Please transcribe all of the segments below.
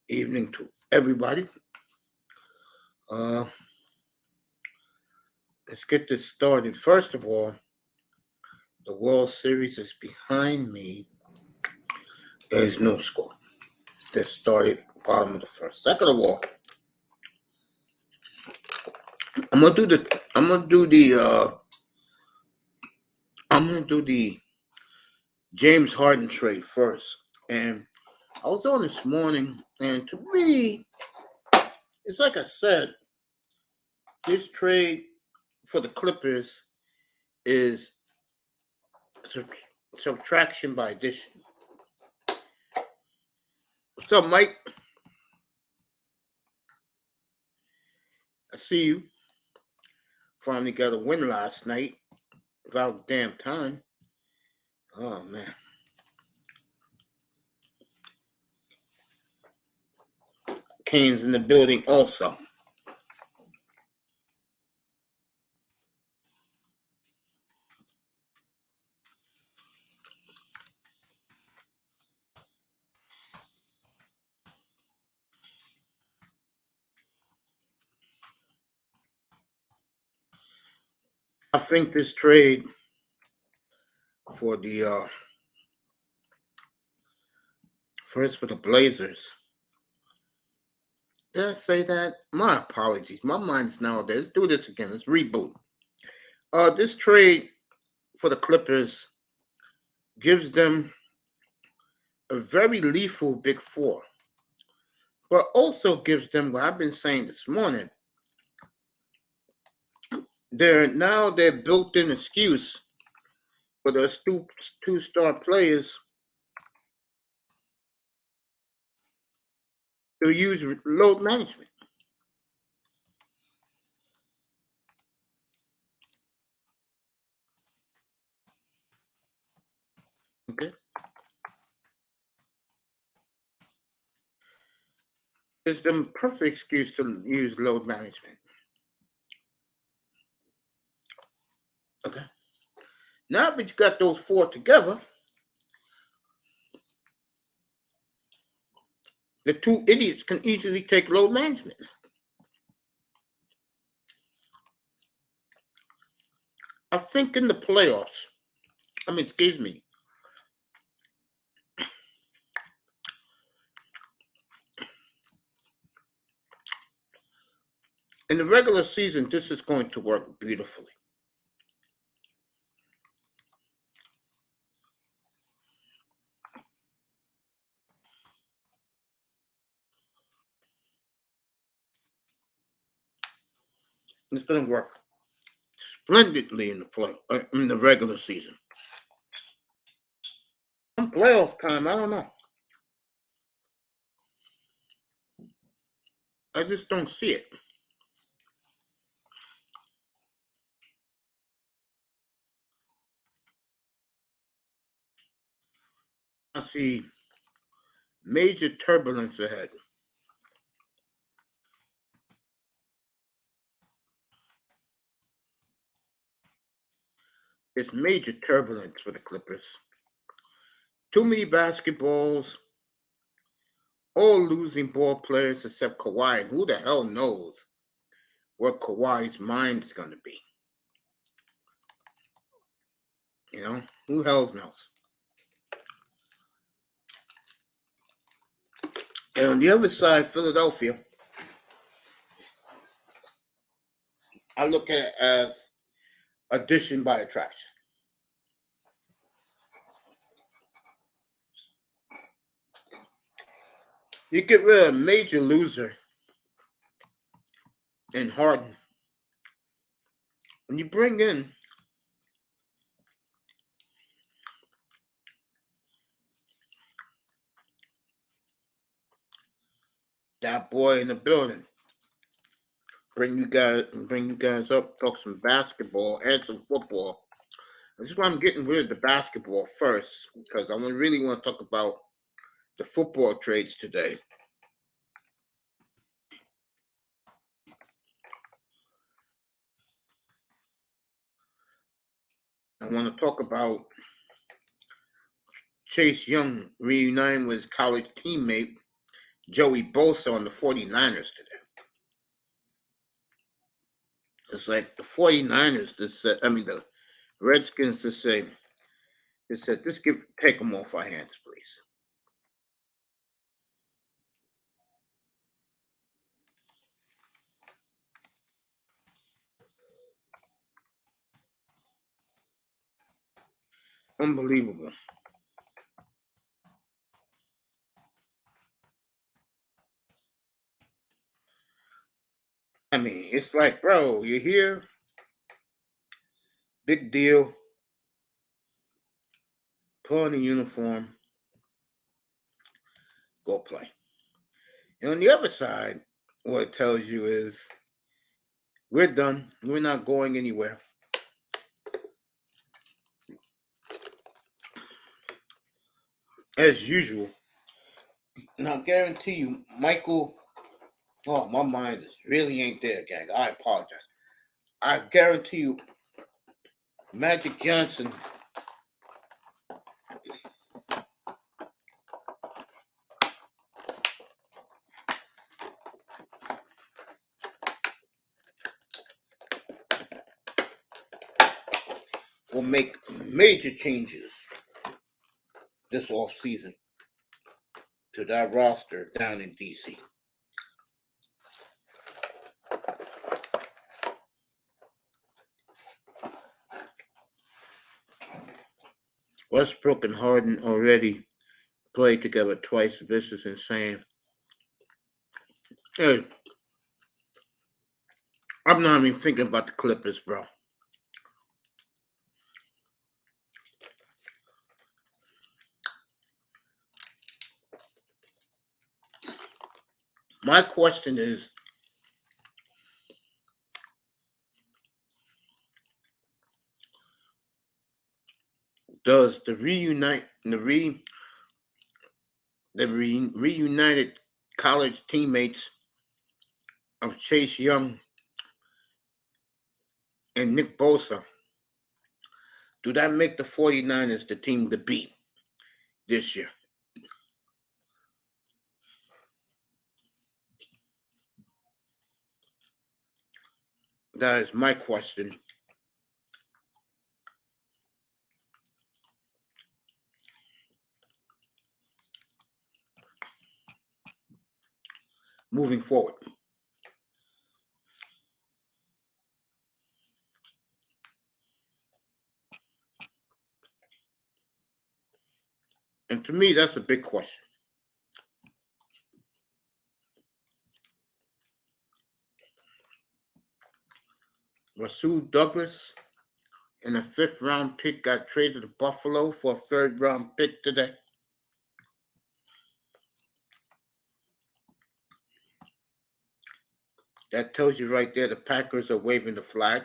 Evening to everybody. Uh, let's get this started. First of all, the World Series is behind me. There's no score. This started bottom of the first. Second of all, I'm gonna do the James Harden trade first. And I was on this morning, and to me, it's like I said, this trade for the Clippers is subtraction by addition. What's up, Mike? I see you. Finally got a win last night. About damn time. Oh, man. Kane's in the building also. I think this trade for the first for the Blazers. Did I say that? My apologies. My mind's nowadays. Let's do this again. Let's reboot. This trade for the Clippers gives them a very lethal big four, but also gives them what I've been saying this morning. Their built-in excuse for those two-star players to use load management. Okay, it's the perfect excuse to use load management. Okay, now that you got those four together, the two idiots can easily take load management. I think in the playoffs, excuse me, in the regular season, this is going to work beautifully. It's going to work splendidly in the regular season. In playoff time, I don't know. I just don't see it. I see major turbulence ahead. There's major turbulence for the Clippers. Too many basketballs, all losing ball players except Kawhi. And who the hell knows what Kawhi's mind's going to be? You know, who hell knows? And on the other side, Philadelphia, I look at it as addition by attraction. You get rid of a major loser in Harden. When you bring in that boy in the building, bring you guys up, talk some basketball and some football. This is why I'm getting rid of the basketball first, because I really want to talk about the football trades today. I want to talk about C.Young reuniting with his college teammate Joey Bosa on the 49ers today. It's like the 49ers the Redskins just say, just take them off our hands, please. Unbelievable. I mean, it's like, bro, you're here. Big deal. Put on the uniform. Go play. And on the other side, what it tells you is we're done. We're not going anywhere. As usual. And I guarantee you, Michael, oh, my mind is really ain't there, gang. I apologize. I guarantee you, Magic Johnson will make major changes this offseason to that roster down in DC. Westbrook and Harden already played together twice. This is insane. Hey, I'm not even thinking about the Clippers, bro. My question is, does the reunited college teammates of C.Young and Nick Bosa, do that make the 49ers the team to beat this year? That is my question. Moving forward. And to me, that's a big question. Rasul Douglas and a 5th-round pick got traded to Buffalo for a 3rd-round pick today. That tells you right there the Packers are waving the flag.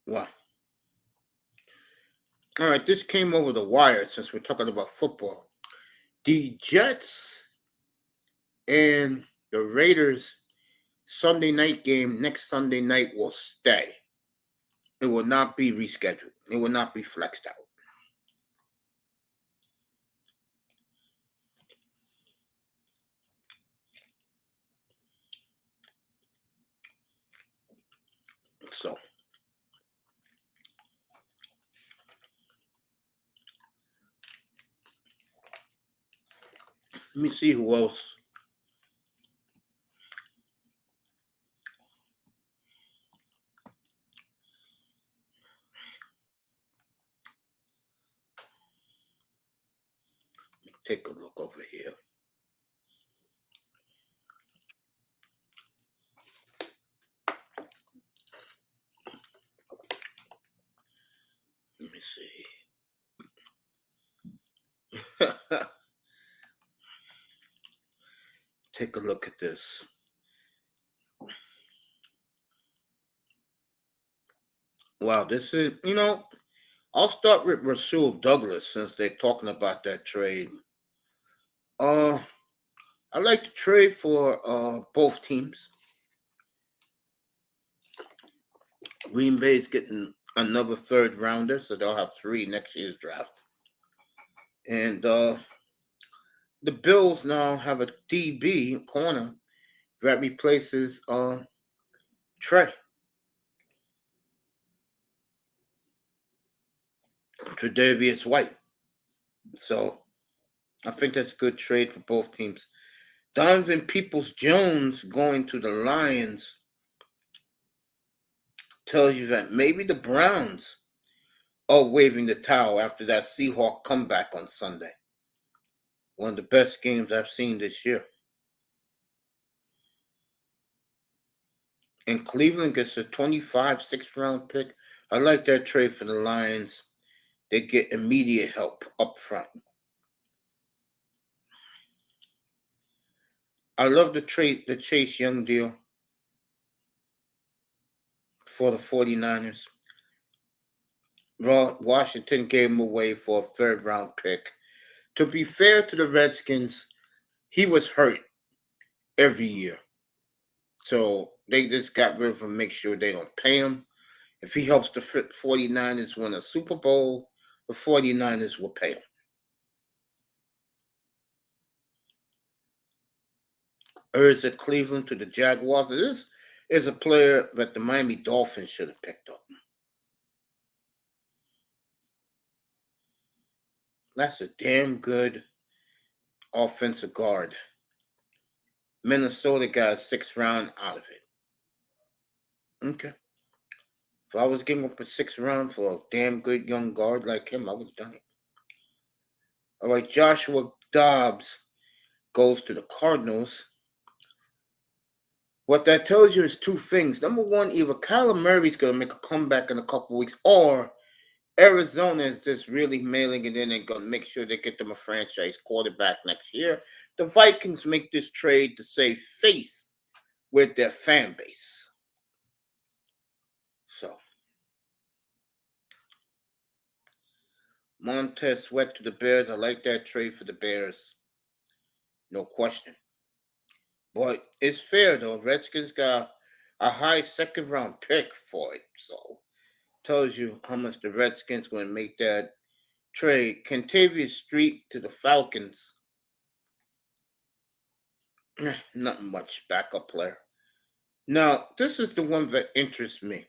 Wow. All right, this came over the wire since we're talking about football. The Jets and the Raiders Sunday night game next Sunday night will stay. It will not be rescheduled. It will not be flexed out. So, let me see who else. Take a look over here. Let me see. Take a look at this. Wow, this is, I'll start with Rasul Douglas since they're talking about that trade. I like to trade for both teams. Green Bay's getting another third rounder, so they'll have three next year's draft. And the Bills now have a DB corner that replaces Trey. Tre'Davious White. So I think that's a good trade for both teams. Donovan Peoples-Jones going to the Lions tells you that maybe the Browns are waving the towel after that Seahawk comeback on Sunday. One of the best games I've seen this year. And Cleveland gets a 25 sixth-round pick. I like that trade for the Lions. They get immediate help up front. I love the Chase Young deal for the 49ers. Washington gave him away for a third-round pick. To be fair to the Redskins, he was hurt every year. So they just got rid of him, make sure they don't pay him. If he helps the 49ers win a Super Bowl, the 49ers will pay him. Urza Cleveland to the Jaguars. This is a player that the Miami Dolphins should have picked up. That's a damn good offensive guard. Minnesota got a sixth round out of it. Okay. If I was giving up a sixth round for a damn good young guard like him, I would have done it. All right, Joshua Dobbs goes to the Cardinals. What that tells you is two things. Number one, either Kyler Murray's going to make a comeback in a couple weeks, or Arizona is just really mailing it in and going to make sure they get them a franchise quarterback next year. The Vikings make this trade to save face with their fan base. So, Montez Sweat to the Bears. I like that trade for the Bears. No question. But it's fair, though. Redskins got a high second-round pick for it. So, tells you how much the Redskins going to make that trade. Kentavious Street to the Falcons. Not much backup player. Now, this is the one that interests me.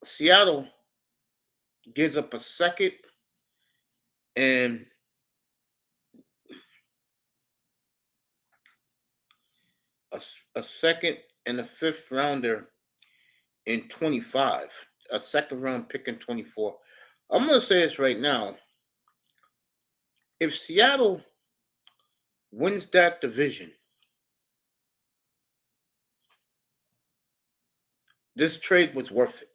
Seattle gives up a second and a second and a fifth rounder in 25, a second round pick in 24. I'm going to say this right now. If Seattle wins that division, this trade was worth it.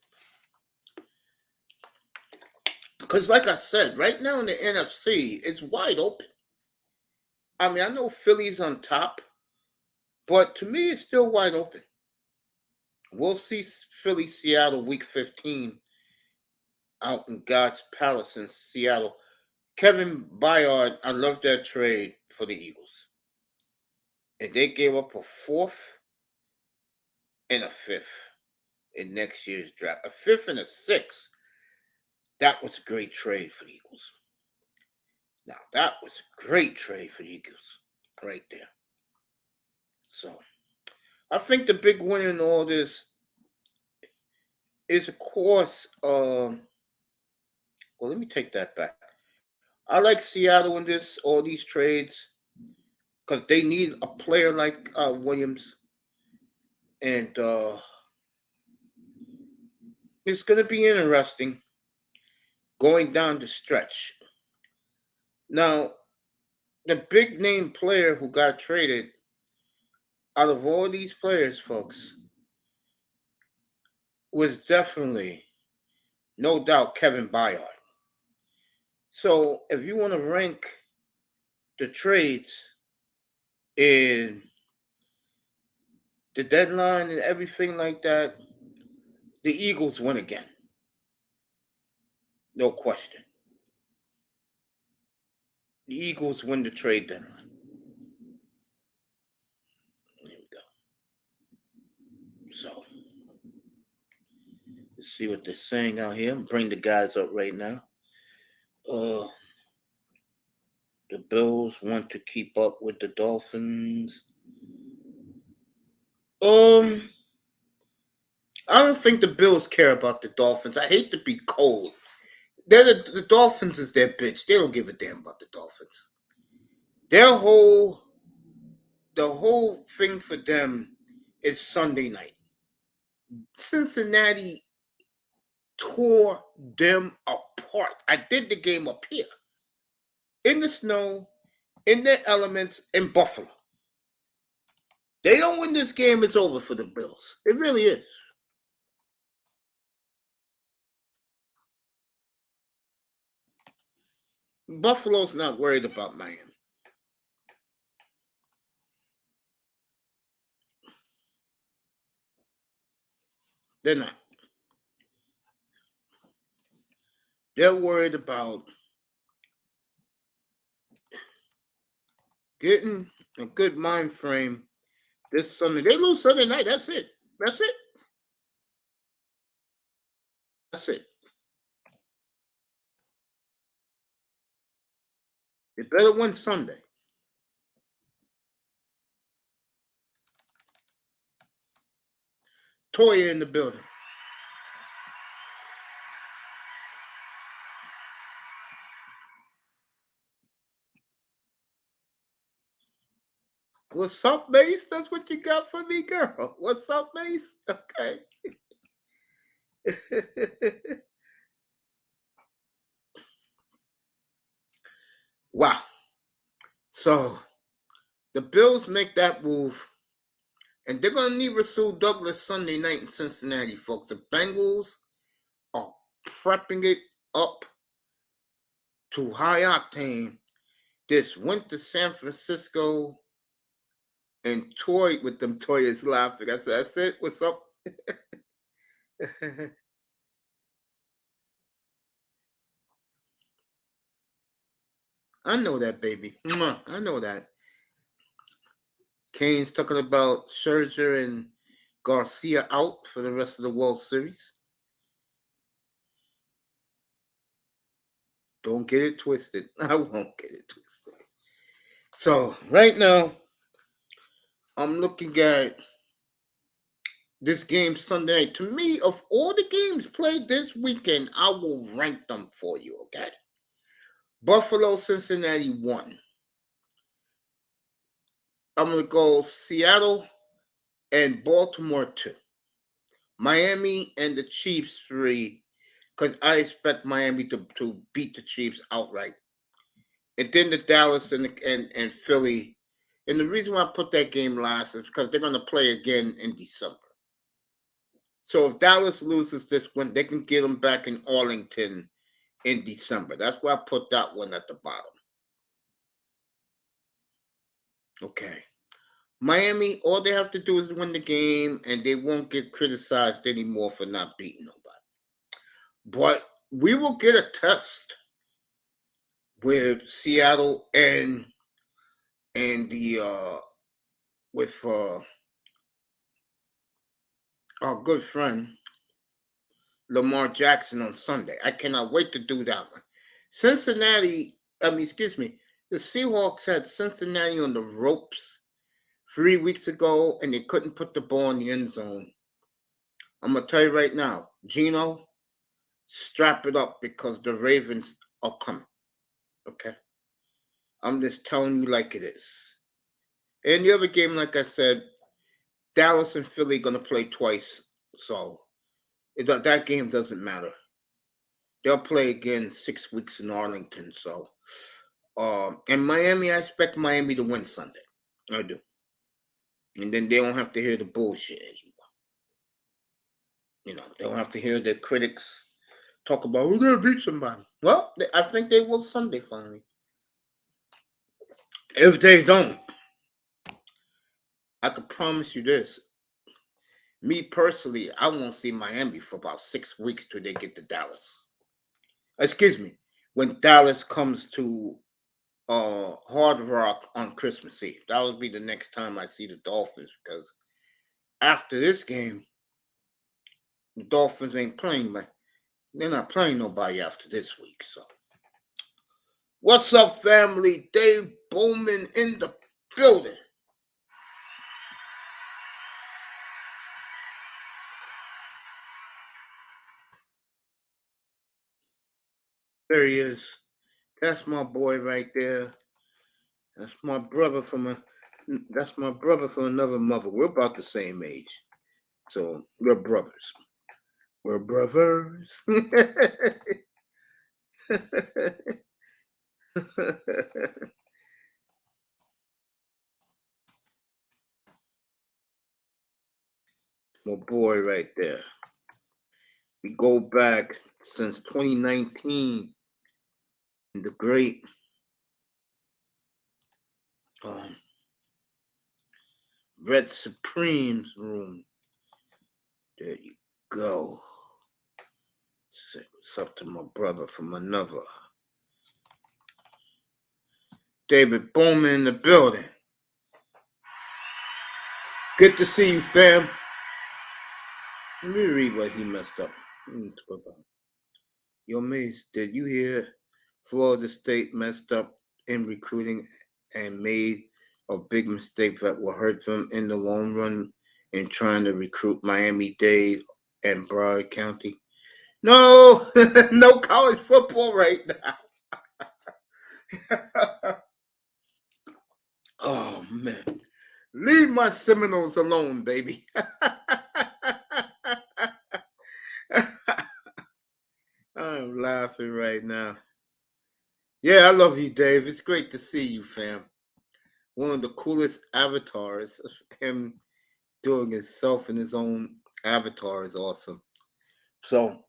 Because, like I said, right now in the NFC, it's wide open. I mean, I know Philly's on top, but to me, it's still wide open. We'll see Philly, Seattle, week 15 out in God's Palace in Seattle. Kevin Byard, I love that trade for the Eagles. And they gave up a fourth and a fifth in next year's draft. A fifth and a sixth. That was a great trade for the Eagles. Now, that was a great trade for the Eagles right there. So, I think the big winner in all this is, of course, well, let me take that back. I like Seattle in all these trades, because they need a player like Williams. And it's going to be interesting going down the stretch. Now, the big name player who got traded out of all these players, folks, was definitely, no doubt, Kevin Byard. So if you want to rank the trades in the deadline and everything like that, the Eagles win again. No question. The Eagles win the trade deadline. See what they're saying out here. Bring the guys up right now. Uh, the Bills want to keep up with the Dolphins. Um, I don't think the Bills care about the Dolphins. I hate to be cold. The Dolphins is their bitch. They don't give a damn about the Dolphins. Their the whole thing for them is Sunday night. Cincinnati tore them apart. I did the game up here in the snow, in the elements, in Buffalo. They don't win this game, it's over for the Bills. It really is. Buffalo's not worried about Miami. They're not. They're worried about getting a good mind frame this Sunday. They lose Sunday night. That's it. That's it. That's it. They better win Sunday. Toya in the building. What's up, Mace? That's what you got for me, girl. What's up, Mace? Okay. Wow. So the Bills make that move, and they're going to need Rasul Douglas Sunday night in Cincinnati, folks. The Bengals are prepping it up to high octane. This went to San Francisco and toyed with them. Toya's laughing. I said, that's it. What's up? I know that, baby. I know that. Kane's talking about Scherzer and Garcia out for the rest of the World Series. Don't get it twisted. I won't get it twisted. So right now, I'm looking at this game Sunday night. To me, of all the games played this weekend, I will rank them for you, okay? Buffalo, Cincinnati, 1. I'm going to go Seattle and Baltimore, 2. Miami and the Chiefs, 3, because I expect Miami to beat the Chiefs outright. And then the Dallas and Philly. And the reason why I put that game last is because they're going to play again in December. So if Dallas loses this one, they can get them back in Arlington in December. That's why I put that one at the bottom. Okay. Miami, all they have to do is win the game, and they won't get criticized anymore for not beating nobody. But we will get a test with Seattle and the with our good friend Lamar Jackson on Sunday. I cannot wait to do that one. Cincinnati, excuse me, the Seahawks had Cincinnati on the ropes 3 weeks ago, and they couldn't put the ball in the end zone. I'm going to tell you right now, Gino, strap it up because the Ravens are coming. Okay? I'm just telling you like it is. And the other game, like I said, Dallas and Philly going to play twice. So that game doesn't matter. They'll play again 6 weeks in Arlington. So, and Miami, I expect Miami to win Sunday. I do. And then they don't have to hear the bullshit anymore. You know, they don't have to hear the critics talk about, we're going to beat somebody. Well, I think they will Sunday finally. If they don't, I can promise you this. Me personally, I won't see Miami for about 6 weeks till they get to Dallas. Excuse me, when Dallas comes to Hard Rock on Christmas Eve. That will be the next time I see the Dolphins because after this game, The Dolphins ain't playing, but they're not playing nobody after this week. So, what's up, family? Dave Bowman in the building. There he is. That's my boy right there. That's my brother from another mother. We're about the same age. So we're brothers. We're brothers. My boy right there. We go back since 2019 in the great Red Supreme's room. There you go. Say what's up to my brother from another. David Bowman in the building. Good to see you, fam. Let me read what he messed up. Yo, Mace, did you hear Florida State messed up in recruiting and made a big mistake that will hurt them in the long run in trying to recruit Miami-Dade and Broward County? No, no college football right now. Oh, man. Leave my Seminoles alone, baby. I'm laughing right now. Yeah, I love you, Dave. It's great to see you, fam. One of the coolest avatars of him doing himself in his own avatar is awesome. So,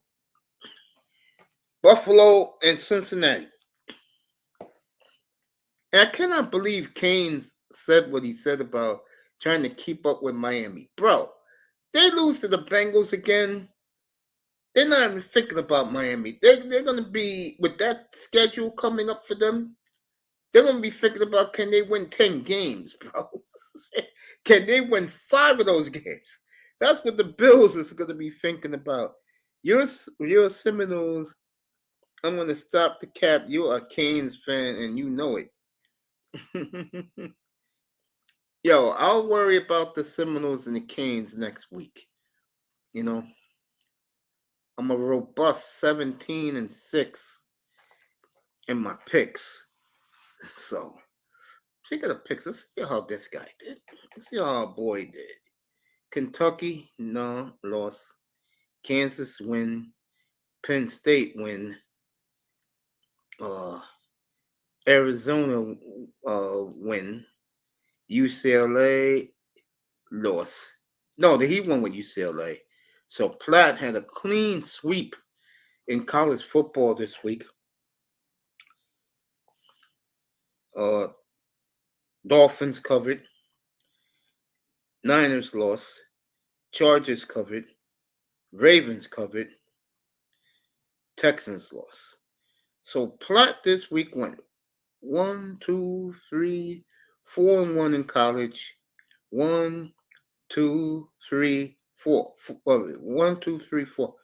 Buffalo and Cincinnati. And I cannot believe Kane said what he said about trying to keep up with Miami. Bro, they lose to the Bengals again. They're not even thinking about Miami. They're going to be, with that schedule coming up for them, they're going to be thinking about, can they win 10 games, bro? Can they win 5 of those games? That's what the Bills is going to be thinking about. You're Seminoles. I'm going to stop the cap. You're a Canes fan, and you know it. Yo, I'll worry about the Seminoles and the Canes next week. You know, I'm a robust 17-6 in my picks. So, speaking of picks, let's see how this guy did. Let's see how our boy did. Kentucky, no, loss. Kansas win. Penn State win. Arizona win. UCLA loss. No, he won with UCLA. So Platt had a clean sweep in college football this week. Dolphins covered. Niners lost. Chargers covered. Ravens covered. Texans lost. So Platt this week went 1, 2, 3, 4-1 in college. 1, 2, 3, 4. 1, 2, 3, 4.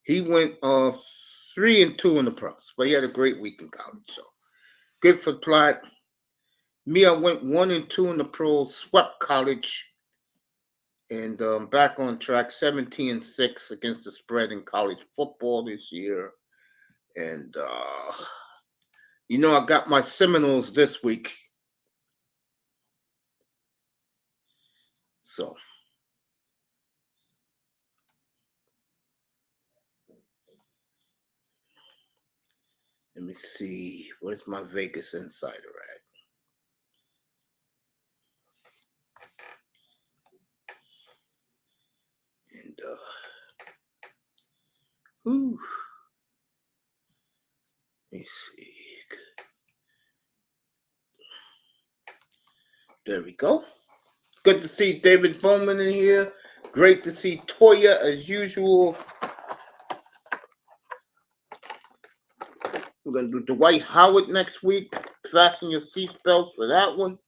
He went 3-2 in the pros, but he had a great week in college. So good for Platt. Me, I went 1-2 in the pros, swept college, and back on track. 17-6 against the spread in college football this year, and I got my Seminoles this week. So let me see. Where's my Vegas Insider at? And let me see. There we go. Good to see David Bowman in here. Great to see Toya as usual. We're going to do Dwight Howard next week. Fasten your seatbelts for that one.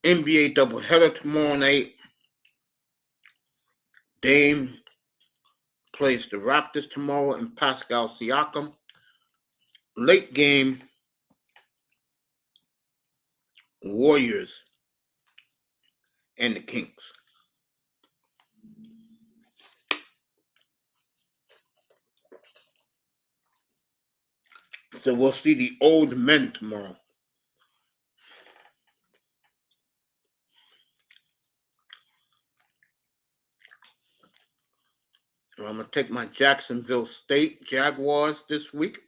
NBA doubleheader tomorrow night. Dame plays the Raptors tomorrow and Pascal Siakam. Late game, Warriors and the Kings. So we'll see the old men tomorrow. I'm going to take my Jacksonville State Jaguars this week.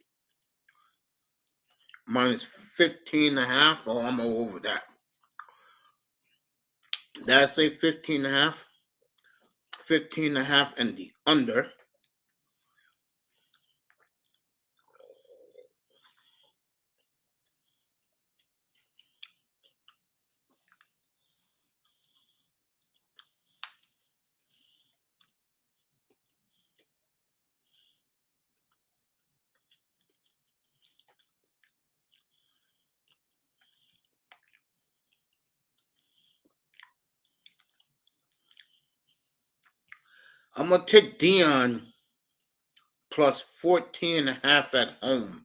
Minus 15.5. Oh, I'm over that. Did I say 15.5? 15.5 and the under. I'm going to take Dion plus 14.5 at home.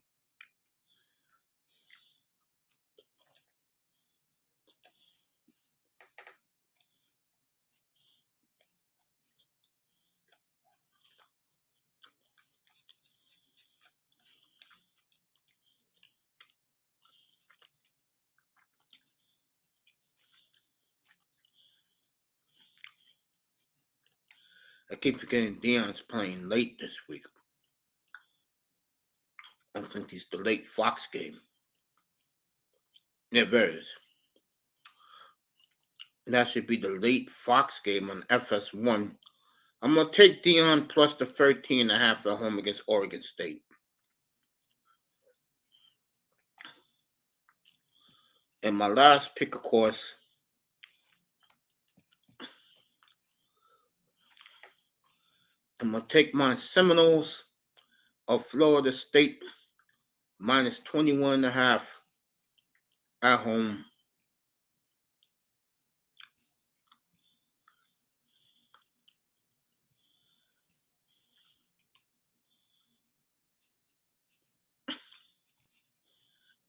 I keep forgetting Dion's playing late this week. I think he's the late Fox game. Yeah, there it is. That should be the late Fox game on FS1. I'm going to take Dion plus the 13.5 at home against Oregon State. And my last pick, of course, I'm going to take my Seminoles of Florida State minus 21.5 at home.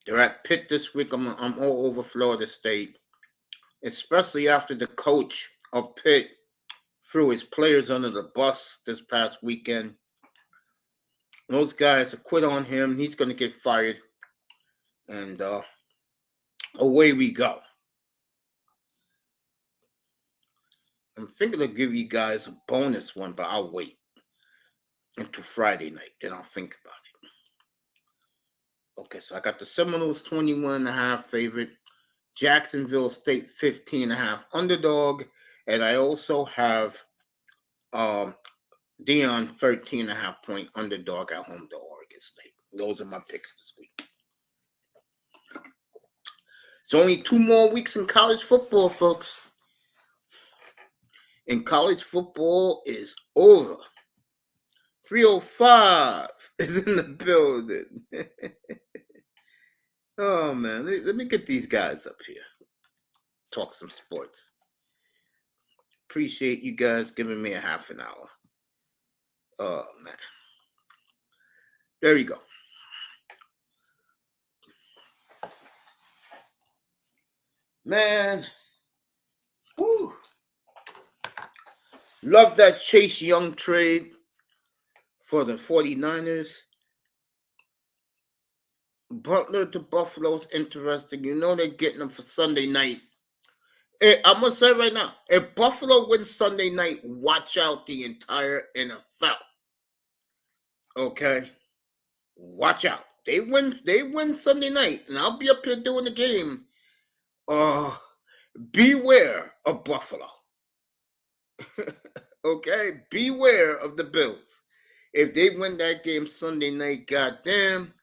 They're at Pitt this week. I'm all over Florida State, especially after the coach of Pitt threw his players under the bus this past weekend. Those guys have quit on him. He's going to get fired. And away we go. I'm thinking to give you guys a bonus one, but I'll wait until Friday night. Then I'll think about it. Okay, so I got the Seminoles 21.5 favorite. Jacksonville State 15.5 underdog. And I also have Dion 13.5 point underdog at home to Oregon State. Those are my picks this week. It's only 2 more weeks in college football, folks. And college football is over. 305 is in the building. Oh, man. Let me get these guys up here. Talk some sports. Appreciate you guys giving me a half an hour. Oh, man. There you go. Man. Woo. Love that C.Young trade for the 49ers. Butler to Buffalo's interesting. You know they're getting them for Sunday night. I'm going to say right now, if Buffalo wins Sunday night, watch out the entire NFL. Okay? Watch out. They win Sunday night, and I'll be up here doing the game. Beware of Buffalo. Okay? Beware of the Bills. If they win that game Sunday night, goddamn,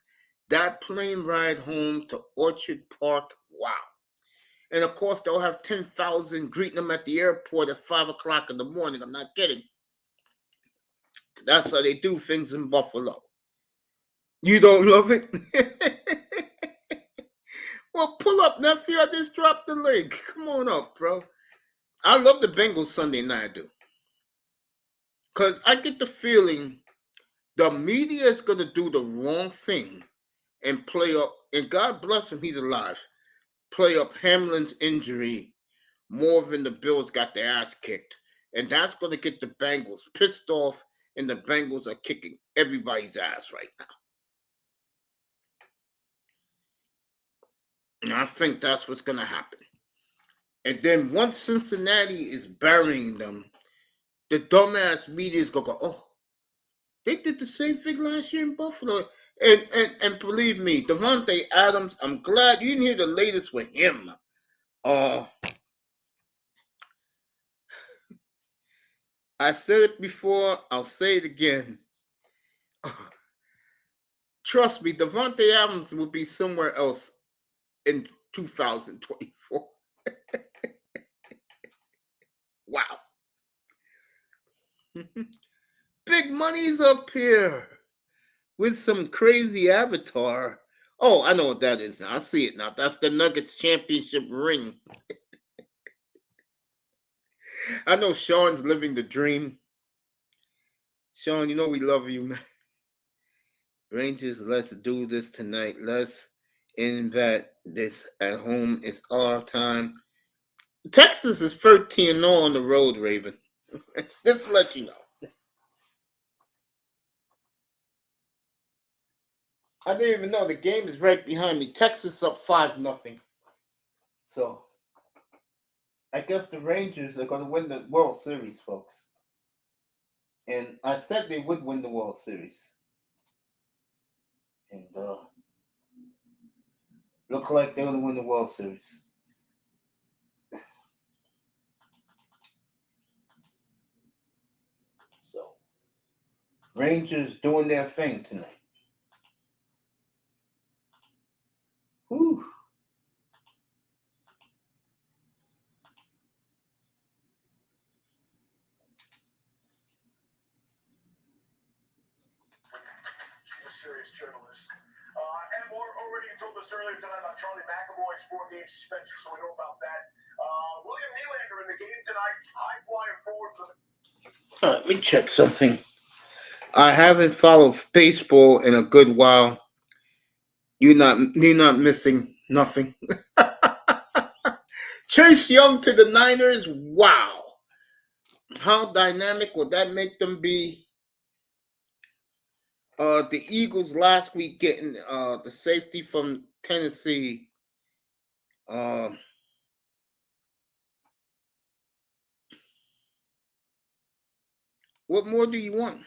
that plane ride home to Orchard Park, wow. And of course, they'll have 10,000 greeting them at the airport at 5 o'clock in the morning. I'm not kidding. That's how they do things in Buffalo. You don't love it? Well, pull up, nephew. I just dropped the link. Come on up, bro. I love the Bengals Sunday night, I do. Because I get the feeling the media is going to do the wrong thing and play up, and God bless him, he's alive, play up Hamlin's injury more than the Bills got their ass kicked. And that's going to get the Bengals pissed off, and the Bengals are kicking everybody's ass right now. And I think that's what's going to happen. And then once Cincinnati is burying them, the dumbass media is going to go, oh, they did the same thing last year in Buffalo. And believe me, Davante Adams, I'm glad you didn't hear the latest with him. I said it before, I'll say it again. Trust me, Davante Adams will be somewhere else in 2024. Wow. Big money's up here with some crazy avatar. Oh, I know what that is now. I see it now. That's the Nuggets championship ring. I know Sean's living the dream. Sean, you know we love you, man. Rangers, let's do this tonight. Let's invent this at home. It's our time. Texas is 13-0 on the road, Raven. Just to let you know. I didn't even know the game is right behind me. Texas up 5-0. So, I guess the Rangers are going to win the World Series, folks. And I said they would win the World Series. And look like they're going to win the World Series. So, Rangers doing their thing tonight. Whew. Serious journalist. And more already told us earlier tonight about Charlie McAvoy's 4-game suspension, so we know about that. William Nylander in the game tonight, high flying forward for the. Let me check something. I haven't followed baseball in a good while. You're not missing nothing. C.Young to the Niners. Wow. How dynamic would that make them be? The Eagles last week getting the safety from Tennessee. What more do you want?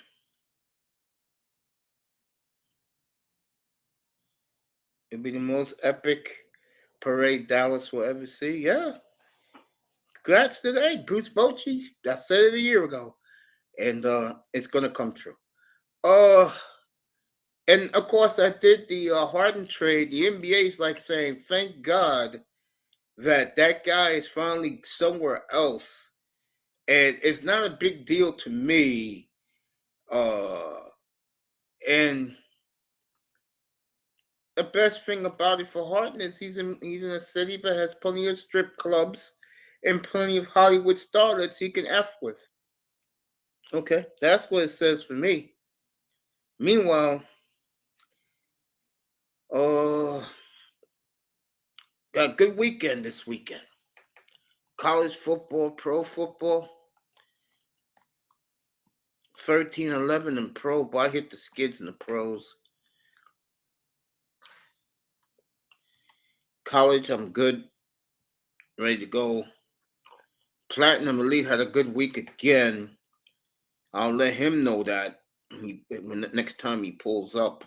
It'll be the most epic parade Dallas will ever see. Yeah. Congrats today, Bruce Bochy. I said it a year ago. And it's gonna come true. And of course I did the Harden trade. The NBA is like saying, thank God that guy is finally somewhere else. And it's not a big deal to me. And the best thing about it for Harden is he's in a city that has plenty of strip clubs and plenty of Hollywood starlets he can F with. Okay, that's what it says for me. Meanwhile, got a good weekend this weekend. College football, pro football. 13-11 in pro, but I hit the skids in the pros. College, I'm good. Ready to go. Platinum Elite had a good week again. I'll let him know that when next time he pulls up.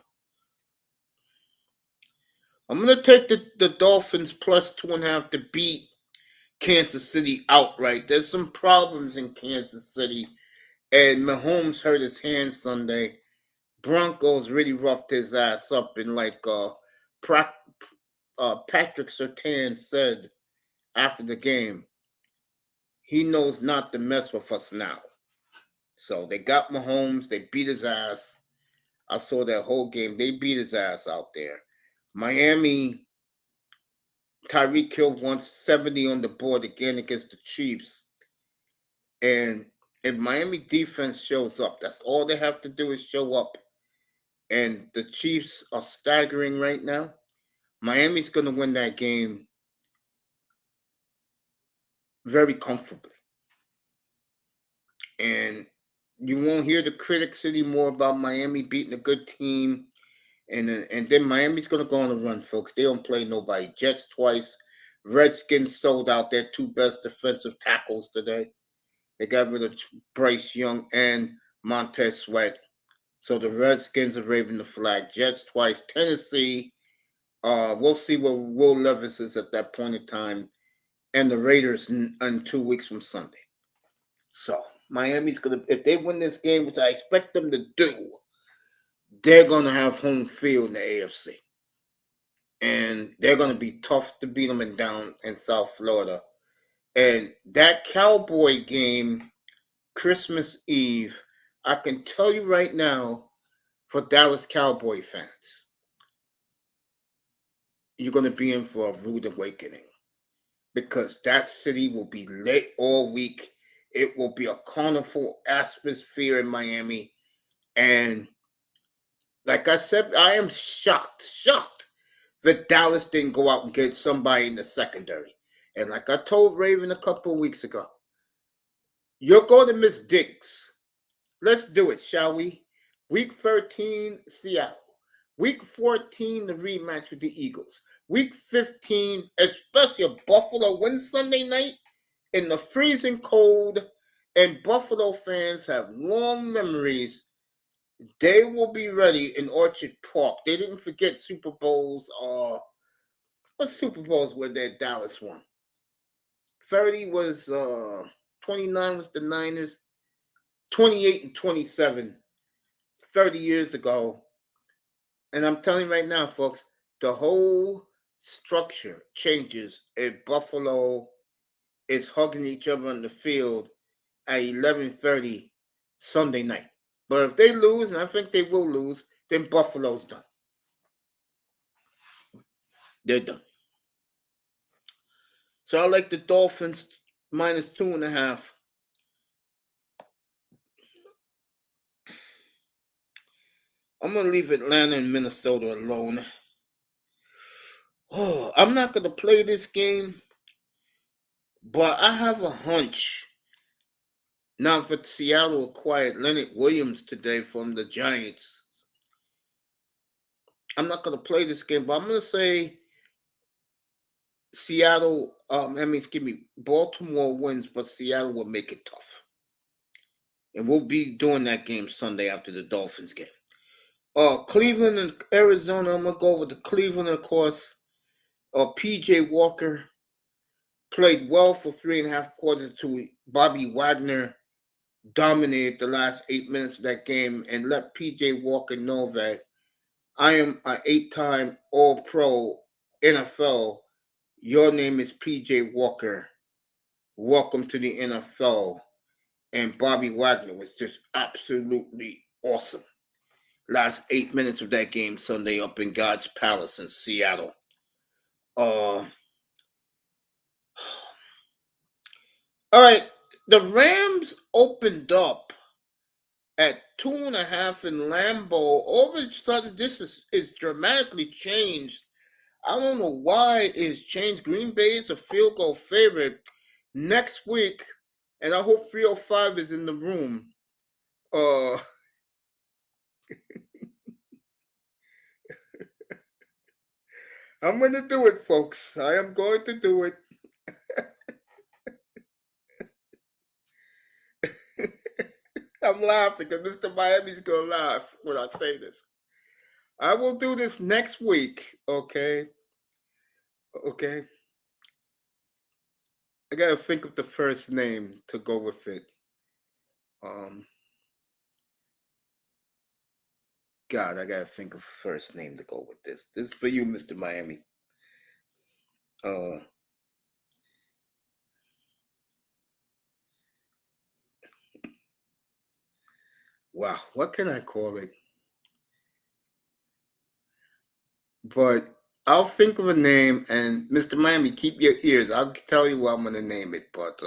I'm going to take the Dolphins plus 2.5 to beat Kansas City outright. There's some problems in Kansas City. And Mahomes hurt his hand Sunday. Broncos really roughed his ass up. And like Patrick Surtain said after the game, he knows not to mess with us now. So they got Mahomes. They beat his ass. I saw that whole game. They beat his ass out there. Miami Tyreek Hill wants 70 on the board again against the Chiefs. And if Miami defense shows up, that's all they have to do is show up. And the Chiefs are staggering right now. Miami's going to win that game very comfortably. And you won't hear the critics anymore about Miami beating a good team. And then Miami's going to go on a run, folks. They don't play nobody. Jets twice. Redskins sold out their two best defensive tackles today. They got rid of Bryce Young and Montez Sweat. So the Redskins are waving the flag. Jets twice. Tennessee. We'll see where Will Levis is at that point in time. And the Raiders in 2 weeks from Sunday. So Miami's going to, if they win this game, which I expect them to do, they're going to have home field in the AFC. And they're going to be tough to beat them down in South Florida. And that Cowboy game, Christmas Eve, I can tell you right now, for Dallas Cowboy fans, you're going to be in for a rude awakening. Because that city will be lit all week. It will be a carnival atmosphere in Miami. And like I said, I am shocked that Dallas didn't go out and get somebody in the secondary. And like I told Raven a couple of weeks ago, you're going to miss Diggs. Let's do it, shall we? Week 13, Seattle. Week 14, the rematch with the Eagles. Week 15, especially if Buffalo wins Sunday night in the freezing cold, and Buffalo fans have long memories. They will be ready in Orchard Park. They didn't forget Super Bowls. What Super Bowls were there Dallas won? 30 was 29 was the Niners. 28 and 27, 30 years ago. And I'm telling you right now, folks, the whole structure changes if Buffalo is hugging each other on the field at 11:30 Sunday night. But if they lose, and I think they will lose, then Buffalo's done. They're done. So I like the Dolphins minus 2.5. I'm going to leave Atlanta and Minnesota alone. Oh, I'm not going to play this game, but I have a hunch. Now, for Seattle acquired Leonard Williams today from the Giants. I'm not going to play this game, but I'm going to say Baltimore wins, but Seattle will make it tough. And we'll be doing that game Sunday after the Dolphins game. Cleveland and Arizona, I'm going to go with the Cleveland, of course. P.J. Walker played well for 3.5 quarters to Bobby Wagner dominated the last 8 minutes of that game and let P.J. Walker know that I am an 8-time All-Pro NFL. Your name is P.J. Walker. Welcome to the NFL. And Bobby Wagner was just absolutely awesome. Last 8 minutes of that game Sunday up in God's Palace in Seattle. All right, the Rams opened up at 2.5 in Lambeau. All of a sudden, this is dramatically changed. I don't know why it's changed. Green Bay is a field goal favorite next week, and I hope 305 is in the room. I'm going to do it, folks. I am going to do it. I'm laughing because Mr. Miami's going to laugh when I say this. I will do this next week, okay? Okay. I got to think of the first name to go with it. God, I got to think of a first name to go with this. This is for you, Mr. Miami. Wow, what can I call it? But I'll think of a name, and Mr. Miami, keep your ears. I'll tell you what I'm gonna name it, but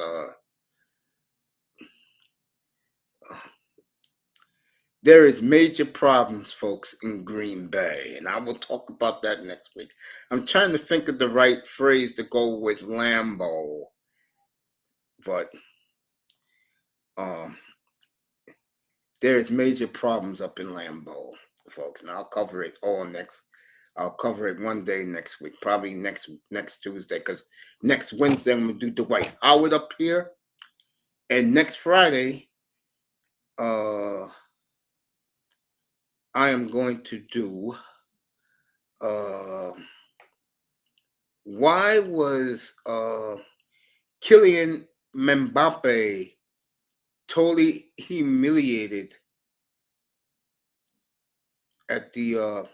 there is major problems, folks, in Green Bay, and I will talk about that next week. I'm trying to think of the right phrase to go with Lambeau, but there is major problems up in Lambeau, folks, and I'll cover it all next. I'll cover it one day next week, probably next Tuesday, because next Wednesday I'm gonna do Dwight Howard up here, and next Friday, I am going to do. Why was Kylian Mbappe totally humiliated at the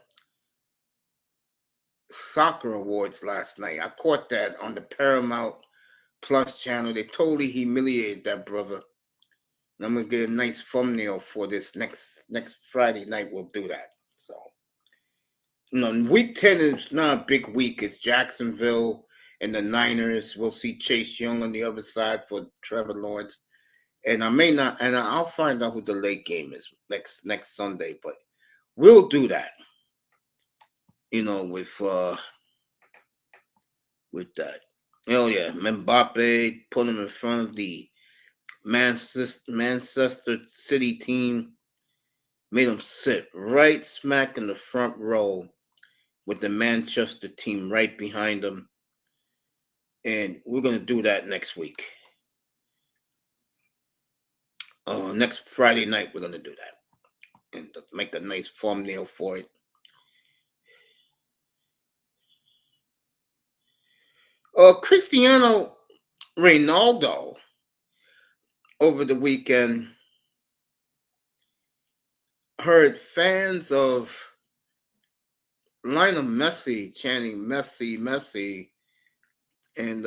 soccer awards last night? I caught that on the Paramount Plus channel. They totally humiliated that brother. And I'm gonna get a nice thumbnail for this next Friday night. We'll do that. So, week 10 is not a big week. It's Jacksonville and the Niners. We'll see C.Young on the other side for Trevor Lawrence. And I may not, and I'll find out who the late game is next Sunday, but we'll do that. With that. Oh yeah, Mbappe put him in front of the Manchester City team, made him sit right smack in the front row with the Manchester team right behind him. And we're going to do that next week. Next Friday night, we're going to do that. And make a nice thumbnail for it. Cristiano Ronaldo over the weekend heard fans of Lionel Messi chanting Messi, Messi, and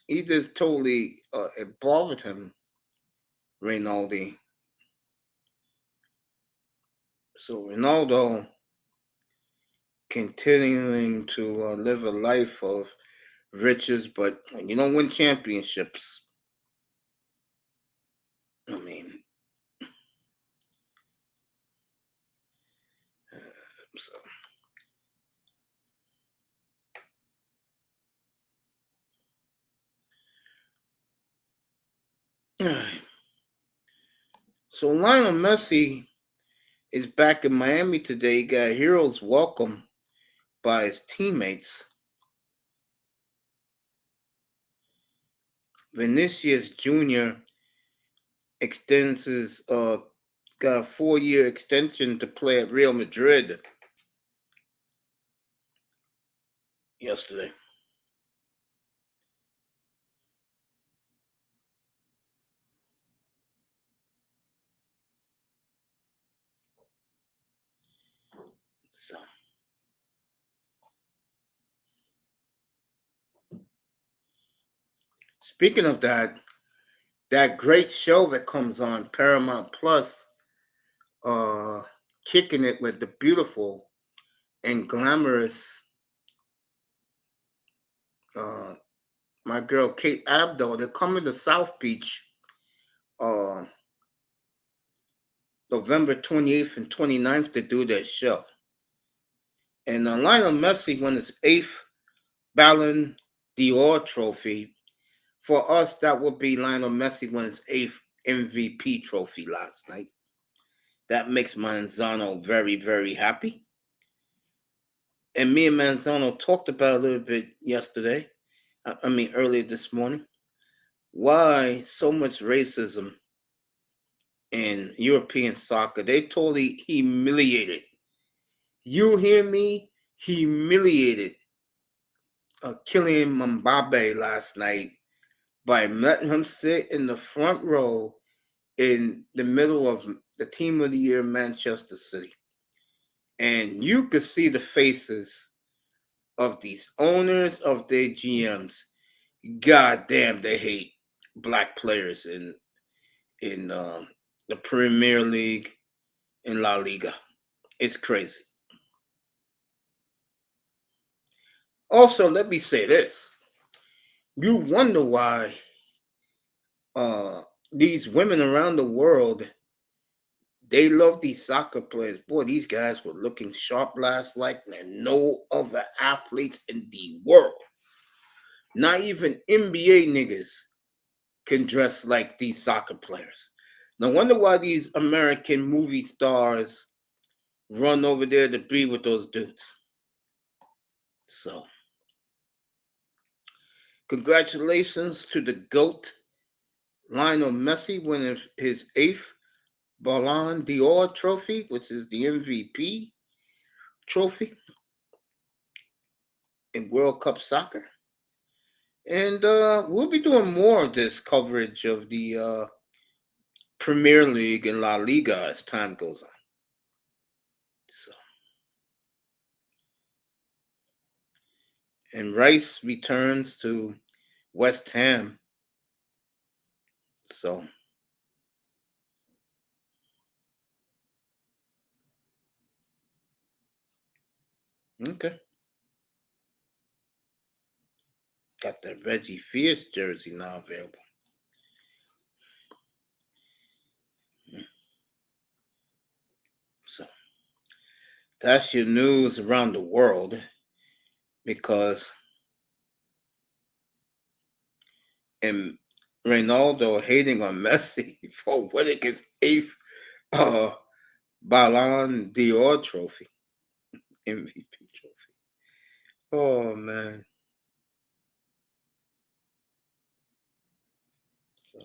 he just totally it bothered him, Ronaldo. So Ronaldo continuing to live a life of riches, but you don't win championships. I mean, so. So Lionel Messi is back in Miami today. He got heroes welcome by his teammates. Vinicius Jr. extends his got a 4-year extension to play at Real Madrid yesterday. So speaking of that great show that comes on Paramount Plus, kicking it with the beautiful and glamorous my girl Kate Abdo. They're coming to South Beach November 28th and 29th to do their show. And Lionel Messi won his 8th Ballon d'Or trophy. For us, that would be Lionel Messi won his 8th MVP trophy last night. That makes Manzano very, very happy. And me and Manzano talked about a little bit yesterday. Earlier this morning. Why so much racism in European soccer? They totally humiliated. You hear me? Humiliated Kylian Mbappe last night by letting him sit in the front row in the middle of the team of the year, Manchester City. And you could see the faces of these owners, of their GMs. God damn, they hate black players in the Premier League, in La Liga. It's crazy. Also, let me say this. You wonder why uh, these women around the world, they love these soccer players. Boy, these guys were looking sharp last night, and no other athletes in the world, not even NBA niggas, can dress like these soccer players. No wonder why these American movie stars run over there to be with those dudes. So, congratulations to the GOAT, Lionel Messi, winning his eighth Ballon d'Or trophy, which is the MVP trophy in World Cup soccer. And we'll be doing more of this coverage of the Premier League and La Liga as time goes on. So, and Rice returns to West Ham. So, okay. Got the Reggie Fierce jersey now available. So, that's your news around the world because and Ronaldo hating on Messi for winning his eighth uh, Ballon d'Or trophy, MVP trophy. Oh man! So,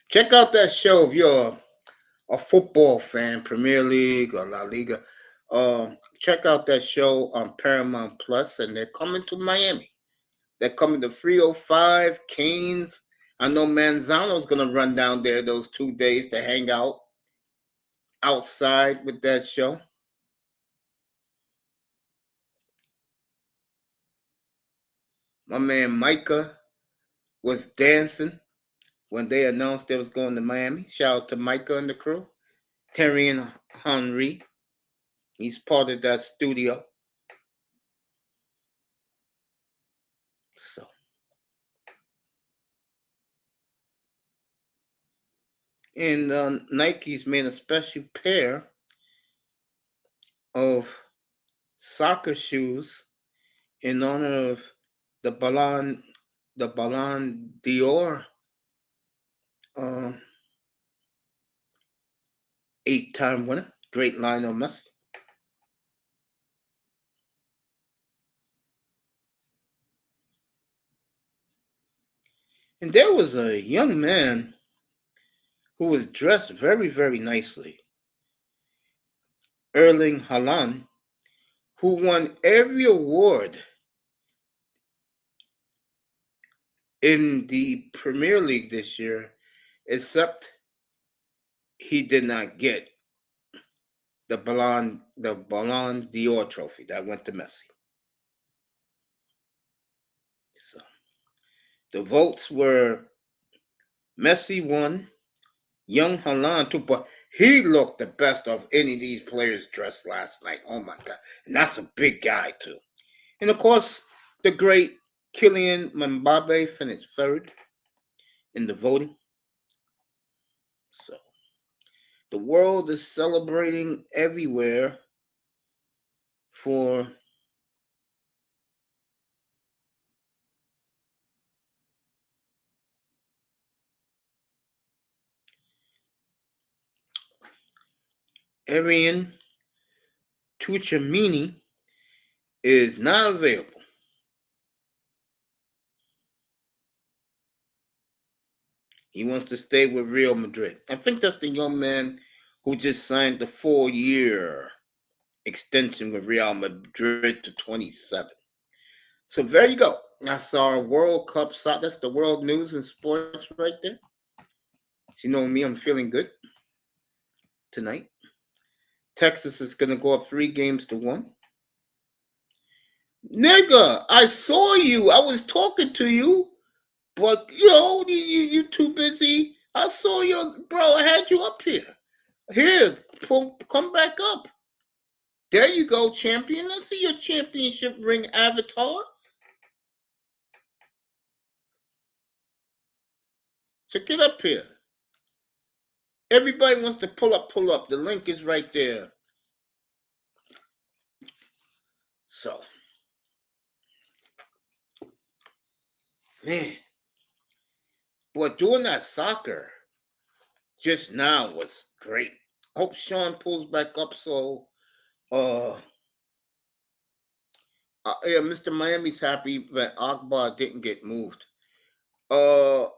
check out that show if you're a football fan, Premier League or La Liga. Check out that show on Paramount Plus, and they're coming to Miami. They're coming to 305 Canes. I know Manzano's gonna run down there those 2 days to hang out outside with that show. My man Micah was dancing when they announced they was going to Miami. Shout out to Micah and the crew. Terry and Henry. He's part of that studio. So, and Nike's made a special pair of soccer shoes in honor of the Ballon d'Or uh, 8-time winner, great Lionel Messi. And there was a young man who was dressed very, very nicely, Erling Haaland, who won every award in the Premier League this year, except he did not get the Ballon d'Or trophy that went to Messi. So the votes were Messi won, young Haaland too, but he looked the best of any of these players dressed last night. Oh my God. And that's a big guy too. And of course, the great Kylian Mbappe finished third in the voting. So the world is celebrating everywhere for Arian Tuchamini is not available. He wants to stay with Real Madrid. I think that's the young man who just signed the 4-year extension with Real Madrid to 27. So there you go. That's our World Cup. That's the world news and sports right there. So you know me, I'm feeling good tonight. Texas is going to go up 3-1. Nigga, I saw you. I was talking to you, but you too busy I saw your bro. I had you up here. Here, come back up. There you go, champion. Let's see your championship ring avatar. Check it up here. Everybody wants to pull up. The link is right there. So, man, boy, doing that soccer just now was great. Hope Sean pulls back up so yeah, Mr. Miami's happy that Akbar didn't get moved. I'm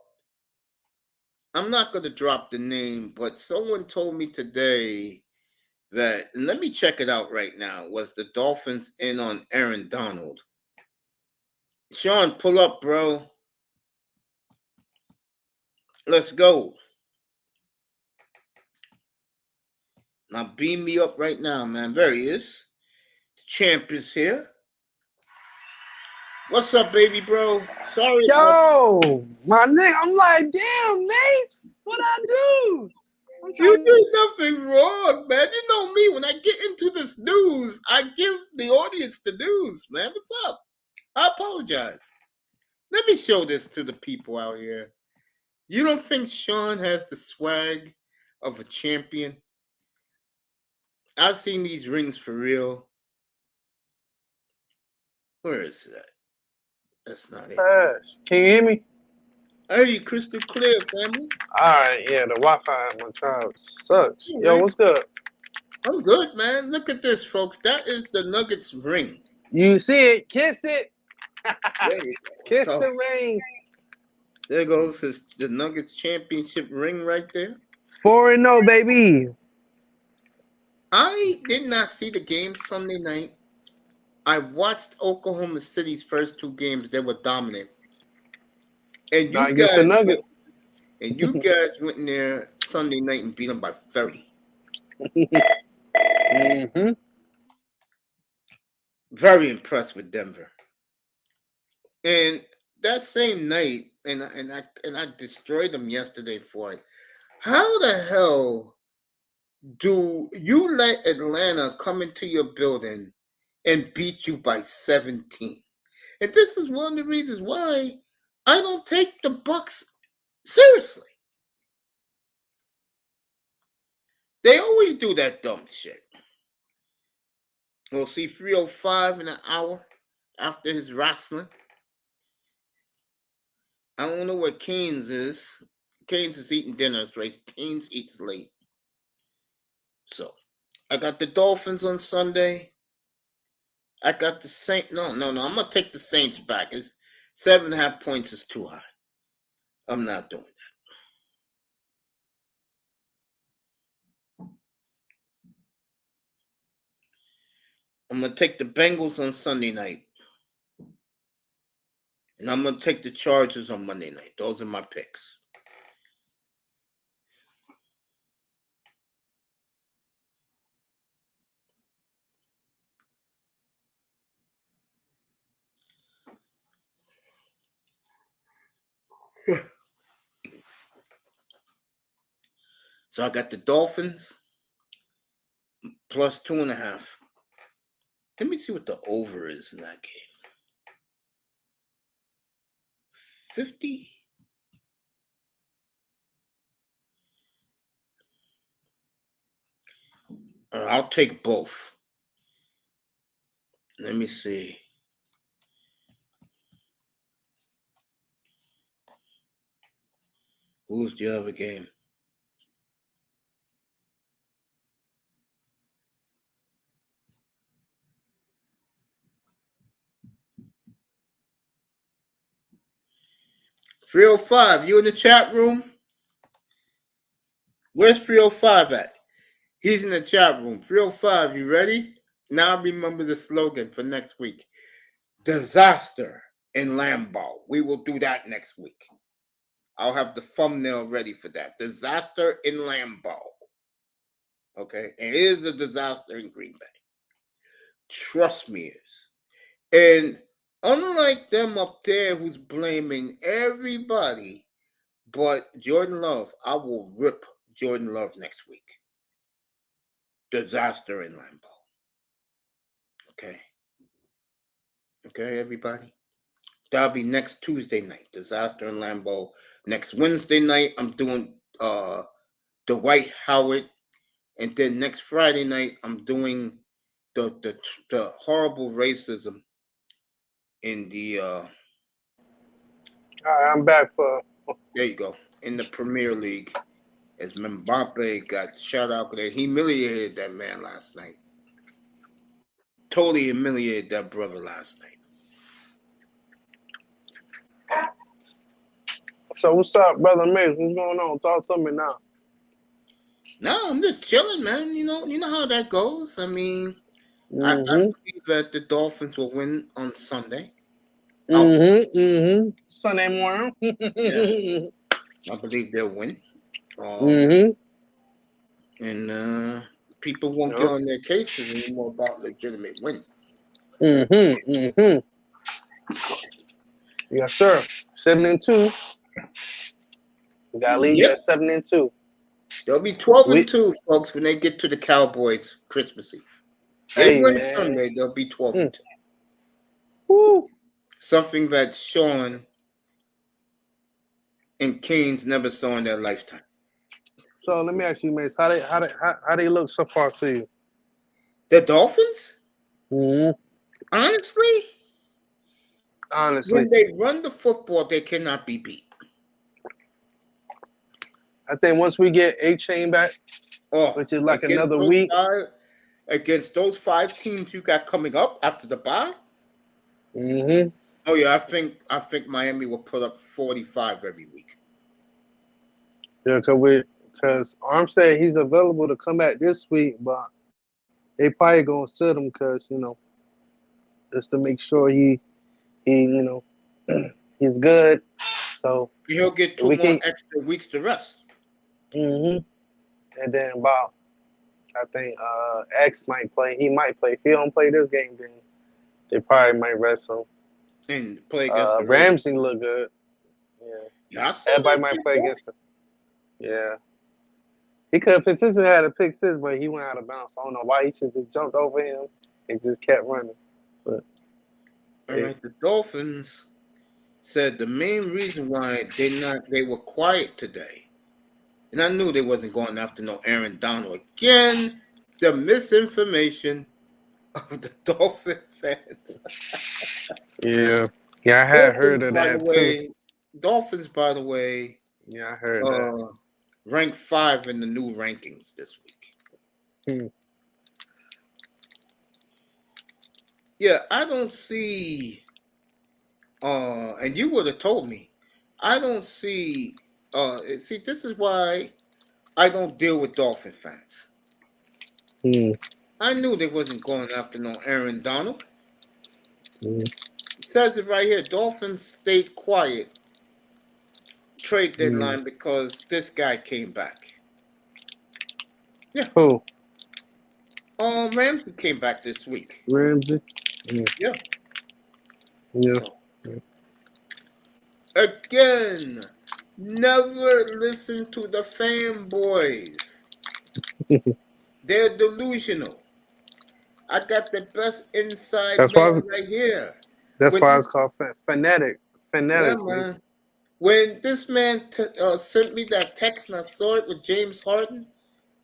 not gonna drop the name, but someone told me today that, and let me check it out right now, was the Dolphins in on Aaron Donald. Sean, pull up, bro. Let's go. Now beam me up right now, man. There he is. The champ is here. What's up, baby bro? Sorry. Yo, my nigga, I'm like, damn, Mace, what I do? You did nothing wrong, man. You know me. When I get into this news, I give the audience the news, man. What's up? I apologize. Let me show this to the people out here. You don't think Sean has the swag of a champion? I've seen these rings for real. Where is that? That's not it. Can you hear me? I hear you crystal clear, family. All right, yeah, the Wi-Fi at my job sucks. Yeah, Yo, man. what's good? I'm good, man. Look at this, folks. That is the Nuggets ring. You see it? Kiss it. There you go. Kiss So, the ring. there goes the Nuggets championship ring right there. 4-0, baby. I did not see the game Sunday night. I watched Oklahoma City's first two games. They were dominant. And Not against the Nuggets. And you guys went in there Sunday night and beat them by 30. Mm-hmm. Very impressed with Denver. And that same night, and I destroyed them yesterday for it. How the hell do you let Atlanta come into your building and beat you by 17? And this is one of the reasons why I don't take the Bucks seriously. They always do that dumb shit. We'll see 305 in an hour after his wrestling. I don't know where Canes is. Canes is eating dinner, right? Canes eats late. So, I got the Dolphins on Sunday. I got the Saints. No. I'm going to take the Saints back. It's 7.5 points is too high. I'm not doing that. I'm going to take the Bengals on Sunday night. And I'm going to take the Chargers on Monday night. Those are my picks. So I got the Dolphins plus 2.5. Let me see what the over is in that game. 50? I'll take both. Let me see. Who's the other game? $305. You in the chat room? Where's 305 at? He's in the chat room. 305, you ready? Now remember the slogan for next week. Disaster in Lambeau. We will do that next week. I'll have the thumbnail ready for that. Disaster in Lambeau. Okay? It is a disaster in Green Bay. Trust me, it is. And unlike them up there who's blaming everybody But Jordan Love, I will rip Jordan Love next week. Disaster in Lambeau. Okay. Okay, everybody. That'll be next Tuesday night. Disaster in Lambeau. Next Wednesday night, I'm doing Dwight Howard. And then next Friday night, I'm doing the horrible racism in the All right, I'm back for. there you go, in the Premier League, as Mbappe got shut out there. He humiliated that man last night. Totally humiliated that brother last night. So what's up, brother Mace? What's going on? Talk to me now. No, I'm just chilling, man. You know how that goes. I mean, I believe that the Dolphins will win on Sunday. Sunday morning. Yeah, I believe they'll win. And people won't get on their cases anymore about legitimate win. Yes, sir. 7-2. We got lead at 7-2. They'll be 12-2, folks, when they get to the Cowboys Christmas Eve. They win Sunday, they'll be 12-2. Woo. Something that Sean and Canes never saw in their lifetime. So let me ask you, Mace, how they look so far to you? The Dolphins? Honestly, when they run the football, they cannot be beat. I think once we get A-Chain back, which is like another week. Against those 5 teams you got coming up after the bye? Oh, yeah, I think Miami will put up 45 every week. Yeah, because Armstead, he's available to come back this week, but they probably going to sit him because, just to make sure he he's good. So he'll get 2 more extra weeks to rest. And then Bob, I think X might play. He might play. If he don't play this game, then they probably might rest him. And play against the Ramsey look good. Yeah, everybody might play against him. Yeah. He could have potentially had a pick 6, but he went out of bounds. I don't know why he should just jumped over him and just kept running. But all right, the Dolphins said the main reason why they were quiet today, and I knew they wasn't going after no Aaron Donald again. The misinformation of the Dolphin fans. Yeah, I had heard of that too. Dolphins, by the way. Yeah, I heard that. Ranked 5 in the new rankings this week. Yeah, I don't see. And you would have told me. I don't see. See, this is why I don't deal with Dolphin fans. I knew they wasn't going after no Aaron Donald. It says it right here. Dolphins stayed quiet trade deadline because this guy came back. Yeah. Who? Ramsey came back this week. Ramsey? Yeah. Yeah. So, again, never listen to the fanboys. They're delusional. I got the best inside man right here. That's why it's called fanatic. Fanatic. Yeah, man. When this man sent me that text and I saw it with J.Harden,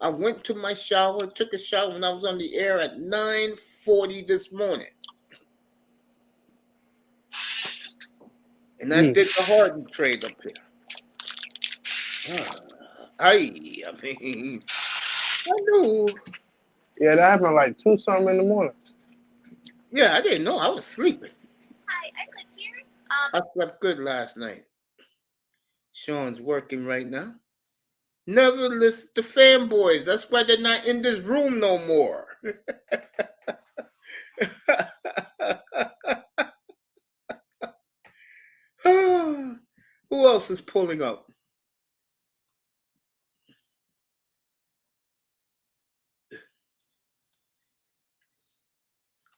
I went to my shower, took a shower when I was on the air at 9:40 this morning. And I did the Harden trade up here. I mean, I knew. Yeah, that happened like 2-something in the morning. Yeah, I didn't know. I was sleeping. Hi, I clicked here. I slept good last night. Sean's working right now. Never listen to fanboys. That's why they're not in this room no more. Who else is pulling up?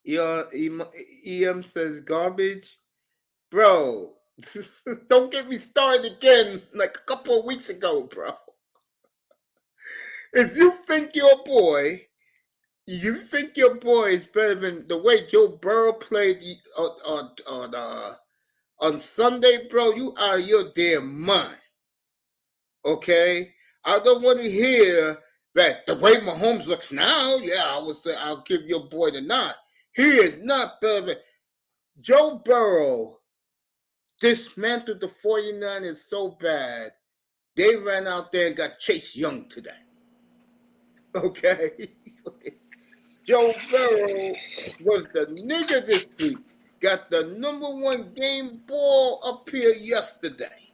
EM says garbage. Bro, Don't get me started again like a couple of weeks ago, bro. If you think your boy is better than the way Joe Burrow played on Sunday, bro, you out of your damn mind. Okay? I don't want to hear that the way Mahomes looks now, I would say I'll give your boy the nod. He is not better than Joe Burrow. Dismantled the 49ers so bad, they ran out there and got C.Young today. Okay? Joe Burrow was the nigga this week. Got the #1 game ball up here yesterday.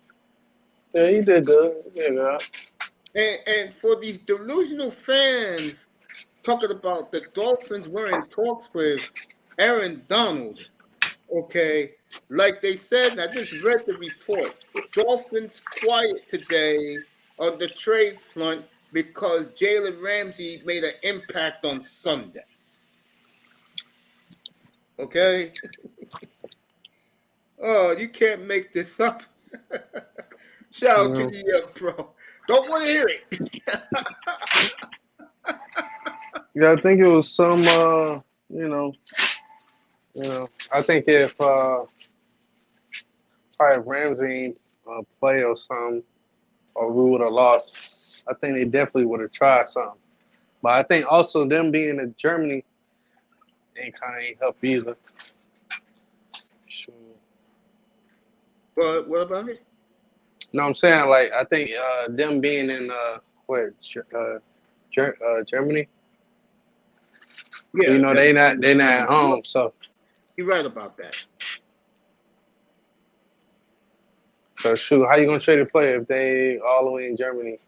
Yeah, he did good. Yeah, And for these delusional fans talking about the Dolphins were in talks with Aaron Donald, okay, like they said, I just read the report. Dolphins quiet today on the trade front because Jalen Ramsey made an impact on Sunday. Okay? Oh, you can't make this up. Shout out to the bro. Don't want to hear it. Yeah, I think it was some, I think if probably Ramsey play or something, or we would have lost, I think they definitely would have tried something. But I think also them being in Germany ain't help either. Sure. What about it? No, I'm saying like I think them being in Germany. Yeah, they not at home, so you're right about that. So shoot, how you gonna trade a player if they all the way in Germany?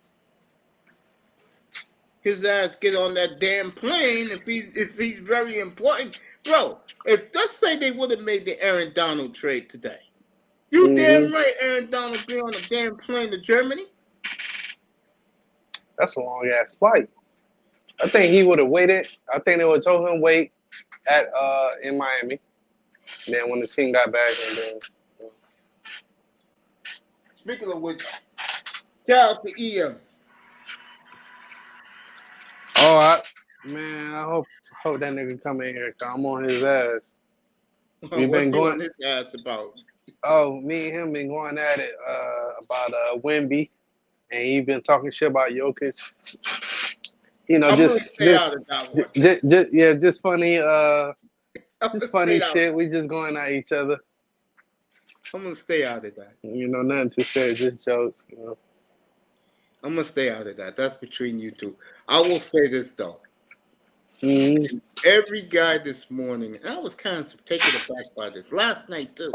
His ass get on that damn plane if he's very important, bro. If let's say they would have made the Aaron Donald trade today, you damn right Aaron Donald be on a damn plane to Germany. That's a long ass flight. I think he would have waited. I think they would have told him wait at in Miami. And then when the team got back, and then. Speaking of which, shout out to E.M. Oh, man, I hope that nigga come in here, cause I'm on his ass. We've been going on his ass about. Oh, me and him been going at it about Wemby, and he been talking shit about Jokic. I'm gonna stay out of that one. Just funny, just funny shit. We just going at each other. I'm gonna stay out of that. Nothing to say, just jokes. I'm gonna stay out of that. That's between you two. I will say this though. Mm-hmm. Every guy this morning, and I was kind of taken aback by this last night too.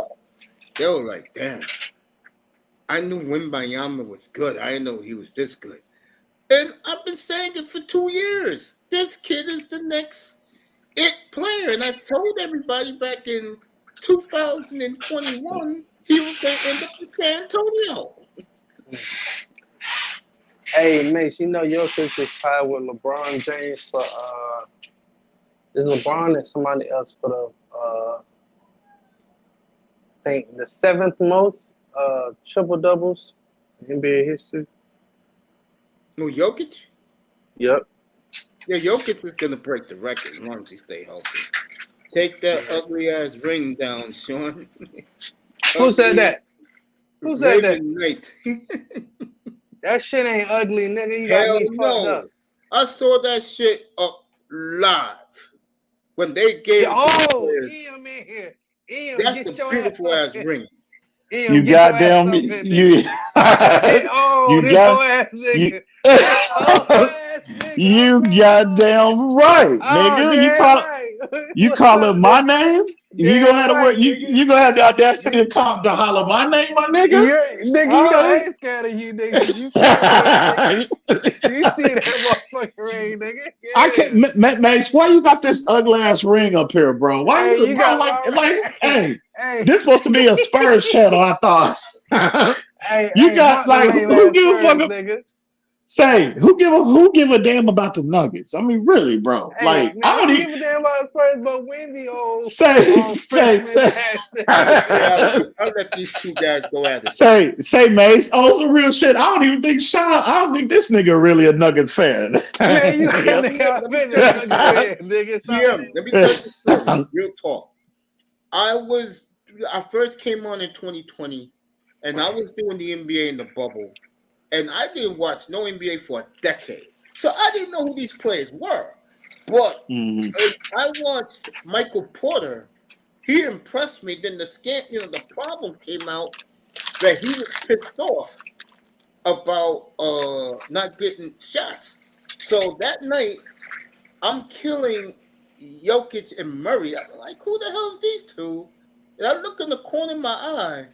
They were like, "Damn, I knew Wembanyama was good. I didn't know he was this good." And I've been saying it for 2 years. This kid is the next it player, and I told everybody back in 2021 he was going to end up in San Antonio. Hey, Mace, Jokic is tied with LeBron James for is LeBron and somebody else for the I think the 7th most triple doubles in NBA history. No, Jokic? Yep. Yeah, Jokic is gonna break the record as long as he stay healthy. Take that ugly ass ring down, Sean. Who said that? Who said that? Knight. That shit ain't ugly, nigga. You Hell got me fucked no. up. I saw that shit up live when they gave it to the players. Ian in here. That's a beautiful ass ring. You goddamn you. You ass nigga. You goddamn right, nigga. You calling my name? You gonna have to work. You gonna have the audacity to holler my name, my nigga. I ain't scared of you, nigga. You see that motherfucking ring, nigga? Yeah. I can't, Max. Why you got this ugly ass ring up here, bro? Why you got hey, this supposed to be a Spurs channel? I thought. You got who gives a fuck? Nigga. Say, who give a damn about the Nuggets? I mean, really, bro. Hey, Like, man, I don't give a damn about Spurs, but Wimby say. Yeah, I'll let these two guys go at it. Say, Mace. Oh, some real shit. I don't even think Sean. I don't think this nigga really a Nuggets fan. Man, you Yeah, been let a me tell you nigga. let me tell you the story. Real talk. I first came on in 2020, and I was doing the NBA in the bubble, and I didn't watch no NBA for a decade, so I didn't know who these players were. But I watched Michael Porter. He impressed me. Then the problem came out that he was pissed off about not getting shots. So that night, I'm killing Jokic and Murray. I'm like, who the hell's these two? And I look in the corner of my eye,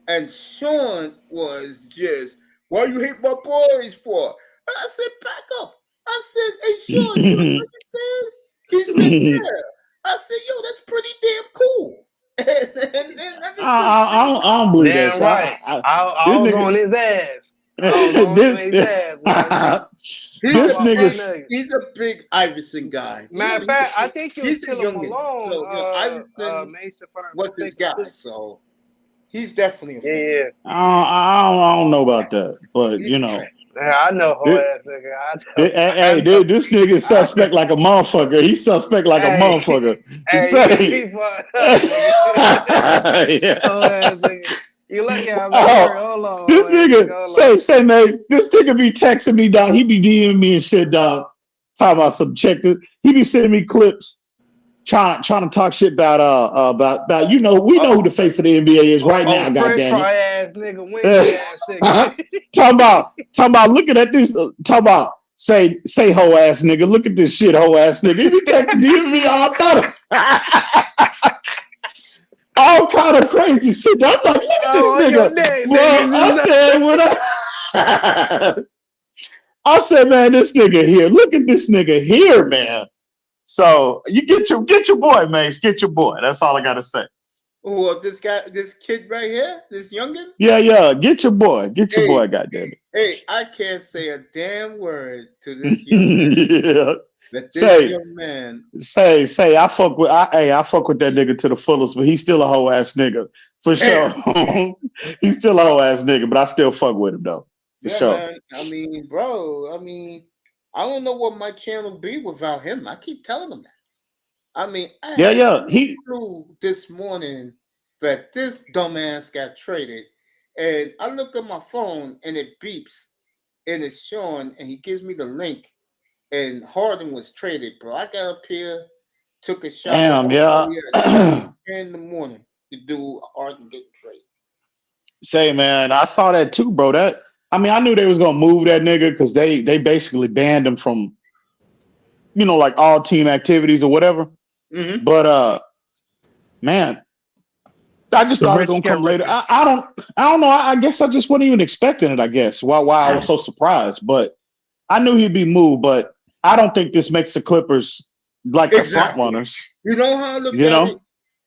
and Sean was just, why you hate my boys for? And I said, back up. I said, hey, Sean, you know what you said? He said, yeah. I said, yo, that's pretty damn cool. I don't believe that. Damn right. I was on his ass. He's a big Iverson guy. Matter of fact, I think he's a youngin. So Iverson was this guy. So he's definitely a fan. Yeah. I don't know about that, but you know. Yeah, I know whole ass nigga. Hey, dude, this nigga is suspect like a motherfucker. He's suspect like a motherfucker. You lucky I'm hold on. This nigga, say, man, this nigga be texting me, dog. He be DMing me and shit, dog. Talking about some check this. He be sending me clips, trying to talk shit about we know who the face of the NBA is right now. Goddamn ass nigga, talking about looking at this. Talking about say hoe ass nigga. Look at this shit, hoe ass nigga. He be texting me all kind of crazy shit. I'm like, look at this nigga. I said, man, this nigga here. Look at this nigga here, man. So you get your boy, Mace. Get your boy. That's all I gotta say. Oh, this kid right here, this youngin. Yeah. Get your boy. Get your boy. Goddamn it. Hey, I can't say a damn word to this young man. Yeah. That this young man. Say. I fuck with that nigga to the fullest, but he's still a hoe ass nigga for sure. He's still a hoe ass nigga, but I still fuck with him though. For sure. Man. I mean, bro. I don't know what my channel would be without him. I keep telling him that. I mean, he knew this morning that this dumbass got traded, and I look at my phone and it beeps, and it's showing, and he gives me the link, and Harden was traded, bro. I got up here, took a shot. Damn, in the morning to do Harden getting traded. Say, man, I saw that too, bro. I knew they was gonna move that nigga because they basically banned him from, like all team activities or whatever. Mm-hmm. But man, I just thought it was gonna come later. I don't know. I guess I just wasn't even expecting it. I guess why I was so surprised, but I knew he'd be moved. But I don't think this makes the Clippers like the front runners. You know how I look at it?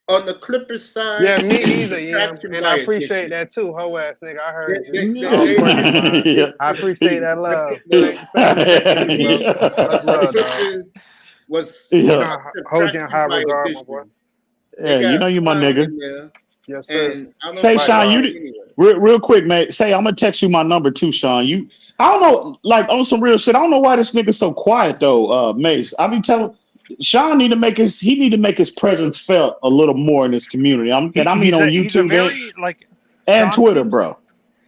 On the Clippers side, yeah, me either. Yeah, and I appreciate that too, hoe ass nigga. I heard you. I appreciate that love. Hold you in high regard, my boy. Yeah, you my nigga. Yes, sir. Say, Sean, real quick, mate. Say, I'm gonna text you my number too, Sean. I don't know, like on some real shit. I don't know why this nigga's so quiet though, Mace. I be telling. Sean need to make his presence felt a little more in this community. On YouTube and Twitter, bro.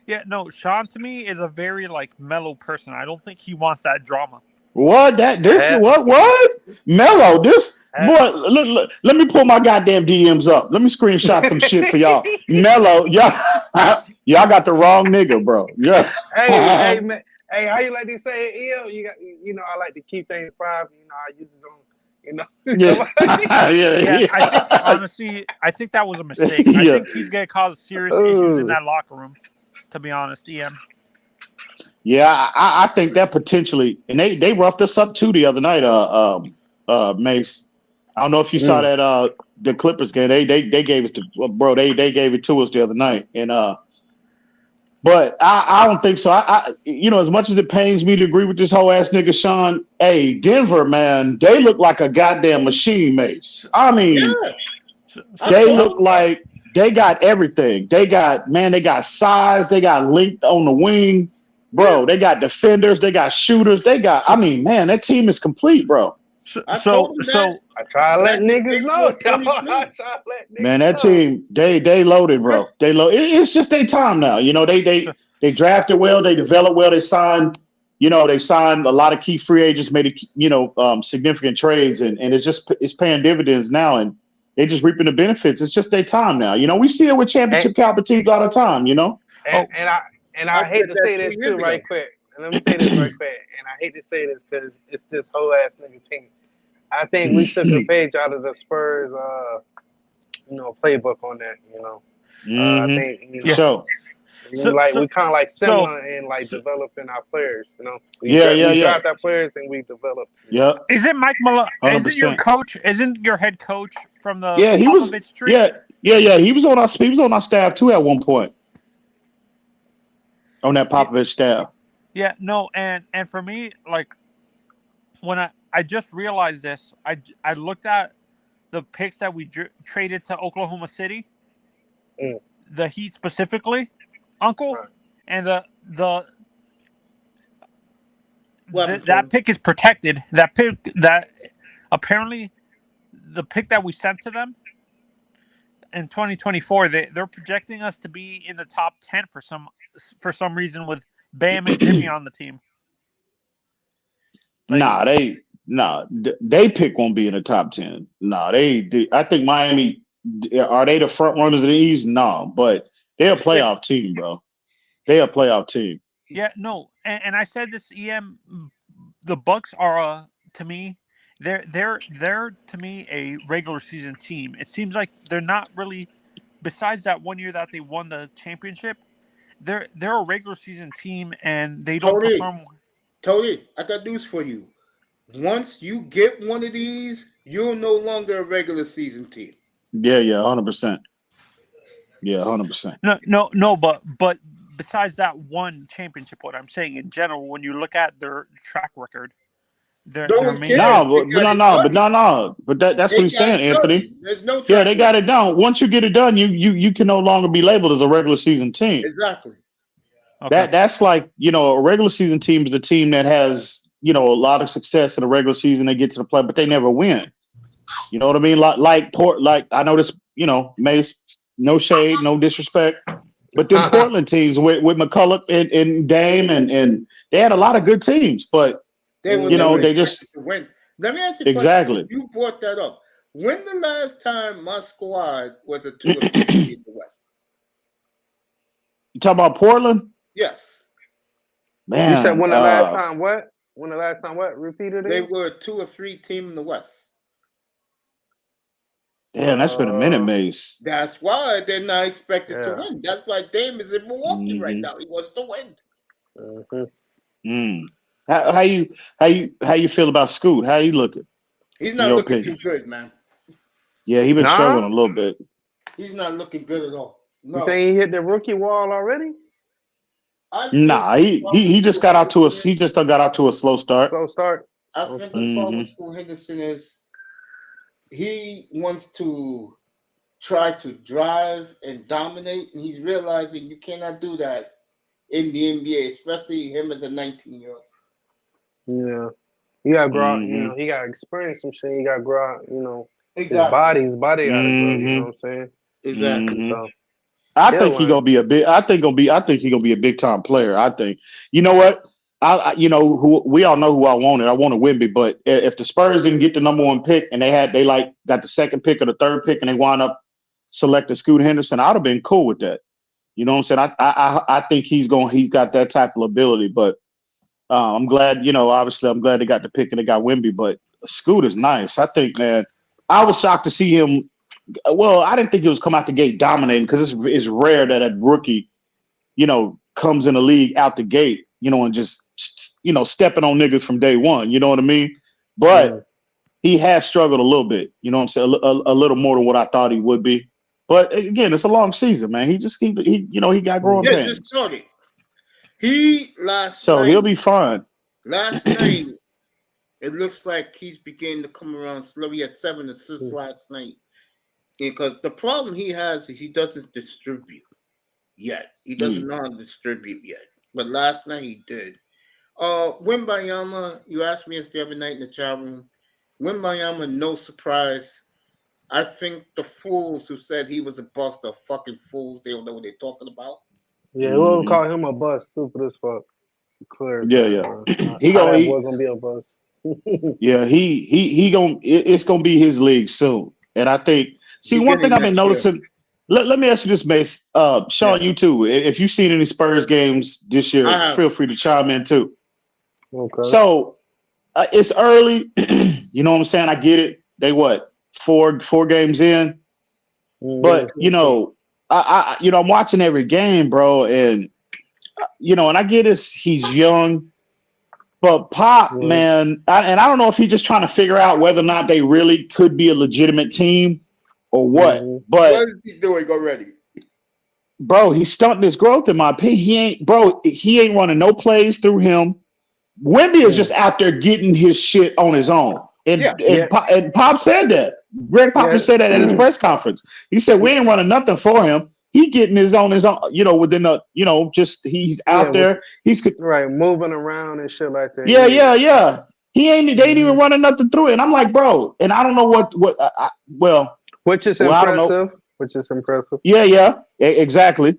Yeah, no, Sean to me is a very mellow person. I don't think he wants that drama. What? What? Mellow? This boy. Let me pull my goddamn DMs up. Let me screenshot some shit for y'all. Mellow, y'all got the wrong nigga, bro. Yeah. Hey, man. Hey, how you like to say it? You got, I like to keep things private. I usually don't. Yeah. I think honestly, that was a mistake. I think he's gonna cause serious issues in that locker room. To be honest, EM. Yeah, I think that potentially, and they roughed us up too the other night. Mace, I don't know if you saw that the Clippers game. They gave us they gave it to us the other night, and But I don't think so. As much as it pains me to agree with this whole ass nigga Sean, hey, Denver, man, they look like a goddamn machine, Mace. I mean, they look like they got everything. They got size, they got length on the wing, bro. They got defenders, they got shooters, man, that team is complete, bro. I try to let niggas know. Man, that team, they loaded, bro. They loaded. It's just their time now. They drafted well, they developed well, they signed a lot of key free agents, made significant trades, and it's paying dividends now, and they just reaping the benefits. It's just their time now. We see it with championship caliber teams all the time. And I hate to say this too, right quick. And let me say this right quick. And I hate to say this because it's this whole ass nigga team. I think we took a page out of the Spurs, playbook on that. I think we kind of like similar in developing our players. We draft our players and we develop. Yeah. Isn't Mike Malone? Isn't your coach? Isn't your head coach from the? Yeah, he was. Tree? Yeah. He was on our staff too at one point. On that Popovich staff. Yeah. No. And for me, when I just realized this. I looked at the picks that we traded to Oklahoma City, the Heat specifically, Uncle, and that pick is protected. That pick that apparently the pick that we sent to them in 2024, they're projecting us to be in the top 10 for some reason with Bam and Jimmy on the team. They pick won't be in the top 10. I think Miami, are they the front runners of the East? No, but they're a playoff team, bro. They're a playoff team. Yeah, no, and I said this, EM, the Bucks are to me, they're to me a regular season team. It seems like they're not really, besides that one year that they won the championship, they're a regular season team and they don't perform. Tony, I got news for you. Once you get one of these, you're no longer a regular season team. Yeah, 100%. Yeah, 100%. No, but besides that one championship, what I'm saying in general, when you look at their track record, but that's what he's saying, Anthony. There's no they got it done. Once you get it done, you can no longer be labeled as a regular season team. Exactly. Okay. That's like, a regular season team is a team that has, a lot of success in the regular season. They get to the play, but they never win. You know what I mean? Like I know this, Mace, no shade, no disrespect, but them Portland teams with McCullough and Dame and they had a lot of good teams, but they just win. Let me ask you a exactly. Question. You brought that up. When the last time my squad was a 2 or 3 in the West? You talking about Portland? Yes. Man, you said when the last time what? When the last time what? Repeated it? They were a 2 or 3 team in the West. Damn, that's been a minute, Mace. That's why they're not expected to win. That's why Dame is in Milwaukee right now. He wants to win. How you feel about Scoot? How you looking? He's not looking too good, man. Yeah, he been struggling a little bit. He's not looking good at all. No. You think he hit the rookie wall already? Nah, he just got out to a slow start. Slow start. I think the problem with Scoot Henderson is he wants to try to drive and dominate, and he's realizing you cannot do that in the NBA, especially him as a 19-year-old. Yeah. You gotta grow out, he gotta experience some shit, you gotta grow out, exactly. his body gotta grow, you know what I'm saying? Exactly. So, I think he's gonna be a big time player. I think. You know what? We all know who I wanted. I wanted Wemby, but if the Spurs didn't get the number 1 pick and they got the second pick or the third pick and they wound up selecting Scoot Henderson, I'd have been cool with that. You know what I'm saying? I think he's got that type of ability, but I'm glad, obviously I'm glad they got the pick and they got Wemby, but Scoot is nice. I think, man, I was shocked to see him. Well, I didn't think he was come out the gate dominating because it's rare that a rookie, comes in the league out the gate, and just, stepping on niggas from day one. You know what I mean? But he has struggled a little bit. You know what I'm saying? A little more than what I thought he would be. But again, it's a long season, man. He got growing pains. Just started. So he'll be fine. Last night, it looks like he's beginning to come around slowly. He had 7 assists last night. Because the problem he has is he doesn't distribute yet. He doesn't know how to distribute yet. But last night he did. Wimbayama, you asked me this the other night in the chat room. Wimbayama, no surprise. I think the fools who said he was a bust are fucking fools. They don't know what they're talking about. Yeah, we'll call him a bust. Stupid as fuck. Clear. Yeah. He gonna be a bust. Yeah, it's gonna be his league soon. And I think one thing I've been noticing. Let me ask you this, Mace. Sean, you too. If you've seen any Spurs games this year, feel free to chime in too. Okay. So it's early. You know what I'm saying? I get it. They four games in, but I'm watching every game, bro, and and I get he's young, but Pop, man, I don't know if he's just trying to figure out whether or not they really could be a legitimate team or what. But what is he doing already? Bro, he's stunting his growth in my opinion. He ain't running no plays through him. Wemby is just out there getting his shit on his own. And Pop said that. Greg Popovich said that at his press conference. He said, we ain't running nothing for him. He getting his own, within he's out there. He's moving around and shit like that. Yeah. They ain't even running nothing through it. And I'm like, bro, and I don't know which is impressive. Which is impressive. Yeah, exactly.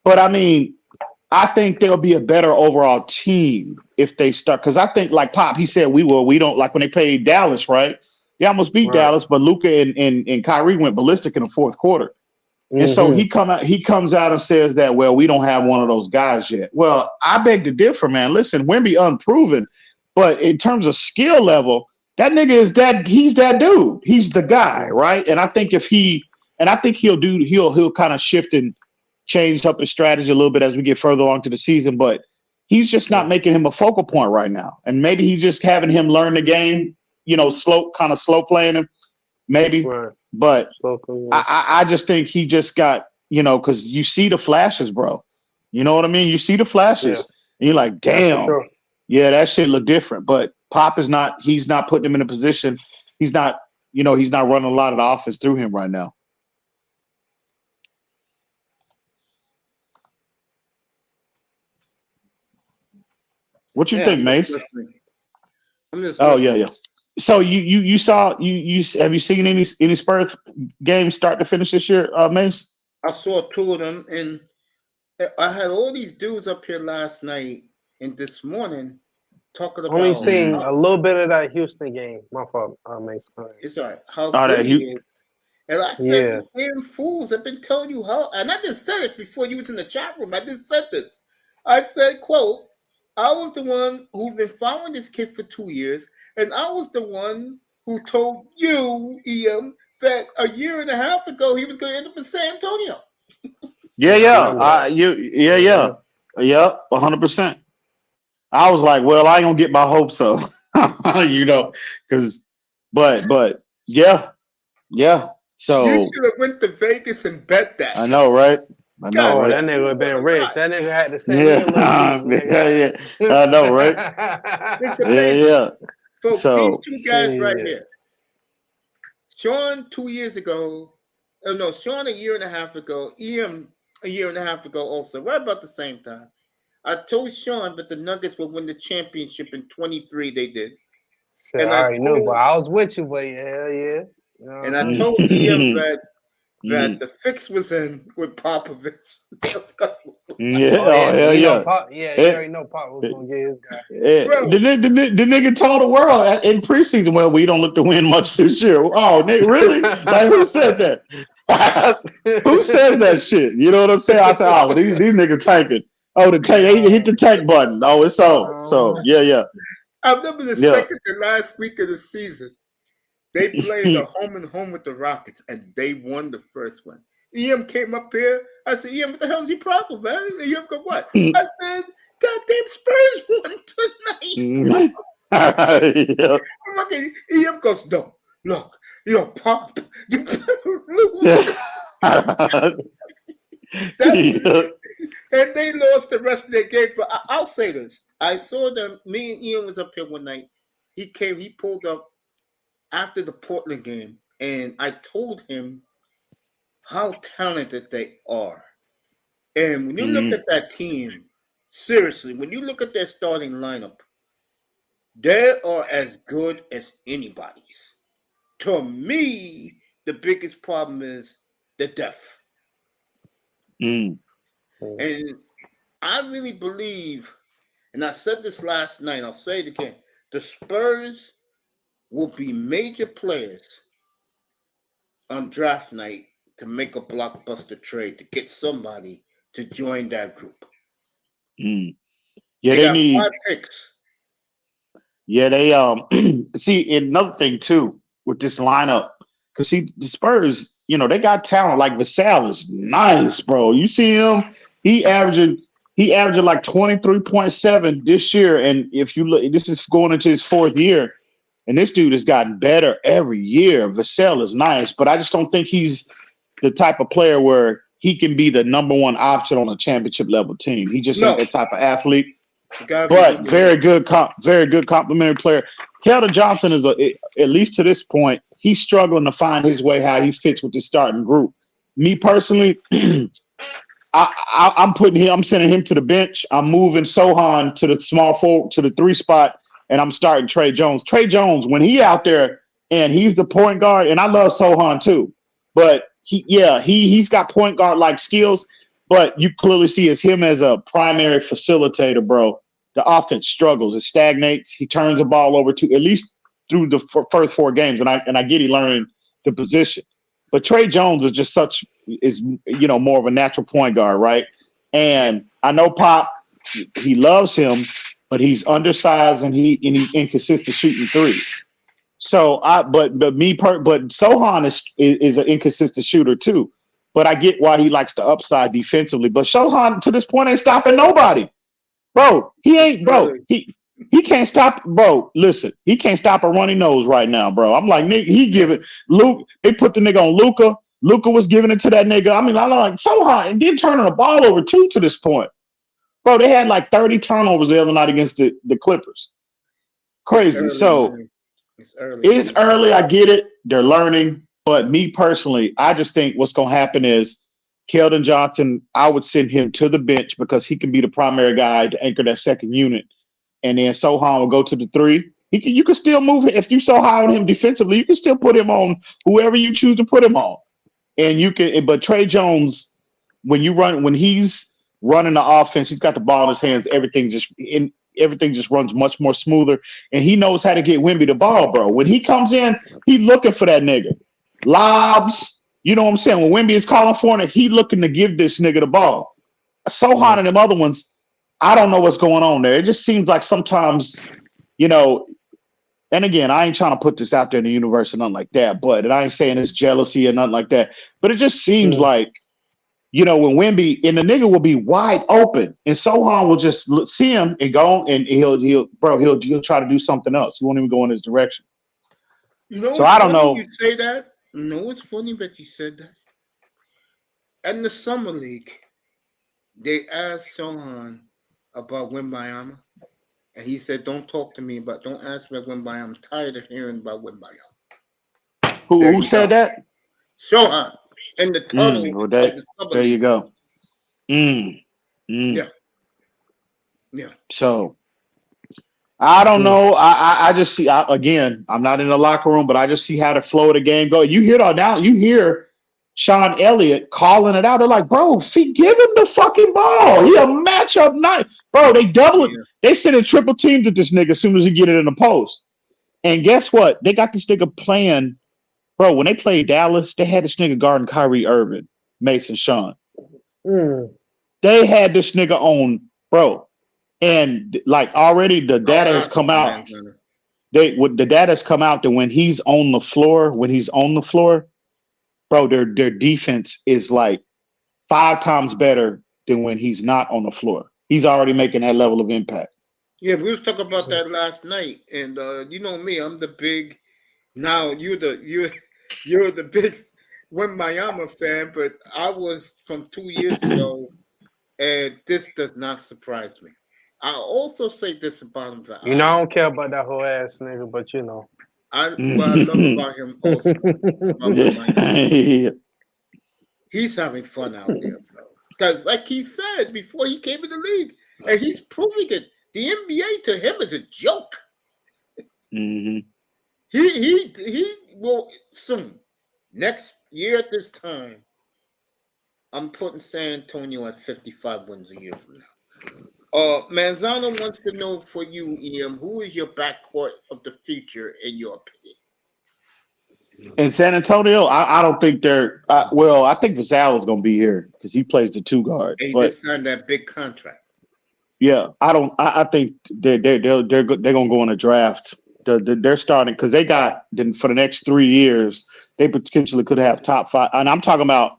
But I mean, I think they'll be a better overall team if they start. Because I think, like Pop, he said, we don't like when they played Dallas, right? They almost beat Dallas, but Luka and Kyrie went ballistic in the fourth quarter. And so he comes out and says that, well, we don't have one of those guys yet. Well, I beg to differ, man. Listen, Wemby unproven, but in terms of skill level, that nigga he's that dude. He's the guy, right? And I think he'll kind of shift and change up his strategy a little bit as we get further along to the season, but he's just not making him a focal point right now. And maybe he's just having him learn the game, slow playing him, maybe. Right. But I just think he just got, because you see the flashes, bro. You know what I mean? You see the flashes, and you're like, damn, that shit look different. But Pop he's not putting him in a position. He's not running a lot of the offense through him right now. What you think, Mace? Yeah. So you saw have you seen any Spurs games start to finish this year, Mace? I saw 2 of them, and I had all these dudes up here last night and this morning talking about. Only seen a little bit of that Houston game. My fault, Mace. It's all right. How good he is. And I said, damn fools, I've been telling you how. And I just said it before you was in the chat room. I just said this. I said, quote, I was the one who's been following this kid for 2 years, and I was the one who told you, EM, that a year and a half ago he was going to end up in San Antonio. Yeah, 100%. I was like, well, I ain't gonna get my hopes up, because, but yeah. So you should have went to Vegas and bet that. I know, right? That nigga would have been rich. That nigga had to say, I know, right? It's amazing. Folks, these 2 guys right here. Sean 2 years ago. Sean a year and a half ago. EM a year and a half ago also. Right about the same time. I told Sean that the Nuggets would win the championship in 23. They did. Shit, and I already knew, but I was with you, but yeah. And I told EM that the fix was in with Popovich. You already know Pop was gonna get his guy. The nigga told the world in preseason, well, we don't look to win much this year. Oh, nigga, really? Like, who said that? Who says that shit? You know what I'm saying? I said, oh, these niggas tanking. Oh, the tank, they hit the tank button. Oh, it's on. So yeah. I remember the second to last week of the season. They played the home and home with the Rockets, and they won the first one. EM came up here. I said, EM, what the hell's your problem, man? EM go, what? I said, goddamn Spurs won tonight. EM goes, no, look, Pop. And they lost the rest of their game. But I'll say this. I saw them. Me and Ian was up here one night. He pulled up after the Portland game. And I told him how talented they are. And when you look at that team, seriously, when you look at their starting lineup, they are as good as anybody's. To me, the biggest problem is the depth. And I really believe, and I said this last night, I'll say it again, the Spurs will be major players on draft night to make a blockbuster trade to get somebody to join that group. Yeah, they got need 5 picks. Yeah, they see another thing too with this lineup, because see the Spurs, they got talent. Like Vassell is nice, bro. You see him, he averaging like 23.7 this year. And if you look, this is going into his 4th year, and this dude has gotten better every year. Vassell is nice, but I just don't think he's the type of player where he can be the number 1 option on a championship level team. He just ain't that type of athlete. But very good complimentary player. Keldon Johnson is at least to this point, he's struggling to find his way, how he fits with the starting group. Me personally, I'm sending him to the bench. I'm moving Sohan to the small forward, to the 3 spot, and I'm starting Trey Jones. Trey Jones, when he out there and he's the point guard, and I love Sohan too, but he's got point guard like skills, but you clearly see it's him as a primary facilitator, bro. The offense struggles, it stagnates. He turns the ball over to at least through the first 4 games, and I get he learning the position. But Trey Jones is just more of a natural point guard, right? And I know Pop, he loves him, but he's undersized and he's inconsistent shooting 3. So but Sohan is an inconsistent shooter too. But I get why he likes the upside defensively. But Sohan to this point ain't stopping nobody. Bro, he ain't, bro. He can't stop, bro. Listen, he can't stop a runny nose right now, bro. I'm like, nigga, he give it. Luke, they put the nigga on Luka. Luka was giving it to that nigga. I mean, I'm like, Sohan, and then turning the ball over too to this point. Bro, they had like 30 turnovers the other night against the Clippers. Crazy. It's early. I get it. They're learning. But me personally, I just think what's going to happen is Keldon Johnson, I would send him to the bench because he can be the primary guy to anchor that second unit. And then Sohan will go to the 3. You can still move it. If you so high on him defensively, you can still put him on whoever you choose to put him on. And you can, but Trey Jones, when he's running the offense, he's got the ball in his hands. Everything just runs much more smoother. And he knows how to get Wemby the ball, bro. When he comes in, he looking for that nigga. Lobs, you know what I'm saying? When Wemby is calling for it, he looking to give this nigga the ball. Sohan and them other ones, I don't know what's going on there. It just seems like sometimes, and again, I ain't trying to put this out there in the universe or nothing like that, and I ain't saying it's jealousy or nothing like that, but it just seems like, when Wemby, and the nigga will be wide open, and Sohan will just see him and go, and he'll try to do something else. He won't even go in his direction. So I don't know. You say that? No, it's funny that you said that. In the summer league, they asked Sohan about Wembayama, and he said, "Don't talk to me about. Don't ask me about Wembayama. I'm tired of hearing about Wembayama." Who said that? Sohan in the tunnel. There you go. Yeah. So I don't know. I just see. Again, I'm not in the locker room, but I just see how the flow of the game go. You hear that now? You hear Sean Elliott calling it out. They're like, bro, give him the fucking ball. He a matchup night. Bro, they double it. They send a triple team to this nigga as soon as he get it in the post. And guess what? They got this nigga playing. Bro, when they played Dallas, they had this nigga guarding Kyrie Irving, Mason Sean. They had this nigga on, bro. And like already the data has come out. The data has come out that when he's on the floor, bro, their defense is like 5 times better than when he's not on the floor. He's already making that level of impact. Yeah, we was talking about that last night, and you know me, I'm the big. Now you're the big Wembayama fan, but I was from 2 years ago. And this does not surprise me. I'll also say this about him. That You know, I don't care about that whole ass nigga, but you know. what I love about him also about my mind. He's having fun out there, bro. Because, like he said before he came in the league, and he's proving it. The NBA to him is a joke. Mhm. He will soon. Next year at this time, I'm putting San Antonio at 55 wins a year from now. Manzano wants to know for you, EM, who is your backcourt of the future in your opinion? In San Antonio, I don't think they're. Well, I think Vassell is going to be here because he plays the two guard. He But just signed that big contract. yeah, I don't. I think they're going to go in a draft. They're starting because they got then for the next 3 years they potentially could have top 5. And I'm talking about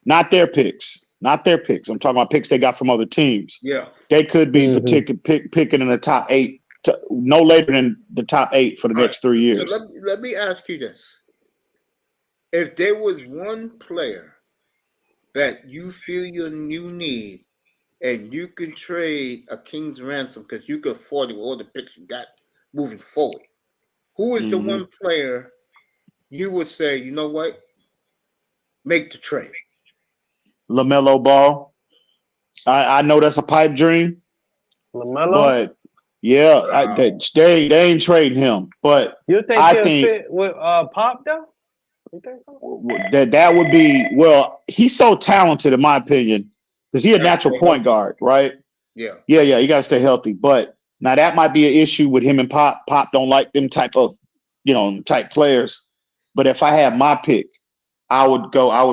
not their picks. I'm talking about picks they got from other teams. Yeah, They could be picking in the top 8, no later than the top 8 for the next 3 years. So let me ask you this. If there was one player that you feel you need and you can trade a king's ransom because you can afford it with all the picks you got moving forward, who is the one player you would say, you know what, make the trade? LaMelo Ball. I know that's a pipe dream. LaMelo? But yeah, they ain't trading him. But you think I he'll think fit with Pop though? You think so? that would be he's so talented in my opinion because he's a natural point guard, right? Yeah. You got to stay healthy. But now that might be an issue with him and Pop. Pop don't like them type of type players. But if I had my pick, I would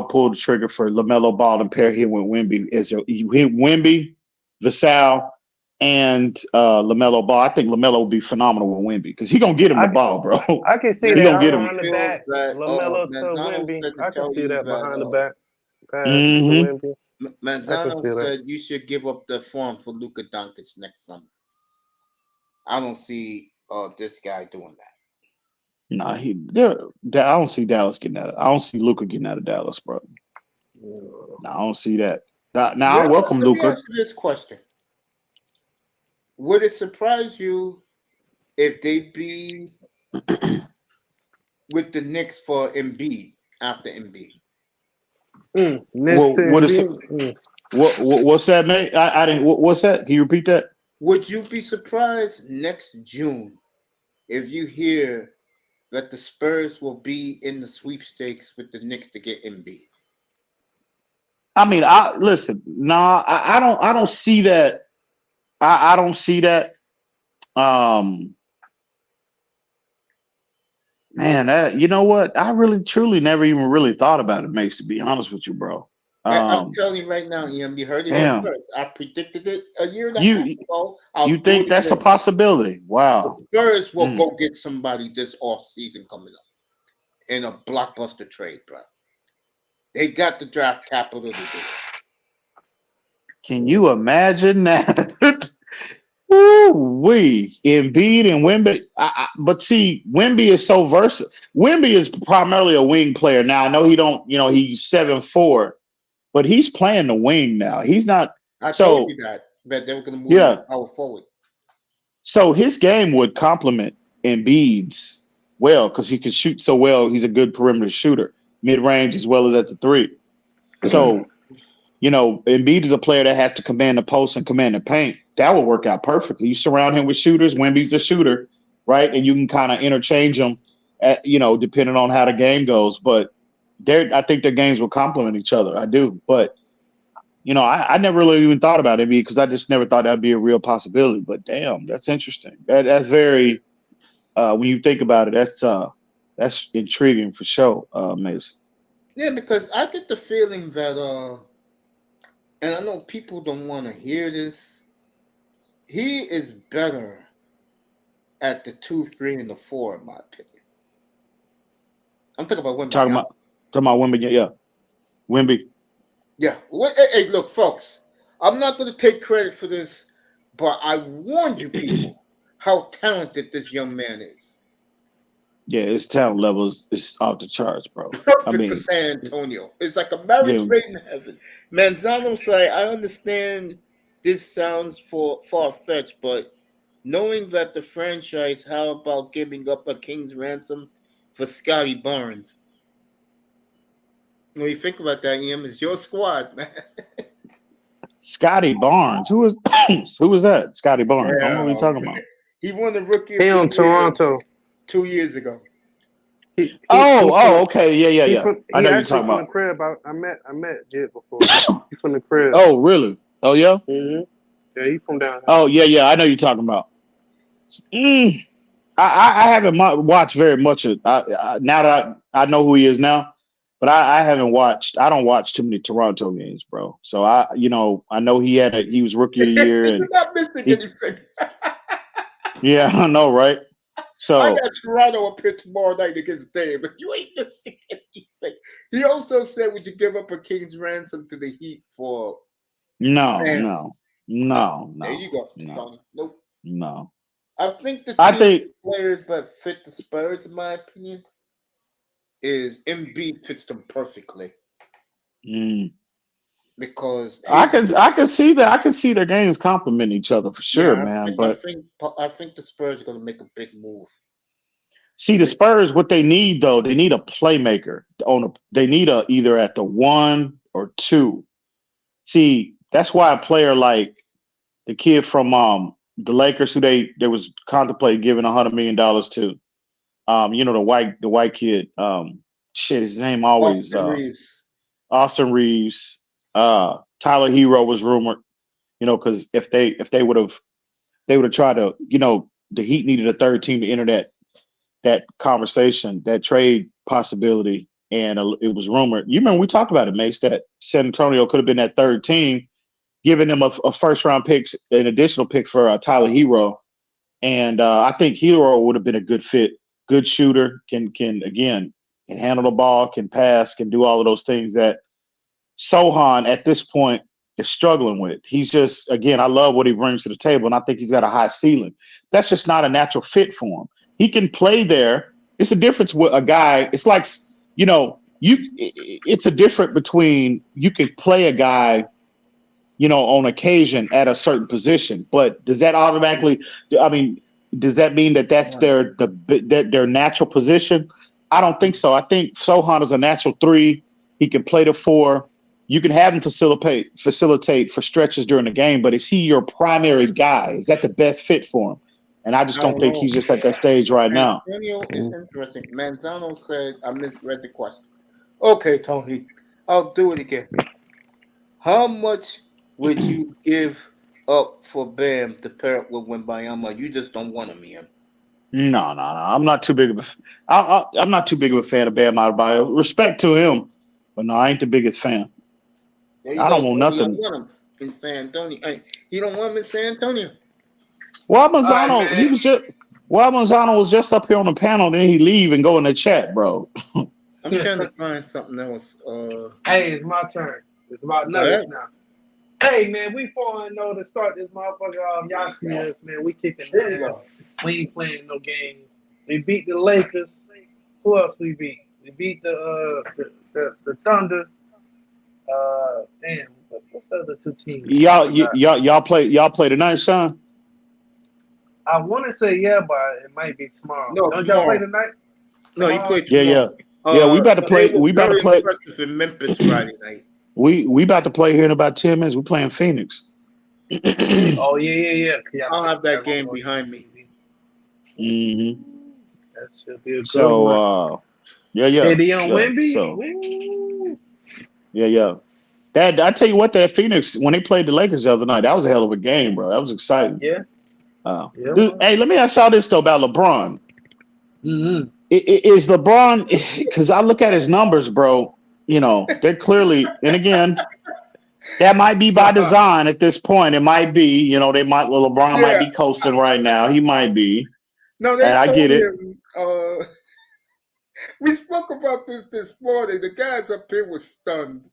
pull the trigger for LaMelo Ball and pair him with Wemby. You hit Wemby, Vassell, and LaMelo Ball. I think LaMelo would be phenomenal with Wemby because he gonna get him the ball, bro. I can see He that gonna get him. behind the back. LaMelo to Wemby. I can see that behind the back. Mm-hmm. Manzano said you should give up the farm for Luka Doncic next summer. I don't see this guy doing that. Nah, I don't see Dallas getting out. I don't see Luka getting out of Dallas, bro. No, I don't see that. Now I welcome Luka. Let me ask you this question: would it surprise you if they be with the Knicks for Embiid after Embiid? What's that, mate? I didn't. What's that? Can you repeat that? Would you be surprised next June if you hear that the Spurs will be in the sweepstakes with the Knicks to get Embiid? I mean, listen. Nah, I don't see that. I don't see that. Man, you know what? I really, truly never even really thought about it, Mace, to be honest with you, bro. I'm telling you right now, Ian, you heard it here first. I predicted it a year and a half ago. You think that's a possibility? Wow. The Spurs will go get somebody this off season coming up in a blockbuster trade, bro. They got the draft capital to do it. Can you imagine that? Woo-wee. Embiid and Wemby. But see, Wemby is so versatile. Wemby is primarily a wing player. Now, I know he's 7'4", but he's playing the wing now. He's not. I told you that they were going to move power forward. So his game would complement Embiid's well because he can shoot so well. He's a good perimeter shooter, mid-range as well as at the 3. So, Embiid is a player that has to command the post and command the paint. That would work out perfectly. You surround him with shooters. Wemby's a shooter, right? And you can kind of interchange them, depending on how the game goes. But I think their games will complement each other. I do. But, I never really even thought about it because I just never thought that'd be a real possibility. But damn, that's interesting. That's very, when you think about it, that's intriguing for sure, Mace. Yeah, because I get the feeling that, and I know people don't want to hear this, he is better at the 2, 3, and the 4, in my opinion. I'm talking about Wemby. Talking about Wemby, yeah. Wemby. Yeah. Hey, look, folks, I'm not going to take credit for this, but I warned you people how talented this young man is. Yeah, his talent level is off the charts, bro. I Perfect for mean, San Antonio. It's like a marriage yeah, made in heaven. Manzano say, I understand this sounds far fetched, but knowing that the franchise, how about giving up a king's ransom for Scotty Barnes? When you think about that, Ian, it's your squad, man. Scotty Barnes. Who was that? Scotty Barnes. I don't know what you're Yeah, talking about. he won the Rookie He of the on Year Toronto. 2 years ago. Oh, okay, yeah. I He know you're actually talking from the about. crib. I met Jit before. He from the crib. Oh, really? Oh, yeah. Yeah, he from down here. Oh, yeah. I know you're talking about. Mm, I haven't watched very much of. Now that I know who he is now, but I haven't watched. I don't watch too many Toronto games, bro. So I know he was Rookie of the Year, You're and not missing he, anything. yeah, I know, right? I So got Toronto a pitch tomorrow night against Dave, but you ain't missing anything. He also said, would you give up a king's ransom to the Heat for no, Bam? no, No. no, There no, you go. no, Tony. Nope. no. I think the I team think players that fit the Spurs, in my opinion, is Embiid fits them perfectly mm, because I he's can see that. I can see their games complement each other for sure, yeah. man. I But think I think the Spurs are going to make a big move. see, the Spurs, what they need though, they need a playmaker They need a either at the 1 or 2. See, that's why a player like the kid from the Lakers, who they was contemplating giving $100 million to, the white kid, shit, his name always Austin Reeves. Austin Reeves, Tyler Hero was rumored, because if they would have tried to, the Heat needed a third team to enter that conversation, that trade possibility, and it was rumored. You remember we talked about it, Mace, that San Antonio could have been that third team, giving them a first round picks, an additional pick for Tyler Hero, and I think Hero would have been a good fit, good shooter, can again can handle the ball, can pass, can do all of those things that Sohan at this point is struggling with. He's just, again, I love what he brings to the table, and I think he's got a high ceiling. That's just not a natural fit for him. He can play there. It's a difference with a guy. It's like, it's a difference between you can play a guy, on occasion at a certain position, but does that automatically, I mean, does that mean that that's their natural position? I don't think so. I think Sohan is a natural 3. He can play the 4. You can have him facilitate for stretches during the game, but is he your primary guy? Is that the best fit for him? And I just I don't don't think know. he's just at that stage right now. Antonio is interesting. Manzano said I misread the question. Okay, Tony, I'll do it again. How much would you give up for Bam to pair up with Wembayama? You just don't want him, Ian. No. I'm not too big of I'm not too big of a fan of Bam Adebayo. Respect to him, but no, I ain't the biggest fan. There you I go, don't want Tony. I nothing. want him in San Antonio. Hey, you don't want him in San Antonio. Well, All right, Manzano, man. Manzano was just up here on the panel, then he leave and go in the chat, bro. I'm trying to find something else. Hey, it's my turn. It's about Go ahead. Nuggets now. Hey, man, we 4-0 to start this motherfucker off. Y'all see us, man. We kicking There you ass. go. We ain't playing no games. We beat the Lakers. Who else we beat? We beat the Thunder. Damn, what's the other 2 teams? Y'all play tonight, son. I want to say yeah, but it might be tomorrow. No, Don't y'all play tomorrow. tonight? No, he Tomorrow? played Yeah, tomorrow. yeah. We about to They play. were We about to very play. impressive in Memphis Friday night. We about to play here in about 10 minutes. We're playing Phoenix. Oh yeah. I'll have that game behind me. Mm-hmm. That should be a good So one. yeah. KD on Yeah. Wemby. So Woo. yeah. That I tell you what, that Phoenix when they played the Lakers the other night, that was a hell of a game, bro. That was exciting. Yeah. Hey, let me ask y'all this though about LeBron. Mm-hmm. Is LeBron, because I look at his numbers, bro, they're clearly, and again, that might be by design at this point. It might be, LeBron might be coasting right now. He might be. No, they And I told get it. him. We spoke about this morning. The guys up here were stunned.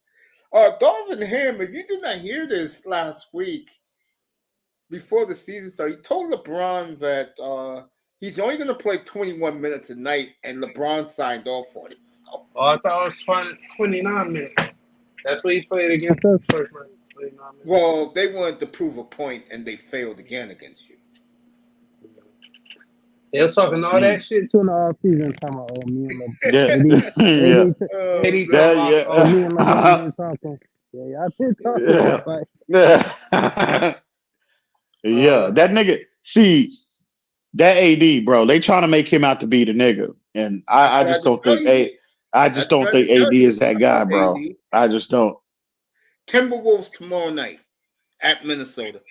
Darvin Ham, if you did not hear this last week before the season started, he told LeBron that He's only going to play 21 minutes a night, and LeBron signed off on it. So. Oh, I thought it was 29 minutes. That's what he played against us first, man. 29 minutes. Well, they wanted to prove a point, and they failed again against you. They was talking all that shit too in the offseason. Talking about, oh, me and LeBron. me and LeBron been talking. Yeah, y'all been talking. Yeah, that nigga. See, that AD, bro. They trying to make him out to be the nigga, and I just don't think AD is that guy, bro. I just don't. Timberwolves tomorrow night at Minnesota.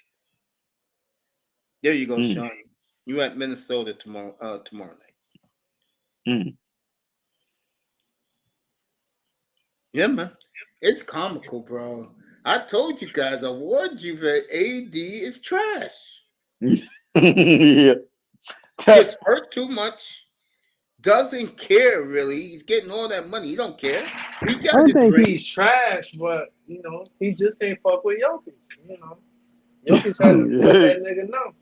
There you go, Sean. You at Minnesota tomorrow night. Yeah, man. It's comical, bro. I told you guys, I warned you that AD is trash. Yeah. Gets hurt too much. Doesn't care, really. He's getting all that money. He don't care. I don't think he's trash, but, he just can't fuck with Jokic, Jokic has to let that nigga know.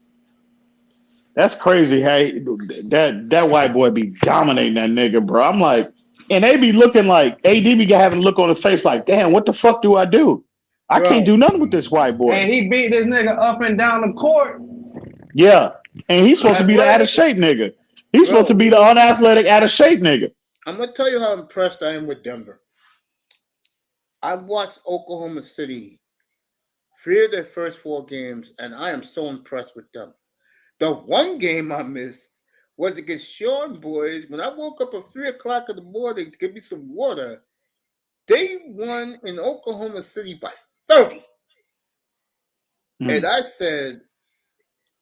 That's crazy. Hey, that white boy be dominating that nigga, bro. I'm like, and they be looking like AD be having a look on his face like, damn, what the fuck do I do? I can't do nothing with this white boy. And he beat this nigga up and down the court. Yeah, and he's supposed to be the out of shape nigga. He's supposed to be the unathletic, out of shape nigga. I'm gonna tell you how impressed I am with Denver. I watched Oklahoma City 3 of their first 4 games, and I am so impressed with them. The one game I missed was against Sean boys. When I woke up at 3 o'clock in the morning to give me some water, they won in Oklahoma City by 30. And I said,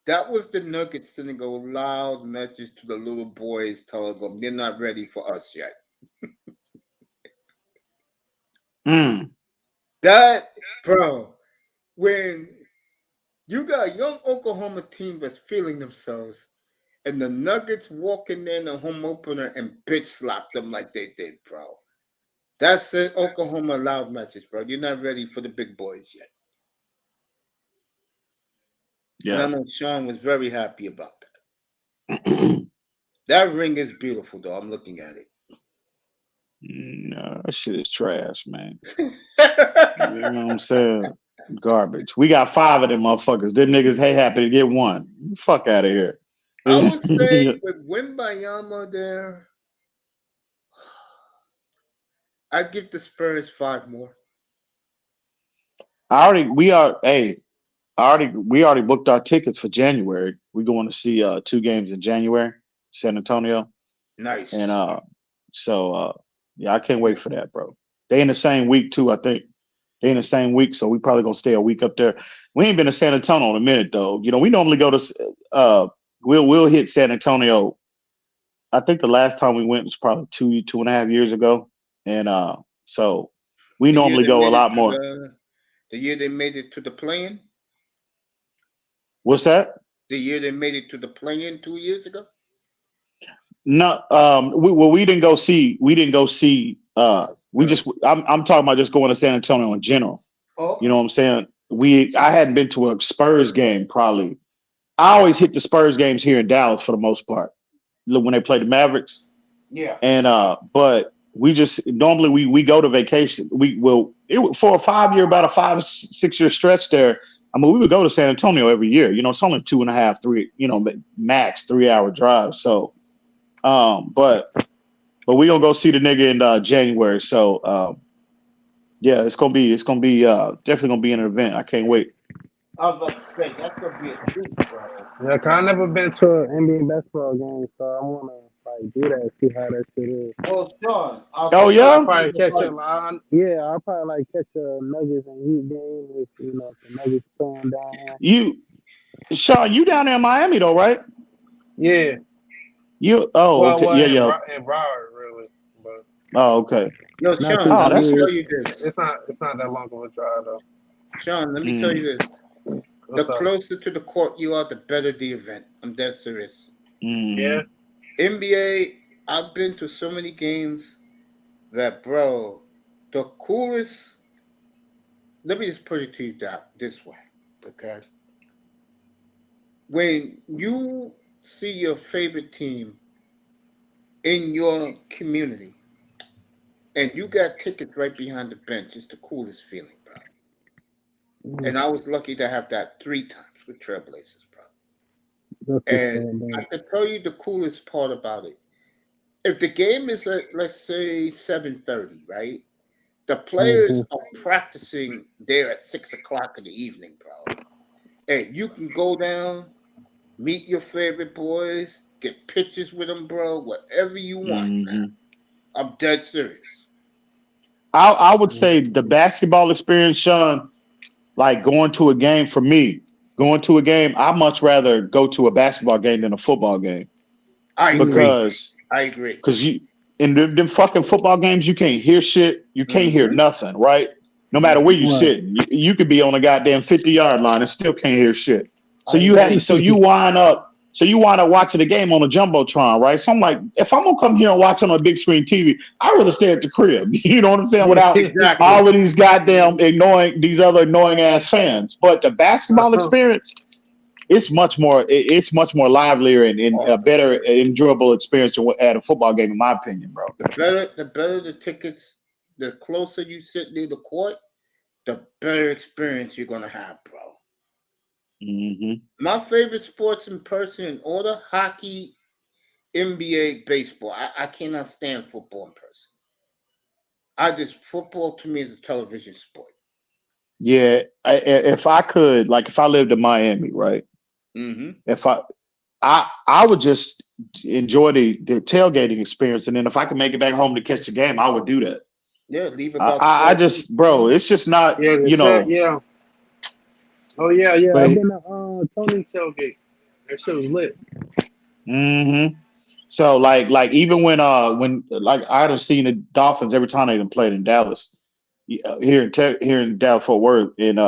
that was the Nuggets sending a loud message to the little boys telling them they're not ready for us yet. That, bro, when you got a young Oklahoma team that's feeling themselves, and the Nuggets walk in there in the home opener and bitch slap them like they did, bro. That's it, Oklahoma loud message, bro. You're not ready for the big boys yet. Yeah. And I know Sean was very happy about that. That ring is beautiful, though. I'm looking at it. No, that shit is trash, man. You know what I'm saying? Garbage. We got 5 of them motherfuckers. Them niggas happy to get 1. Fuck out of here. I would say with Wembayama there, I'd give the Spurs 5 more. We already booked our tickets for January. We're going to see 2 games in January, San Antonio. Nice. And I can't wait for that, bro. They in the same week too, I think. They in the same week, so we probably gonna stay a week up there. We ain't been to San Antonio in a minute though. We normally go to we'll hit San Antonio. I think the last time we went was probably 2.5 years ago. And so we normally go a lot more. The year they made it to the play-in? What's that? The year they made it to the play-in 2 years ago? No, we didn't go see. I'm talking about just going to San Antonio in general. Okay. You know what I'm saying? I hadn't been to a Spurs game probably. I always hit the Spurs games here in Dallas for the most part when they play the Mavericks. Yeah. And but we just normally we go to vacation. For a 5-year, about a 5-6 year stretch there. I mean, we would go to San Antonio every year. It's only 2.5, 3, max 3-hour drive. So, but we gonna go see the nigga in January. So, yeah, it's gonna be definitely gonna be an event. I can't wait. I was about to say that's gonna be a treat, bro. Yeah, cause I never been to an NBA basketball game, so I wanna do that, see how that shit is. Well, Sean, I'll probably catch I'll probably catch a Nuggets and Heat game if the Nuggets playing down here. Sean, you down there in Miami though, right? Yeah. Okay. Yeah. In Broward, really, but. Oh, okay. Yo, Sean, let me tell you this. It's not that long of a drive though. Sean, let me tell you this. The closer to the court you are, the better the event. I'm dead serious. Yeah. NBA, I've been to so many games that, bro, the coolest. Let me just put it to you this way, okay? When you see your favorite team in your community and you got tickets right behind the bench, it's the coolest feeling, bro. And I was lucky to have that 3 times with Trailblazers, bro. That's what's And going I on. can tell you the coolest part about it. If the game is at, let's say, 7:30, right? The players are practicing there at 6 o'clock in the evening, bro. And you can go down, meet your favorite boys, get pictures with them, bro. Whatever you want, man. I'm dead serious. I would say the basketball experience, Sean, like going to a game for me, going to a game, I much rather go to a basketball game than a football game I agree. because I agree. you in them fucking football games you can't hear shit, you can't hear nothing, right? No matter where you sit, you could be on a goddamn 50-yard line and still can't hear shit. So you wind up watching the game on a jumbotron, right? So I'm like, if I'm gonna come here and watch on a big screen TV, I'd rather stay at the crib. You know what I'm saying? Without Exactly. all of these goddamn these other annoying ass fans. But the basketball experience, it's much more livelier and a better enjoyable experience than at a football game, in my opinion, bro. The better the tickets, the closer you sit near the court, the better experience you're gonna have, bro. My favorite sports in person in order: hockey, NBA, baseball. I cannot stand football in person. Football to me is a television sport. Yeah, if I could, like, if I lived in Miami, right? If I would just enjoy the tailgating experience, and then if I could make it back home to catch the game, I would do that. Yeah, leave about. I just, bro, it's just not, Yeah. Oh yeah. But, I've been to Tony tailgate. That shit was lit. So like even when like I'd have seen the Dolphins every time they done played in Dallas, here in Dallas Fort Worth, and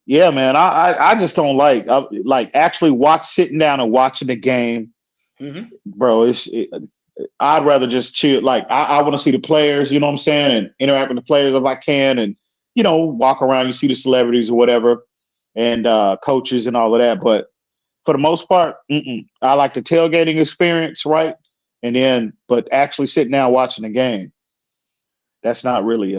yeah, man, I just don't like actually sitting down and watching the game, bro. I'd rather just chill. Like I want to see the players, you know what I'm saying, and interact with the players if I can, and walk around. You see the celebrities or whatever, and coaches and all of that. But for the most part, I like the tailgating experience, right? And then, but actually sitting down watching the game, that's not really.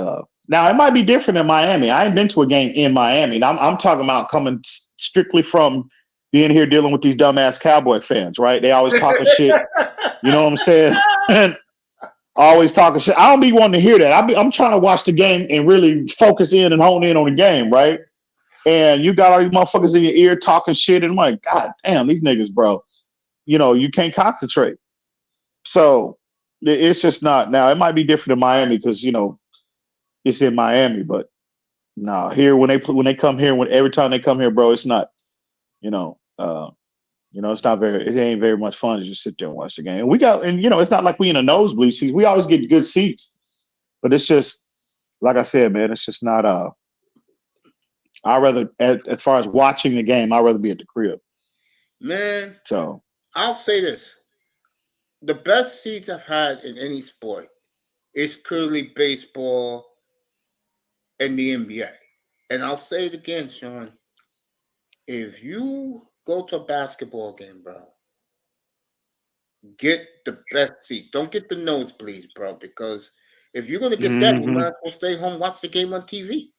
Now it might be different in Miami. I ain't been to a game in Miami. And I'm talking about coming strictly from being here dealing with these dumbass Cowboy fans, right? They always talking shit. You know what I'm saying? Always talking shit. I don't be wanting to hear that. I'm trying to watch the game and really focus in and hone in on the game, right? And you got all these motherfuckers in your ear talking shit, and I'm like, God damn, these niggas, bro. You can't concentrate. So it's just not. Now it might be different in Miami because it's in Miami, but no, here when they come here, every time they come here, bro, it's not. It's not it ain't very much fun to just sit there and watch the game. And it's not like we in a nosebleed seats. We always get good seats, but it's just like I said, man, it's just not. I rather, as far as watching the game, I'd rather be at the crib. Man, so I'll say this: the best seats I've had in any sport is clearly baseball and the NBA. And I'll say it again, Sean. If you go to a basketball game, bro, get the best seats. Don't get the nosebleeds, bro, because if you're gonna get that, you might as well stay home, watch the game on TV.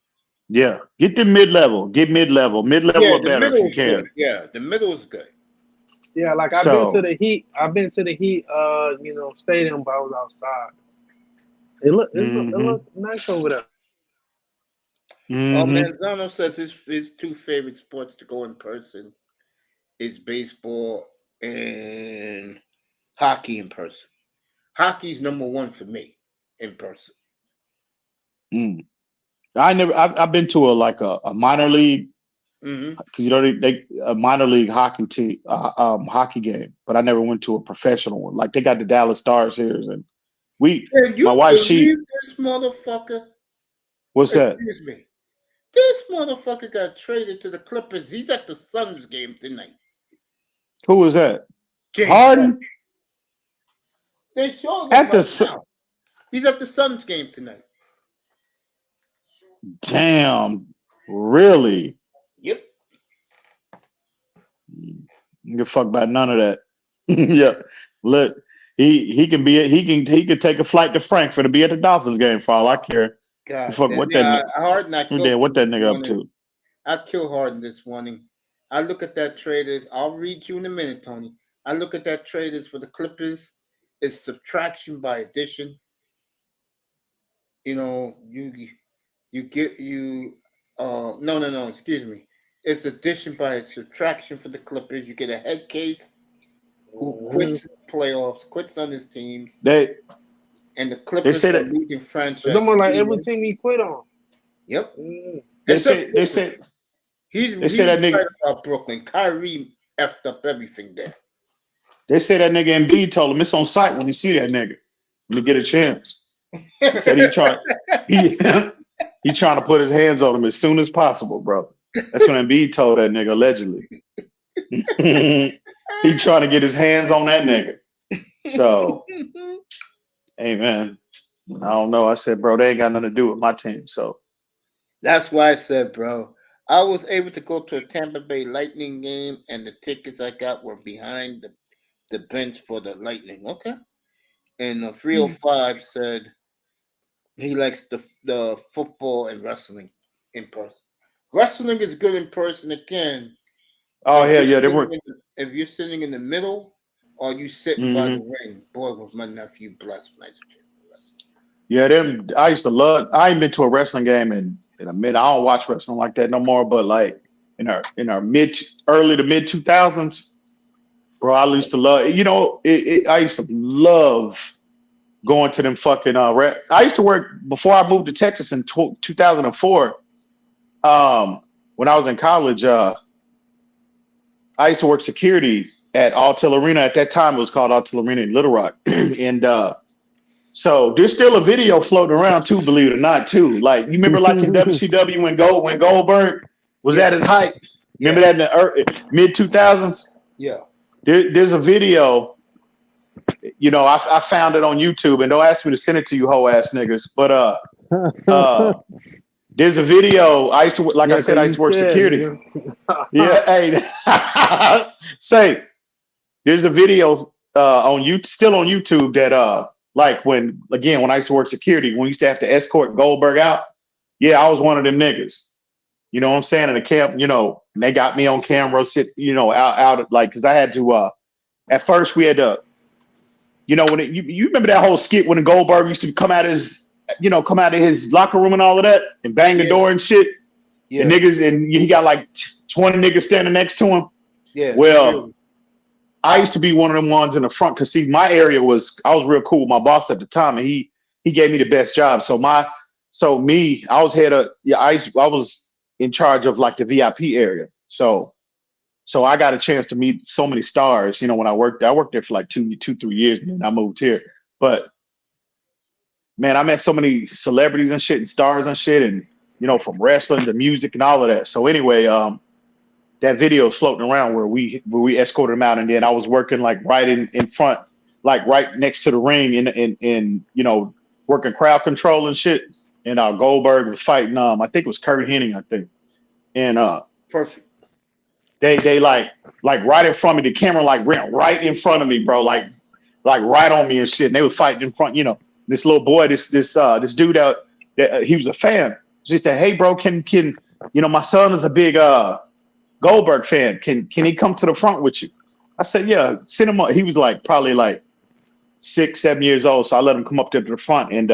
Yeah, get the mid-level. Get mid-level or better if you can. Good. Yeah, the middle is good. Yeah, like I've been to the Heat. I've been to the Heat. Stadium, but I was outside. It looked nice over there. Manzano says his 2 favorite sports to go in person is baseball and hockey in person. Hockey's number 1 for me in person. I've been to a minor league because they a minor league hockey team hockey game, but I never went to a professional one. Like they got the Dallas Stars here, and my wife this motherfucker. What's that? Excuse me. This motherfucker got traded to the Clippers. He's at the Suns game tonight. Who was that? J.Harden. They showed him now. He's at the Suns game tonight. Damn, really? Yep. You give a fuck about none of that. Yeah. Look, he can take a flight to Frankfurt to be at the Dolphins game for all I care. God, Fuck damn, what yeah, that Harden, I nigga, killed what him that this nigga up morning. to. I kill Harden this morning. I look at that trade as I'll read you in a minute, Tony. I look at that trade as for the Clippers. It's subtraction by addition. You know, you get you no, excuse me. It's addition by subtraction for the Clippers. You get a head case who quits in the playoffs, quits on his teams, They and the Clippers say are that losing It's franchise. almost like every team he quit on. Yep. they Except say Brooklyn. He that was nigga right about Brooklyn. Kyrie effed up everything there. they say that nigga Embiid told him it's on site when you see that nigga. When you get a chance. He said he trying to put his hands on him as soon as possible, bro. That's what Embiid told that nigga allegedly. He trying to get his hands on that nigga. So, hey man, I don't know. I said, bro, they ain't got nothing to do with my team. So That's why I said, bro, I was able to go to a Tampa Bay Lightning game, and the tickets I got were behind the bench for the Lightning. Okay. And 305 said he likes the football and wrestling in person. Wrestling is good in person again. oh yeah, they were If you're sitting in the middle or you sitting by the ring, boy, was my nephew blessed when I was wrestling. Yeah, them I used to love. I ain't been to a wrestling game in a minute. I don't watch wrestling like that no more. But like in our early to mid 2000s, bro, I used to love. You know, I used to love going to them fucking. I used to work before I moved to Texas in 2004. When I was in college, I used to work security at Altil Arena. At that time, it was called Altil Arena in Little Rock, and so there's still a video floating around too, believe it or not, too. Like you remember, like in WCW when Goldberg was at his height. Remember that in the mid 2000s? Yeah. There's a video. You know, I found it on YouTube, and don't ask me to send it to you, hoe ass niggas. But there's a video. I used to, like I said, I used to work security. Yeah, hey, say there's a video still on YouTube that like when I used to work security, when we used to have to escort Goldberg out. Yeah, I was one of them niggas. You know what I'm saying? In the camp, you know, and they got me on camera, out like because I had to. At first, we had to. You know, when you remember that whole skit when Goldberg used to come out of his locker room and all of that and bang the door and shit. Yeah. And niggas, and he got like 20 niggas standing next to him. Yeah. Well, I used to be one of them ones in the front because see, my area I was real cool with my boss at the time, and he gave me the best job. I was in charge of like the VIP area. So I got a chance to meet so many stars, you know, when I worked there for like 3 years, and then I moved here. But man, I met so many celebrities and shit and stars and shit, and you know, from wrestling to music and all of that. So anyway, that video is floating around where we escorted him out, and then I was working like right in front, like right next to the ring, in you know, working crowd control and shit. And Goldberg was fighting I think it was Kurt Hennig, I think, and perfect. They like right in front of me. The camera like ran right in front of me, bro. Like right on me and shit. And they were fighting in front. You know, this little boy, this dude out, he was a fan. So he said, "Hey, bro, can you know, my son is a big Goldberg fan. Can he come to the front with you?" I said, "Yeah, send him up." He was like probably like 6, 7 years old. So I let him come up to the front, and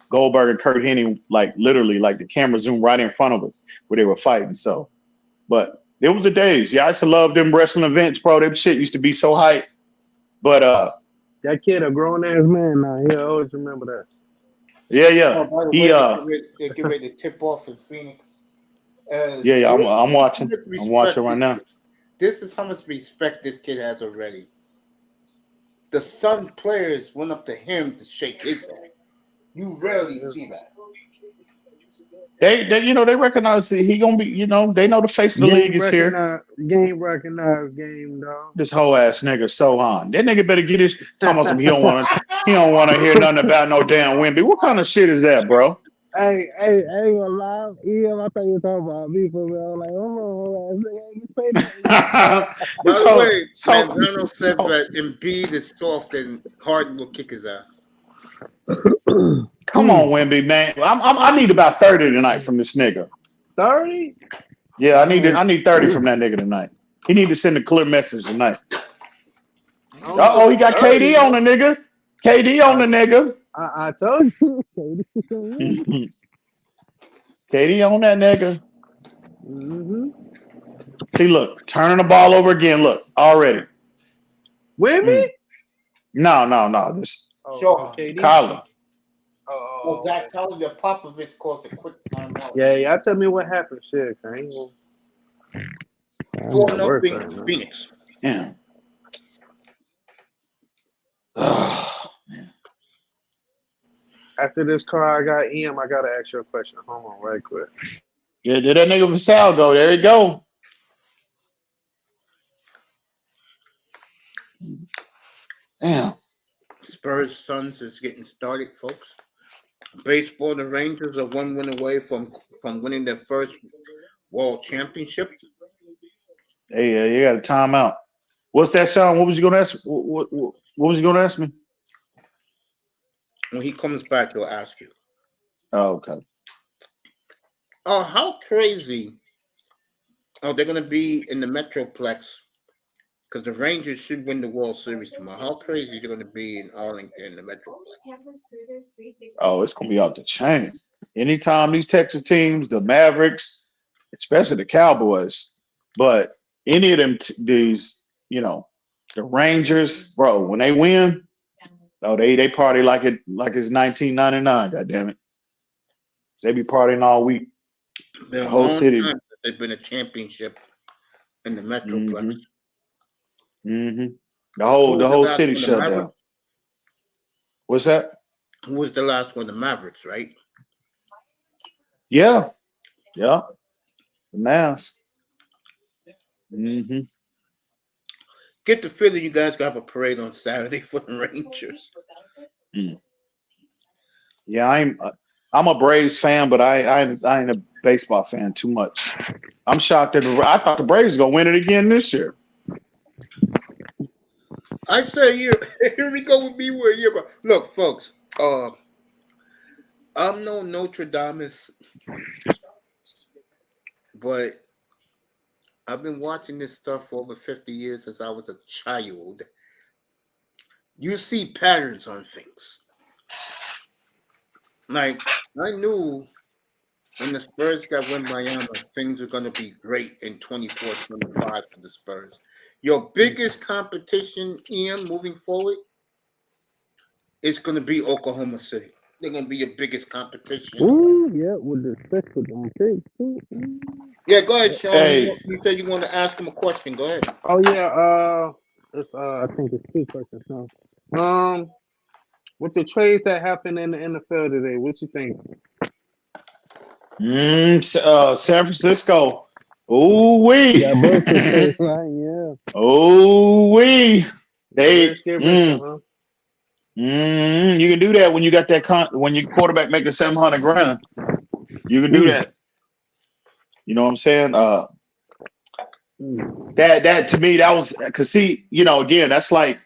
Goldberg and Kurt Hennig, like literally, like the camera zoomed right in front of us where they were fighting. So, but. It was the days. Yeah, I used to love them wrestling events, bro. Them shit used to be so hype. But that kid a grown ass man now. He'll always remember that. Yeah. Oh, by the way, they're getting ready to tip off in Phoenix. Yeah. I'm watching. I'm watching right now. This is how much respect this kid has already. The Sun players went up to him to shake his hand. You rarely see that. They you know, they recognize that he gonna be, you know, they know the face of the league is here. Game recognized game, dog. This whole ass nigga so on. That nigga better get his talking about some he don't want to hear nothing about no damn Wemby. What kind of shit is that, bro? Hey, I ain't gonna lie. Yeah, I thought you were talking about me for real. I was like, hold on, I ain't say that. By the way, so, Manzano said that Embiid is soft and Harden will kick his ass. come on, Wemby, man. I need about 30 tonight from this nigga. 30? Yeah, I need 30 from that nigga tonight. He need to send a clear message tonight. I don't know He got 30, KD on the nigga. KD on the nigga. I told you. KD on that nigga. Mm-hmm. See, look, turning the ball over again. Look, already. With me? No. This Sure. KD? Collins. Well, Zach telling you Popovich caused a quick timeout. Yeah, tell me what happened. Shit, I ain't gonna. 4-0 Phoenix. Yeah. After this car, I got EM. I gotta ask you a question. Hold on, right quick. Yeah, did that nigga Vassal go? There you go. Damn. Spurs Suns is getting started, folks. Baseball, the Rangers are 1 win away from winning their first world championship. Hey, you got a timeout. What's that, Sean? What was you gonna ask? What was you gonna ask me? When he comes back, he'll ask you. Oh, okay. Oh, how crazy! Oh, they're gonna be in the Metroplex because the Rangers should win the World Series tomorrow. How crazy they're gonna be in Arlington, the Metroplex? Oh, it's gonna be off the chain. Anytime these Texas teams, the Mavericks, especially the Cowboys, but any of them, these, the Rangers, bro, when they win, they party like it's 1999. God damn it, they be partying all week. The whole city. Time that they've been a championship in the Metroplex. Mm-hmm. The whole city shut down. What's that? Who was the last one? The Mavericks, right? Yeah. The Mavs. Mm-hmm. Get the feeling you guys got a parade on Saturday for the Rangers. Yeah, I'm a Braves fan, but I ain't a baseball fan too much. I'm shocked that I thought the Braves were gonna win it again this year. I said here we go with me where you're going. Look, folks, I'm no Nostradamus, but I've been watching this stuff for over 50 years since I was a child. You see patterns on things. Like, I knew when the Spurs got Wembanyama, things were going to be great in 24-25 for the Spurs. Your biggest competition, Ian, moving forward, is going to be Oklahoma City. They're going to be your biggest competition. Ooh, yeah, with the special them too. Yeah, go ahead, Sean. Hey. You said you want to ask him a question. Go ahead. Oh yeah, it's I think it's 2 questions now. With the trades that happened in the NFL today, what you think? San Francisco. Ooh wee. Yeah, right, yeah. Ooh wee. They. Huh? You can do that when you got that when your quarterback making $700,000. You can do that. You know what I'm saying? That to me, that was because again, that's like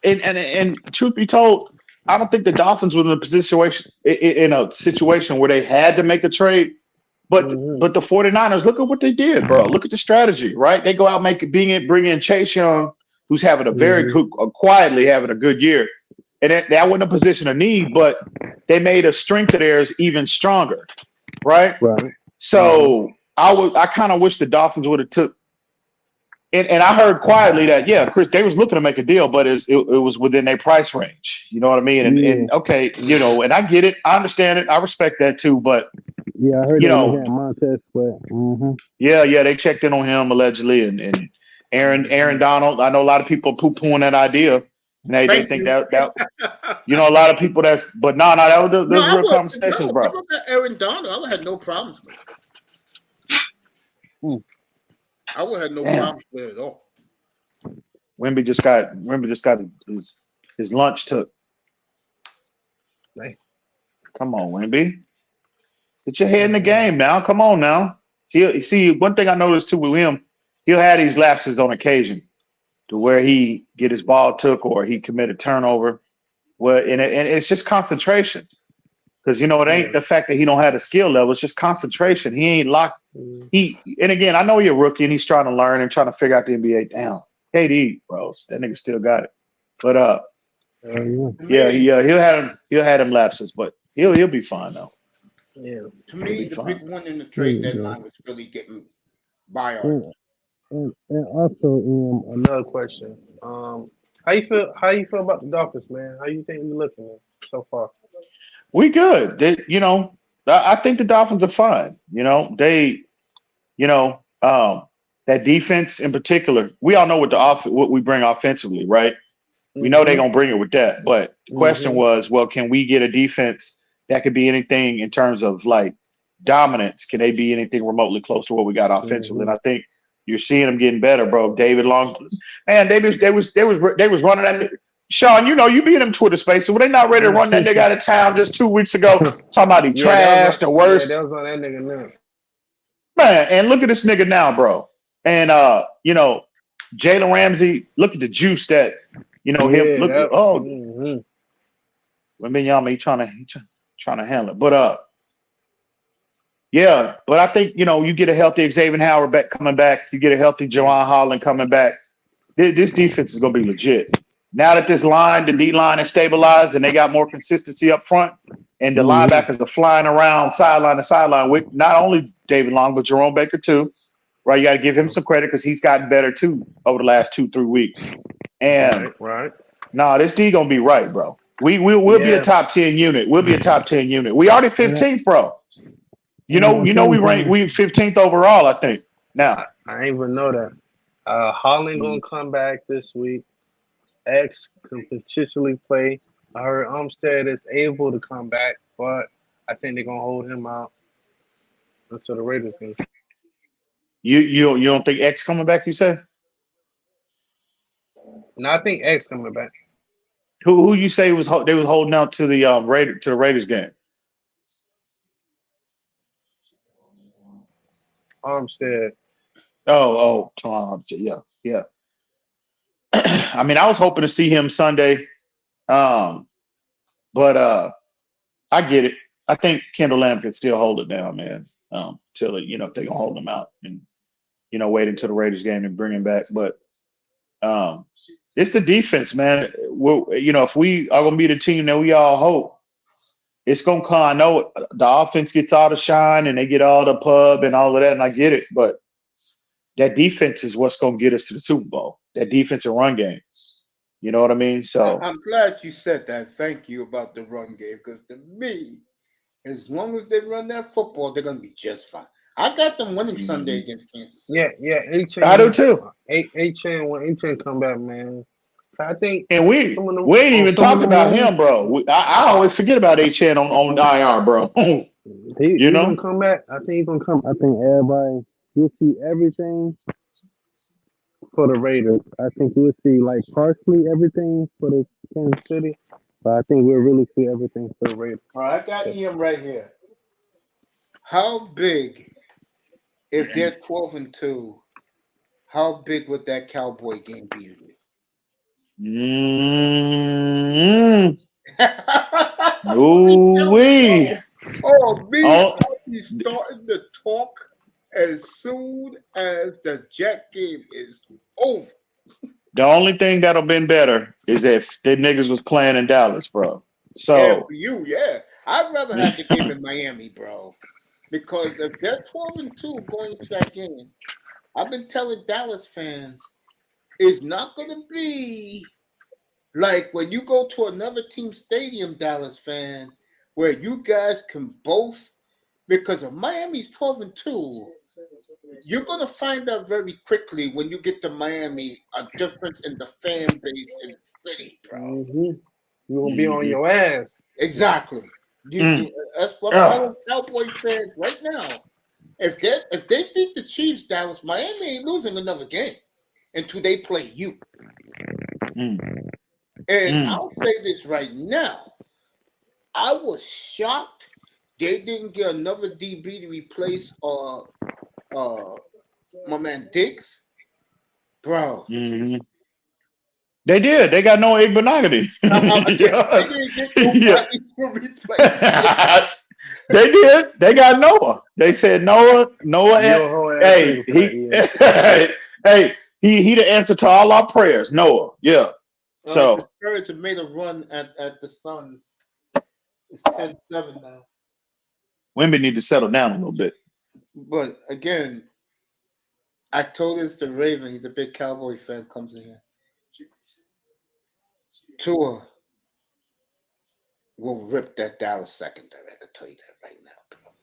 and truth be told, I don't think the Dolphins were in a situation where they had to make a trade. But the 49ers, look at what they did, bro. Look at the strategy, right? They go out bring in J.Young, who's having a quietly having a good year. And that wasn't a position of need, but they made a strength of theirs even stronger, right? Right. So I kind of wish the Dolphins would have took. And I heard quietly that Chris, they was looking to make a deal, but it was within their price range. You know what I mean? And okay, and I get it, I understand it, I respect that too. But yeah, I heard Montez, but they checked in on him allegedly, and Aaron Donald. I know a lot of people poo-pooing that idea. And they think that a lot of people but no, that was those real conversations, bro. I look at Aaron Donald. I would have no problems with it. I would have no problems with it at all. Wemby just got his lunch took. Come on, Wimby. Get your head in the game now. Come on now. See, one thing I noticed too with him, he'll have these lapses on occasion to where he get his ball took or he commit a turnover. Well, and it's just concentration. Because it ain't the fact that he don't have the skill level, it's just concentration. He ain't locked. And again, I know he's a rookie and he's trying to learn and trying to figure out the NBA. Damn. KD, bro. That nigga still got it. But he'll have him lapses, but he'll be fine though. Yeah. To me, the big one in the trade deadline was really getting Bayard. And also, another question. How you feel about the Dolphins, man? How you think we looking at so far? We good. I think the Dolphins are fine. That defense in particular. We all know what we bring offensively, right? We know they're gonna bring it with that. But the question was, well, can we get a defense that could be anything in terms of like dominance? Can they be anything remotely close to what we got offensively? And I think you're seeing them getting better, bro. David Long, man, they was running that. Sean, you be in them Twitter spaces. Were they not ready to run that nigga out of town just 2 weeks ago? Talking about he trashed or worse. Yeah, that was on that nigga now. Man, and look at this nigga now, bro. And Jalen Ramsey, look at the juice that him. Look, Wembanyama, he trying to handle it. But but I think you get a healthy Xavier Howard coming back. You get a healthy Jawan Holland coming back. This defense is gonna be legit. Now that the D line is stabilized and they got more consistency up front, and the linebackers are flying around sideline to sideline with not only David Long but Jerome Baker too. Right, you got to give him some credit because he's gotten better too over the last 2-3 weeks. And this D gonna be right, bro. We'll be a top 10 unit. We'll be a top 10 unit. We already 15th, bro. We rank 15th overall, I think. Now I ain't even know that. Holland gonna come back this week. X can potentially play. I heard Armstead is able to come back, but I think they're gonna hold him out until the Raiders game. You don't think X coming back? You said? No, I think X coming back. Who you say they was holding out to the Raiders game? Armstead. Oh, Armstead. Yeah. I mean, I was hoping to see him Sunday, but I get it. I think Kendall Lamb can still hold it down, man. Till if they're gonna hold him out and wait until the Raiders game and bring him back. But it's the defense, man. If we are gonna be the team that we all hope, it's gonna come. I know the offense gets all the shine and they get all the pub and all of that, and I get it, but that defense is what's gonna get us to the Super Bowl. That defensive run game. You know what I mean? So I'm glad you said that. Thank you about the run game, because to me, as long as they run that football, they're gonna be just fine. I got them winning Sunday against Kansas City. Yeah. I do too. When A-Chain come back, man. I think, and we ain't even talked about him, bro. I always forget about A-Chain on IR, bro. He's gonna come back. I think he's gonna come. I think everybody will see everything for the Raiders. I think we'll see partially everything for the Kansas City, but I think we'll really see everything for the Raiders. All right, I got him right here. How big, if they're 12-2, how big would that Cowboy game be to you? Ooh-wee. I'll be starting to talk as soon as the Jet game is over. The only thing that'll been better is if the niggas was playing in Dallas, bro. So yeah, for you, yeah. I'd rather have the game in Miami, bro. Because if they're 12-2 going into that game, I've been telling Dallas fans, it's not going to be like when you go to another team stadium, Dallas fan, where you guys can boast. Because if Miami's 12-2, you're going to find out very quickly when you get to Miami a difference in the fan base in the city, bro. You're going to be on your ass. Exactly. That's what I'm telling Cowboy fans right now. If they beat the Chiefs, Dallas, Miami ain't losing another game until they play you. And I'll say this right now. I was shocked they didn't get another DB to replace my man Diggs, bro. Mm-hmm. They did. They got Noah Igbenogany. They didn't get nobody to replace. They did. They got Noah. They said Noah. Hey, hey, he the answer to all our prayers. Noah. Yeah. So the Spurs have made a run at the Suns. It's 10-7 now. Wemby need to settle down a little bit. But again, I told this to Raven. He's a big Cowboy fan. Comes in here. Tua will rip that Dallas secondary. I can tell you that right now.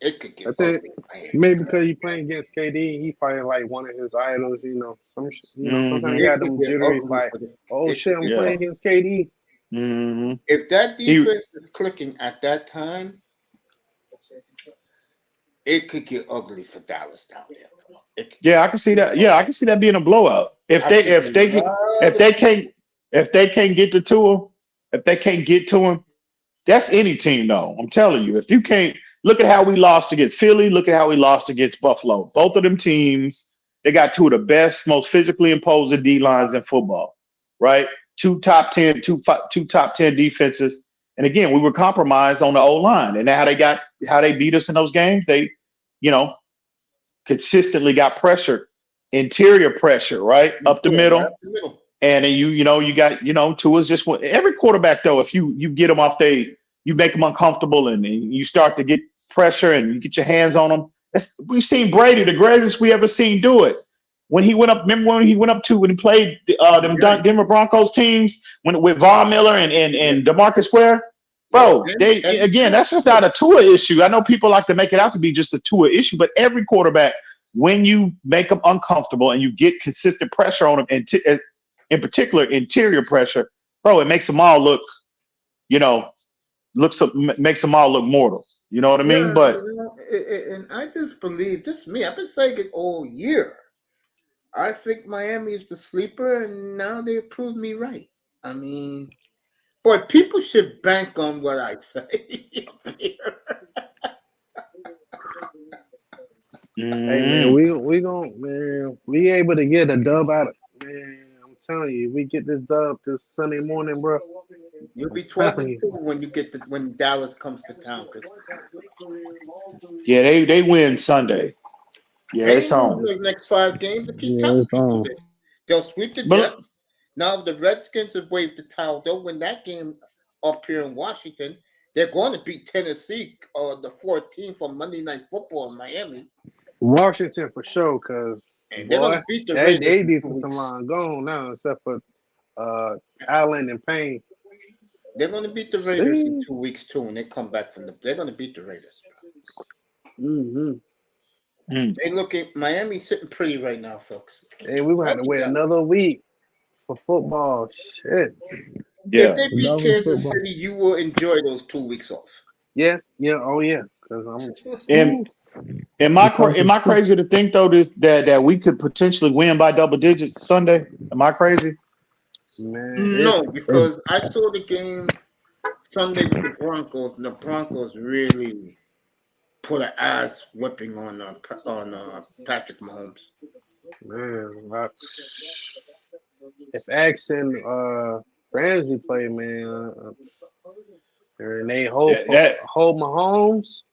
It could get ugly. Maybe because he's playing against KD, he probably like one of his idols. Sometimes he had them jitteries like, oh shit, I'm playing against KD. Mm-hmm. If that defense is clicking at that time, it could get ugly for Dallas down there. Yeah, I can see that. Yeah, I can see that being a blowout. If they can't get to Tua, if they can't get to him, that's any team though. I'm telling you, if you can't look at how we lost against Philly, look at how we lost against Buffalo. Both of them teams, they got two of the best, most physically imposing D lines in football, right? Two top 10 defenses. And again, we were compromised on the O-line. And how they beat us in those games, they, consistently got pressured, interior pressure, right? Up the middle. And then you got, Tua's just every quarterback though, if you get them off you make them uncomfortable and you start to get pressure and you get your hands on them. We've seen Brady, the greatest we ever seen, do it. When he went up, remember when he played them Denver Broncos teams with Von Miller and DeMarcus Ware? Bro, that's just not a Tua issue. I know people like to make it out to be just a Tua issue, but every quarterback, when you make them uncomfortable and you get consistent pressure on them, and in particular interior pressure, bro, it makes them all look, makes them all look mortal. You know what I mean? But and I just believe this. Me, I've been saying it all year. I think Miami is the sleeper, and now they proved me right. I mean, boy, people should bank on what I say. Hey man, we able to get a dub out of I'm telling you, we get this dub this Sunday morning, bro. You'll be 12-2 when Dallas comes to town. Yeah, they win Sunday. Yeah, it's on. The next 5 games to keep telling people this. They'll sweep the Jets. Now, if the Redskins have waved the towel, they'll win that game up here in Washington. They're going to beat Tennessee the 14th on Monday Night Football in Miami. Washington for sure, because they're going to beat the Raiders. They defensive line gone now, except for Allen and Payne. They're going to beat the Raiders in 2 weeks too, and they come back they're going to beat the Raiders. Mm-hmm. They looking Miami's sitting pretty right now, folks. Hey, we gonna have to wait another week for football. Shit. Yeah. If they beat Kansas City, you will enjoy those 2 weeks off. Yeah. Oh yeah. Because am I crazy to think though that we could potentially win by double digits Sunday? Am I crazy? Man, no, because I saw the game Sunday with the Broncos, and the Broncos really put an ass whipping on Patrick Mahomes. Man, if X and Ramsey play, man, and they hold Mahomes,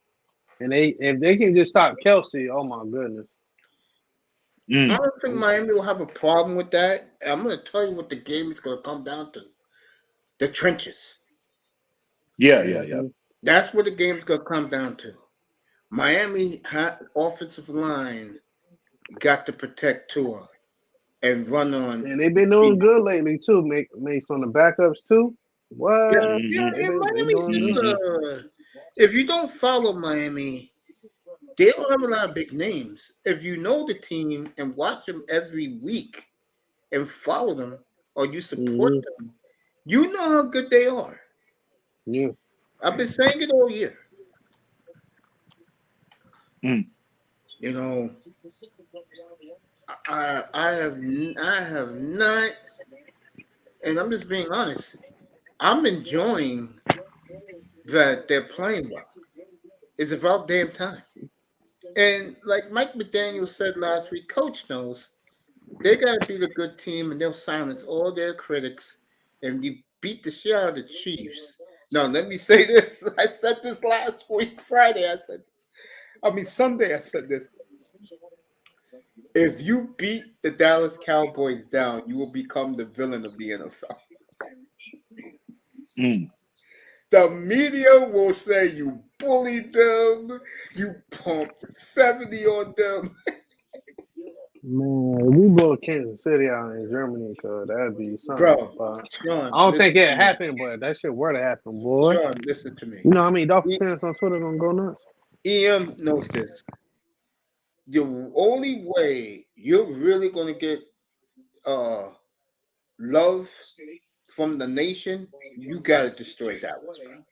and if they can just stop Kelsey, oh my goodness. I don't think Miami will have a problem with that. I'm going to tell you what the game is going to come down to: the trenches. Yeah. That's what the game's going to come down to. Miami offensive line got to protect Tua and run on. And they've been doing good lately too. Makes on the backups too. What? Yeah, Miami. If you don't follow Miami, they don't have a lot of big names. If you know the team and watch them every week and follow them or you support them, you know how good they are. Yeah. I've been saying it all year. You know, I have not, and I'm just being honest. I'm enjoying that they're playing well. It's about damn time. And like Mike McDaniel said last week, Coach knows they got to beat a good team, and they'll silence all their critics, and you beat the shit out of the Chiefs. Now, let me say this. I said this last week, Friday. Sunday. I said this. If you beat the Dallas Cowboys down, you will become the villain of the NFL. The media will say you bullied them, you pumped 70 on them. Man, we blow Kansas City out in Germany, cause that'd be something. Bro, Sean, I don't think listen it to me. happened, but that shit were to happen, boy. Sean, listen to me. You know how many Dolphin fans on Twitter gonna go nuts? EM knows this. The only way you're really going to get love from the nation, you got to destroy Dallas, bro.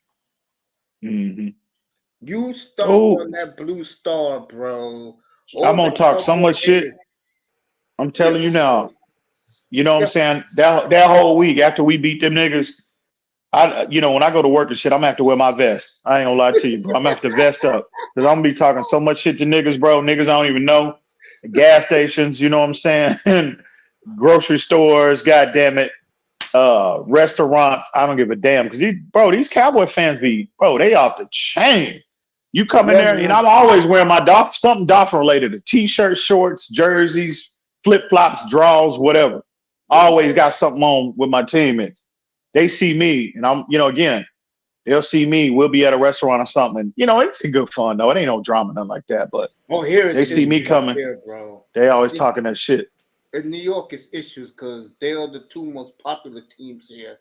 You stomp on that blue star, bro. I'm going to talk so much shit. I'm telling you now. You know what I'm saying? That whole week after we beat them niggas, when I go to work and shit, I'm gonna have to wear my vest. I ain't gonna lie to you, bro. I'm gonna have to vest up because I'm gonna be talking so much shit to niggas, bro. Niggas I don't even know. Gas stations, you know what I'm saying? Grocery stores, goddamn it. Restaurants, I don't give a damn because these Cowboy fans they off the chain. You come in there, and I'm always wearing my something Dolphin related: a t-shirt, shorts, jerseys, flip flops, draws, whatever. Always got something on with my teammates. They see me, and I'm, again, they'll see me. We'll be at a restaurant or something. It's a good fun though. It ain't no drama, nothing like that. But they see me coming, here, bro. They always talking that shit. In New York, it's issues because they are the two most popular teams here,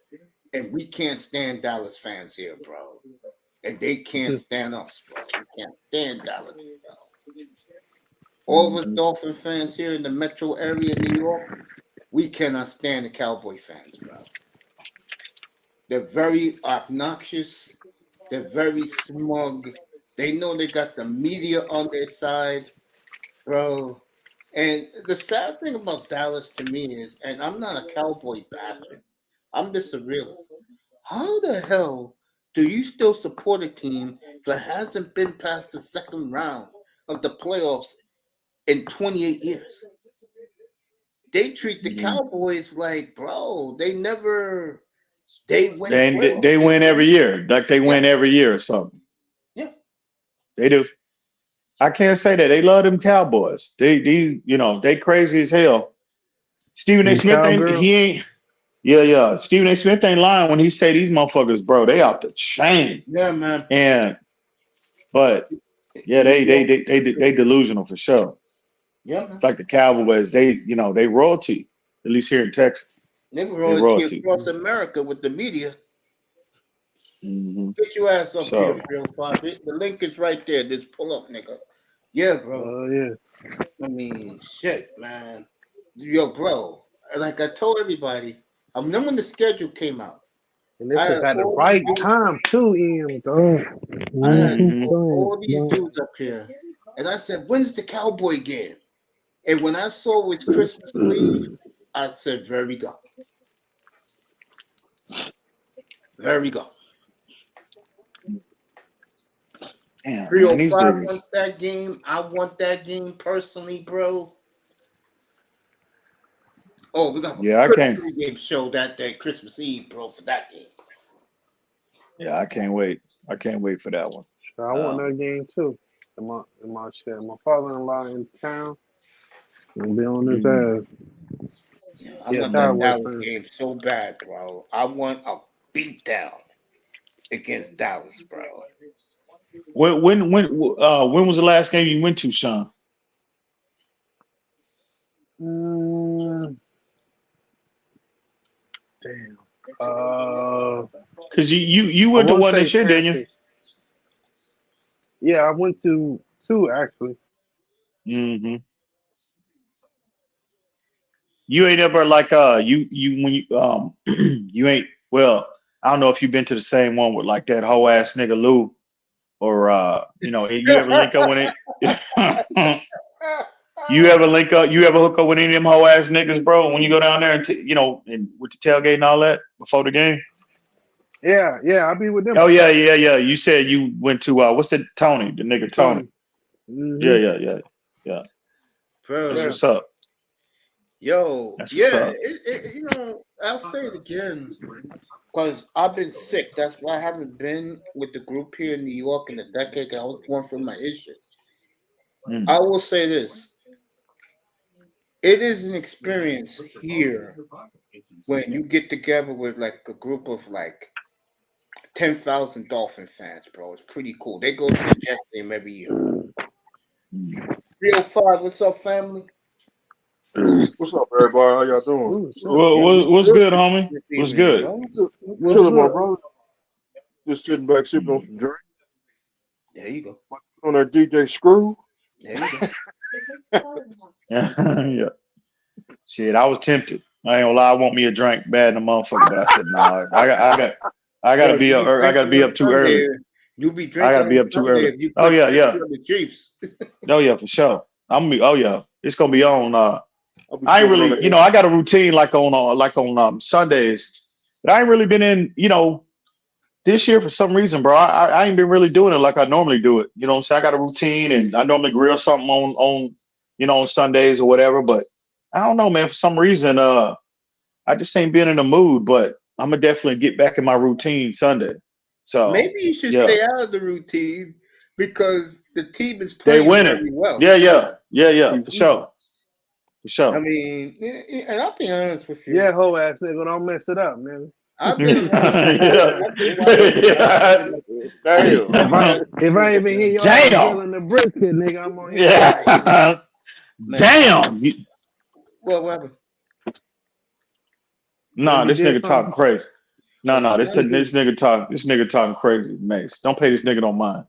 and we can't stand Dallas fans here, bro. And they can't stand us, bro. We can't stand Dallas, bro. All of us Dolphin fans here in the metro area of New York, we cannot stand the Cowboy fans, bro. They're very obnoxious. They're very smug. They know they got the media on their side, bro. And the sad thing about Dallas to me is, and I'm not a Cowboy bastard, I'm just a realist. How the hell do you still support a team that hasn't been past the second round of the playoffs in 28 years? They treat the Cowboys like, bro, they win. They win every year, like they win every year or something. Yeah, they do. I can't say that. They love them Cowboys. They crazy as hell. Stephen A. Smith ain't. Yeah. Stephen A. Smith ain't lying when he say these motherfuckers, bro. They off the chain. Yeah, man. But they delusional for sure. Yeah, it's like the Cowboys. They royalty, at least here in Texas. They royalty across America with the media. Get your ass up here, 305. The link is right there. Just pull up, nigga. Yeah, bro. Oh, yeah. I mean, shit, man. Yo, bro. Like I told everybody, I remember when the schedule came out. And this is at the right time, too, Ian, though. I had all these dudes up here. And I said, when's the Cowboy game? And when I saw it was Christmas Eve, I said, there we go. There we go. 305 wants that game. I want that game personally, bro. Oh, we got a game show that day, Christmas Eve, bro, for that game. Yeah, I can't wait. I can't wait for that one. I want that game too. My father-in-law in town. Gonna be on his ass. Yeah, I want that Dallas game so bad, bro. I want a beatdown against Dallas, bro. When was the last game you went to, Sean? Damn. Because you went to one this year, didn't you? Yeah, I went to two actually. Mm-hmm. You ain't ever like you when you you ain't I don't know if you've been to the same one with like that whole ass nigga Lou or you ever link up with it? You ever hook up with any of them whole ass niggas, bro, when you go down there and and with the tailgate and all that before the game? Yeah, I be with them. Oh yeah. You said you went to what's the Tony? The nigga Tony. Mm-hmm. Yeah. Bro, That's what's up. yo, That's what's yeah, up. I'll say it again because I've been sick. That's why I haven't been with the group here in New York in a decade. 'Cause I was going through my issues. I will say this: it is an experience here when you get together with like a group of like 10,000 Dolphin fans, bro. It's pretty cool. They go to the Jets game every year. 305, what's up, family? What's up, everybody? How y'all doing? What's good, homie? What's good? Chilling, my brother. Just sitting back, sipping on some drink. There you go. On that DJ Screw. There you go. Yeah. Shit, I was tempted. I ain't gonna lie. I want me a drink bad in the motherfucker, but I said no. I gotta be up. I gotta be up too early. You be drinking. I gotta be up too early. Oh yeah. The Chiefs. Oh yeah, for sure. Oh yeah. It's gonna be on. I ain't really, I got a routine like on Sundays, but I ain't really been in, this year for some reason, bro. I ain't been really doing it like I normally do it. You know what I'm saying? I got a routine and I normally grill something on on Sundays or whatever, but I don't know, man. For some reason, I just ain't been in the mood, but I'm gonna definitely get back in my routine Sunday. So maybe you should stay out of the routine because the team is they playing winning. really well. Yeah, for sure. For sure. I mean, and I'll be honest with you. Yeah, whole ass nigga, don't mess it up, man. I've been Damn. If I even hear y'all grilling the brisket, nigga, I'm on here. Yeah. Damn. What happened? Nah, this nigga talking crazy. No, this nigga talking crazy, Mace. Don't pay this nigga no mind.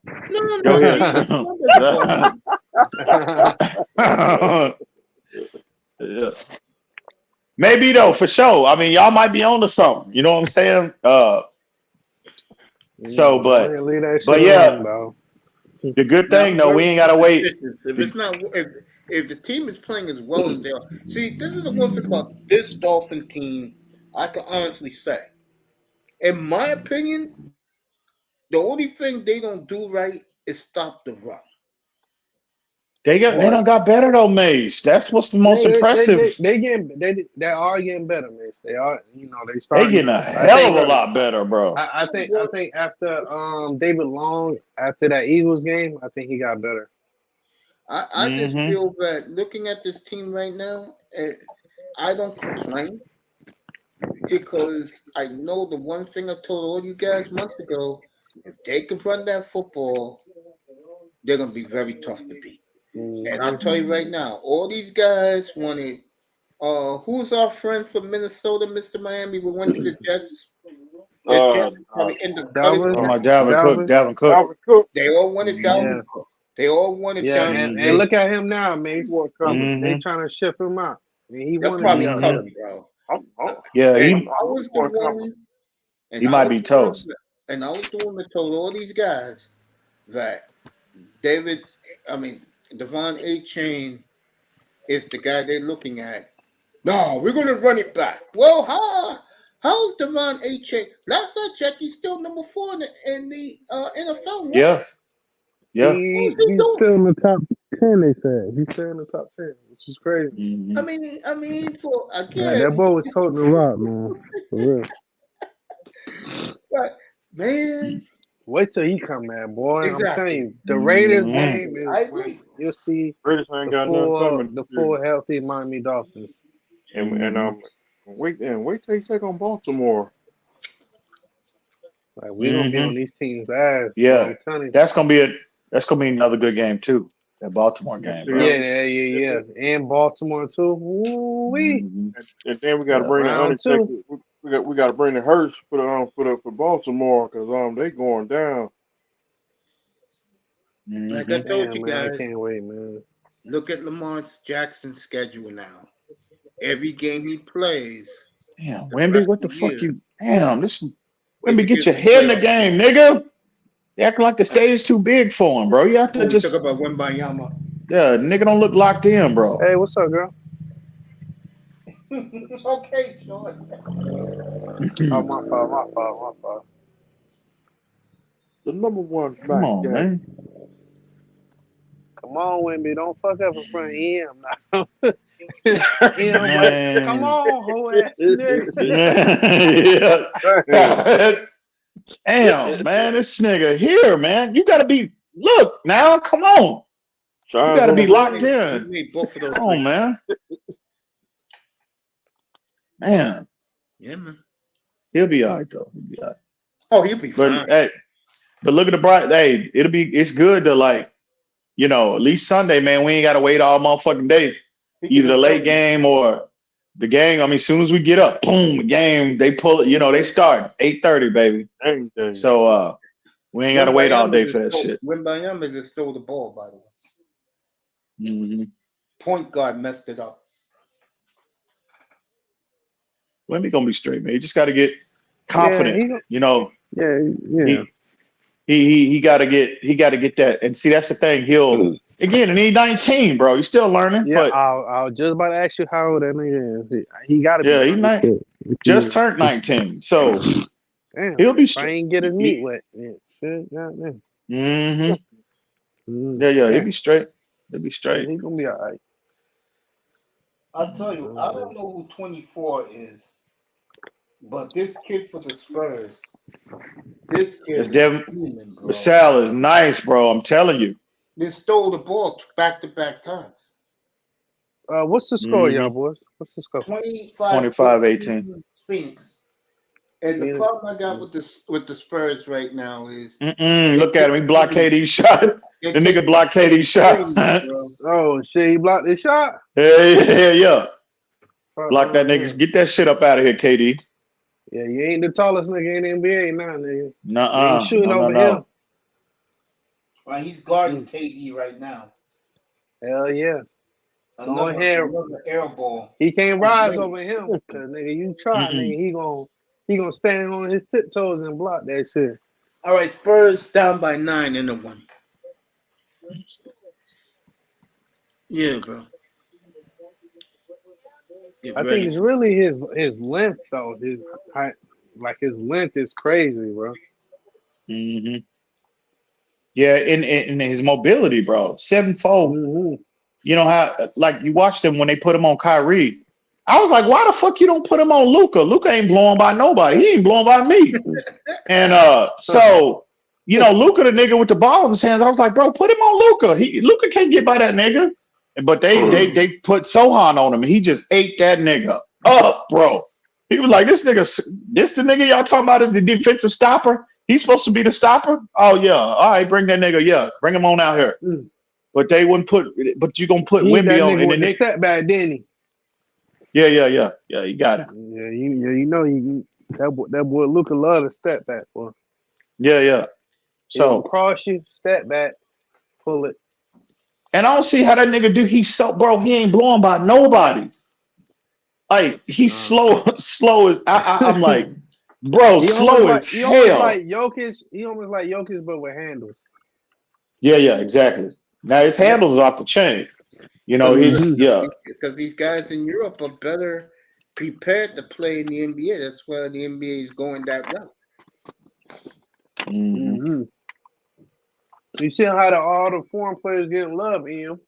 No. Yeah. Maybe though, for sure. I mean, y'all might be on to something. You know what I'm saying? But yeah, the good thing though, we ain't gotta wait. If it's not, if the team is playing as well as they are, see, this is the one thing about this Dolphin team. I can honestly say, in my opinion, the only thing they don't do right is stop the run. They done got better though, Mace. That's what's the most impressive. They are getting better, Mace. They are, they starting. They getting a hell of a lot better, bro. I think after David Long, after that Eagles game, I think he got better. I just feel that looking at this team right now, I don't complain because I know the one thing I told all you guys months ago: if they can run that football, they're gonna be very tough to beat. And I'll tell you right now, all these guys wanted. Who's our friend from Minnesota, Mr. Miami? We went to the Jets. Probably end up Dalvin Cook. They all wanted Dalvin Cook. They all wanted John. And look at him now, man. They trying to ship him out. He probably coming, bro. Yeah, I was the one. He might be toast. And I was the one that told all these guys that Devon A-Chain is the guy they're looking at. No, we're going to run it back. Well, how's Devon A-Chain? Last I checked, he's still number 4 in the NFL. Right? Yeah. He's still in the top 10, they said. He's still in the top 10, which is crazy. I mean, for again. That boy was toting the rock, man. For real. But, man. Wait till he come, man, boy. Exactly. I'm telling you, the Raiders game is when you'll see the full healthy Miami Dolphins. And wait till you take on Baltimore. Like we're gonna be on these teams' ass. Yeah, that's gonna be another good game too. That Baltimore game. Bro. Yeah. And Baltimore too. Woo-wee. And then we got to bring the unexpected. We got to bring the Hurts for Baltimore because they going down. Like I told you guys, I can't wait, man. Look at Lamar Jackson's schedule now. Every game he plays. Damn, Wemby, what the fuck you? Damn, Wemby, get your head in the game, nigga. You acting like the stage too big for him, bro. You have to just talk about Wembayama. Yeah, nigga don't look locked in, bro. Hey, what's up, girl? Okay, Sean. My fault. The number one Come Mac on, game. man. Come on, Wimby. Don't fuck up in front of him now. Him, like, come Man. on, whole ass nigga. Yeah. Damn, man, this nigga here, man. You gotta be look now. Come on. You Sean's gotta on be the locked We in. made both of those. Come on, man. Man, Yeah, man. he'll be all right though. He'll be all right. Oh, he'll be But fine. hey, but look at the bright. Hey, it's good to like, at least Sunday, man. We ain't gotta wait all motherfucking day. Either the late game or the game. I mean, as soon as we get up, boom, the game. They pull it. They start 8:30, baby. Dang. So we ain't gotta wait all day for that shit. Wembanyama just stole the ball, by the way. Mm-hmm. Point guard messed it up. Wemby gonna be straight, man. You just got to get confident. Yeah, He got to get that. And see, that's the thing. He'll again, he's 19, bro. He's still learning. Yeah, but I was just about to ask you how old that nigga is. He got to be. Yeah, he's just turned 19, so damn, he'll be if I ain't get his meat wet. Yeah, shit, goddamn. Yeah, he'll be straight. He'll be straight. He gonna be all right. I'll tell you, I don't know who 24 is, but this kid for the Spurs, this kid It's is Devin. human, bro. Sal is nice, bro. I'm telling you. They stole the ball back-to-back times. What's the score, y'all boys? What's the score? 25-18. Phoenix. And the problem I got with the Spurs right now is look at him. He blocked KD's shot. The nigga blocked KD's shot. Oh shit, he blocked his shot. Yeah. Block that nigga. Get that shit up out of here, KD. Yeah, you ain't the tallest nigga in the NBA now, nigga. Nuh-uh. You ain't shooting over him. Right, he's guarding KD right now. Hell yeah. Another air ball. He can't rise over him, cause nigga, you try, nigga, he gonna stand on his tiptoes and block that shit. All right, Spurs down by 9-1. Yeah, bro. I think it's really his length though. His height, like his length is crazy, bro. Mm-hmm. Yeah, in his mobility, bro. 7'4". Mm-hmm. You know how like you watched him when they put him on Kyrie. I was like, why the fuck you don't put him on Luka? Luka ain't blowing by nobody. He ain't blowing by me. And so Luka, the nigga with the ball in his hands, I was like, bro, put him on Luka. Luka can't get by that nigga. But they put Sohan on him, and he just ate that nigga up, bro. He was like, this the nigga y'all talking about is the defensive stopper? He's supposed to be the stopper? Oh yeah. All right, bring that nigga. Yeah, bring him on out here. But they wouldn't but you gonna put Wemby on, and the step back, didn't he? Yeah, you got it. Yeah, you know that boy Luka love to step back, boy. Yeah. So cross you, step back, pull it. And I don't see how that nigga do. He ain't blowing by nobody. Like he's slow as I'm like, bro, slow as hell. He almost like Jokic, but with handles. Yeah, exactly. Now his handles is off the chain. Because these guys in Europe are better prepared to play in the NBA. That's why the NBA is going that route. Mm-hmm. You see how all the foreign players getting love, Ian?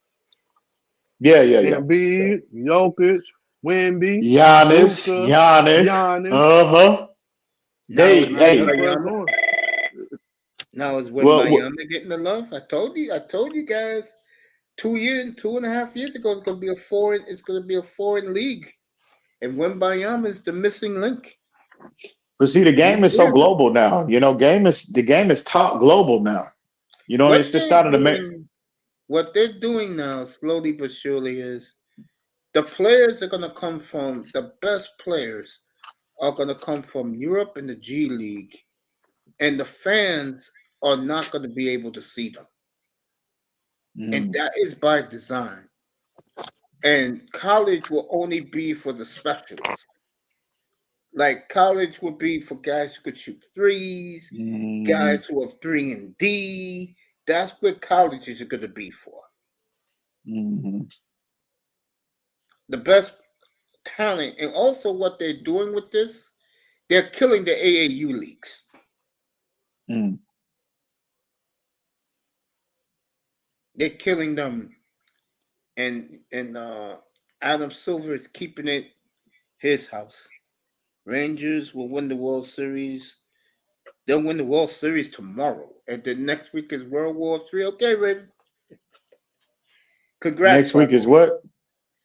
Yeah. Embiid, Jokic, Wemby, Giannis. Now is Wembanyama getting the love? I told you guys 2.5 years ago it's gonna be a foreign league. And Wembanyama is the missing link. But see, the game is so global now. The game is top global now. It's just starting to make. What they're doing now, slowly but surely, is the players are going to come from the best players are going to come from Europe and the G League, and the fans are not going to be able to see them, and that is by design. And college will only be for the specialists. Like college would be for guys who could shoot threes, guys who are 3 and D. That's what colleges are going to be for. Mm-hmm. The best talent, and also what they're doing with this, they're killing the AAU leagues. They're killing them, and Adam Silver is keeping it his house. Rangers will win the World Series. They'll win the World Series tomorrow, and then next week is World War III. Okay, Raven. Congrats, Next week is what?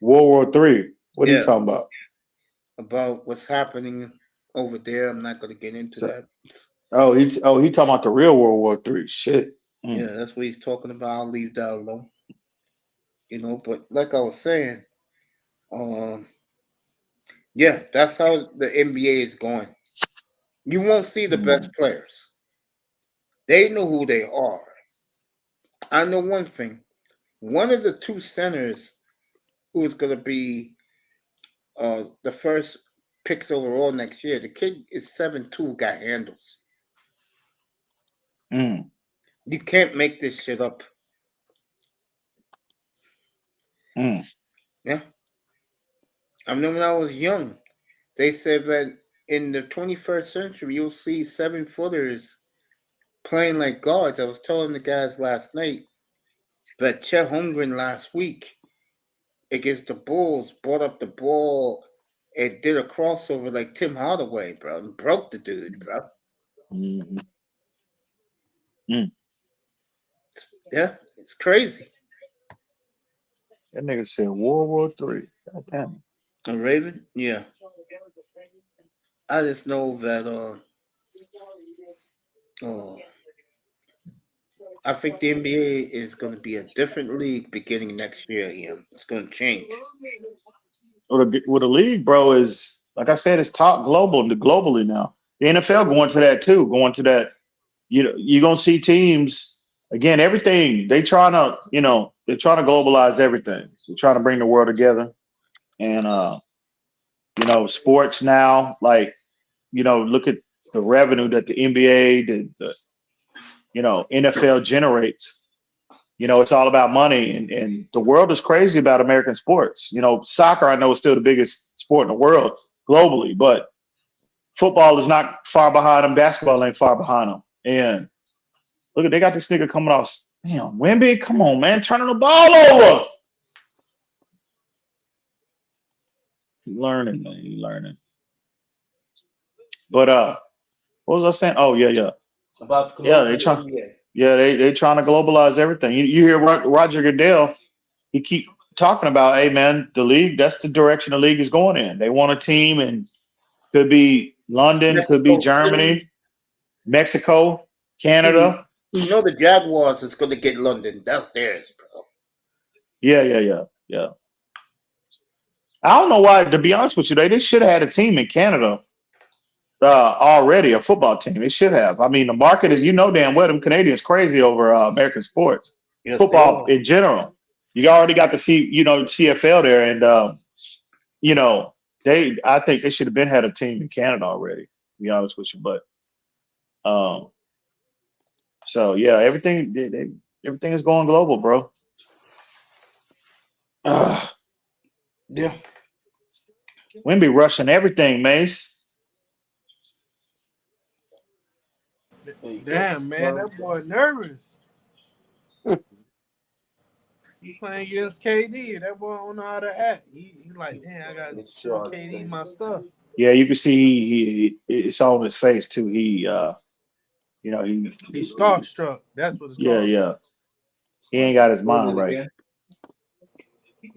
World War Three. What are you yeah, talking about? about what's happening over there. I'm not going to get into So, that. he talking about the real World War Three. Shit. Yeah, that's what he's talking about. I'll leave that alone. But like I was saying, um, yeah, that's how the NBA is going. You won't see the best players. They know who they are. I know one thing. One of the two centers who is going to be the first picks overall next year, the kid is 7'2", got handles. You can't make this shit up. Yeah. I mean, when I was young, they said that in the 21st century, you'll see 7-footers playing like guards. I was telling the guys last night that Chet Holmgren last week against the Bulls brought up the ball and did a crossover like Tim Hardaway, bro, and broke the dude, bro. Yeah, it's crazy. That nigga said World War Three. God damn. A Raven? Yeah. I just know that I think the NBA is going to be a different league beginning next year, Ian. It's going to change. Well, the league, bro, is like I said, it's top globally now. The NFL going to that too, going to that. You're gonna see teams again. Everything they're trying to globalize everything. They're trying to bring the world together, and sports now. Like look at the revenue that the NBA, the NFL generates. It's all about money, and the world is crazy about American sports. Soccer, I know, is still the biggest sport in the world globally, but football is not far behind them. Basketball ain't far behind them. And look, they got this nigga coming off. Damn, Wemby, come on, man, turning the ball over. He's learning, man. He's learning. But what was I saying? Oh yeah. About They trying. Yeah, they trying to globalize everything. You hear Roger Goodell? He keep talking about, hey man, the league. That's the direction the league is going in. They want a team, and could be London, could be Germany, Mexico, Canada. The Jaguars is going to get London. That's theirs, bro. Yeah. I don't know why. To be honest with you, they should have had a team in Canada already, a football team. They should have. I mean, the market is, damn well, them Canadians crazy over American sports, yes, football in general. You already got to see, CFL there, and I think they should have been had a team in Canada already. To be honest with you, but so yeah, everything is going global, bro. Yeah. Wemby rushing everything, Mace. Damn, man, that boy nervous. He playing against KD. That boy don't know how to act. He like, damn, I gotta show KD my stuff. Yeah, you can see it's on his face too. He's starstruck. That's what it's called. Yeah. He ain't got his mind right.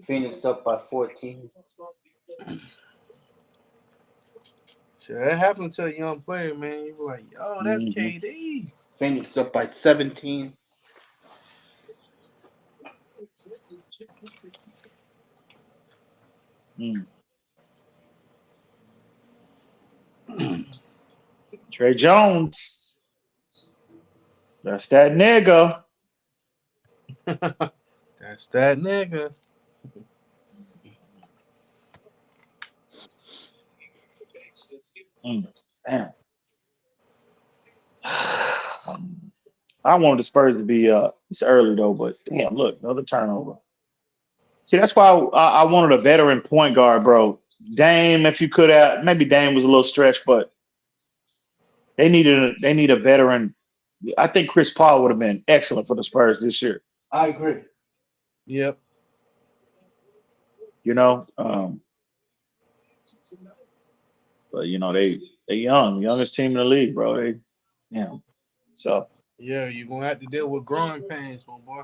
Phoenix up by 14. Sure, that happened to a young player, man. You like, yo, that's KD. Phoenix up by 17. Trey Jones. That's that nigga. That's that nigga. Damn. I wanted the Spurs to be it's early though, but damn, look, another turnover. See, that's why I wanted a veteran point guard, bro. Dame, if you could have, maybe Dame was a little stretched, but they need a veteran. I think Chris Paul would have been excellent for the Spurs this year. I agree. Yep. You know, but you know they youngest team in the league, bro. So Yeah, you're gonna have to deal with growing pains, my boy.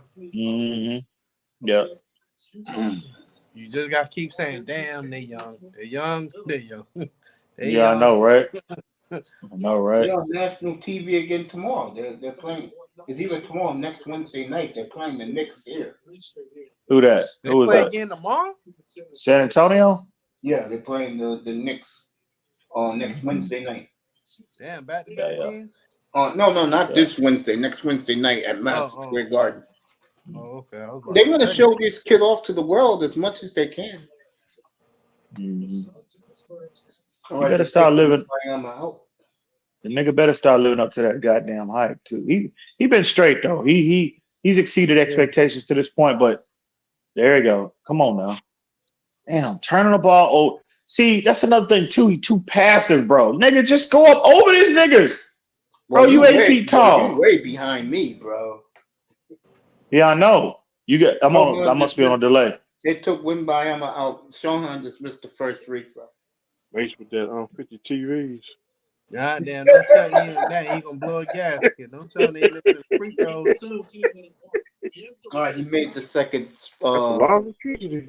Yeah. You just gotta keep saying, "Damn, they young. They're young. They're young. They Yeah, I young." know, right? I know, right? They're on national TV again tomorrow. They're playing. It's either tomorrow or next Wednesday night. They're playing the Knicks here. Who that? They Who was play that? again tomorrow. San Antonio? Yeah, they're playing the Knicks on next Wednesday night. Damn, back to Yeah, back yeah. games. No, not Yeah. this Wednesday. Next Wednesday night at Madison Square Garden. Oh, okay. I was about They're to gonna say. show this kid off to the world as much as they can. You All right, better they're start taking living. Miami out. The nigga better start living up to that goddamn hype too. He been straight though. He's exceeded expectations to this point, but there you go. Come on now. Damn, turning the ball. Oh, see, that's another thing too. He too passive, bro. Nigga, just go up over these niggas. Bro, you 8 feet tall. You way behind me, bro. Yeah, I know. I must be on a delay. They took Wimbayama out. Shohan just missed the first free throw. Base with that 50 TVs. God damn, don't tell him that he gonna blow a gasket. Don't tell him they missing free throws too. All right, he made the second. That's a lot of electricity.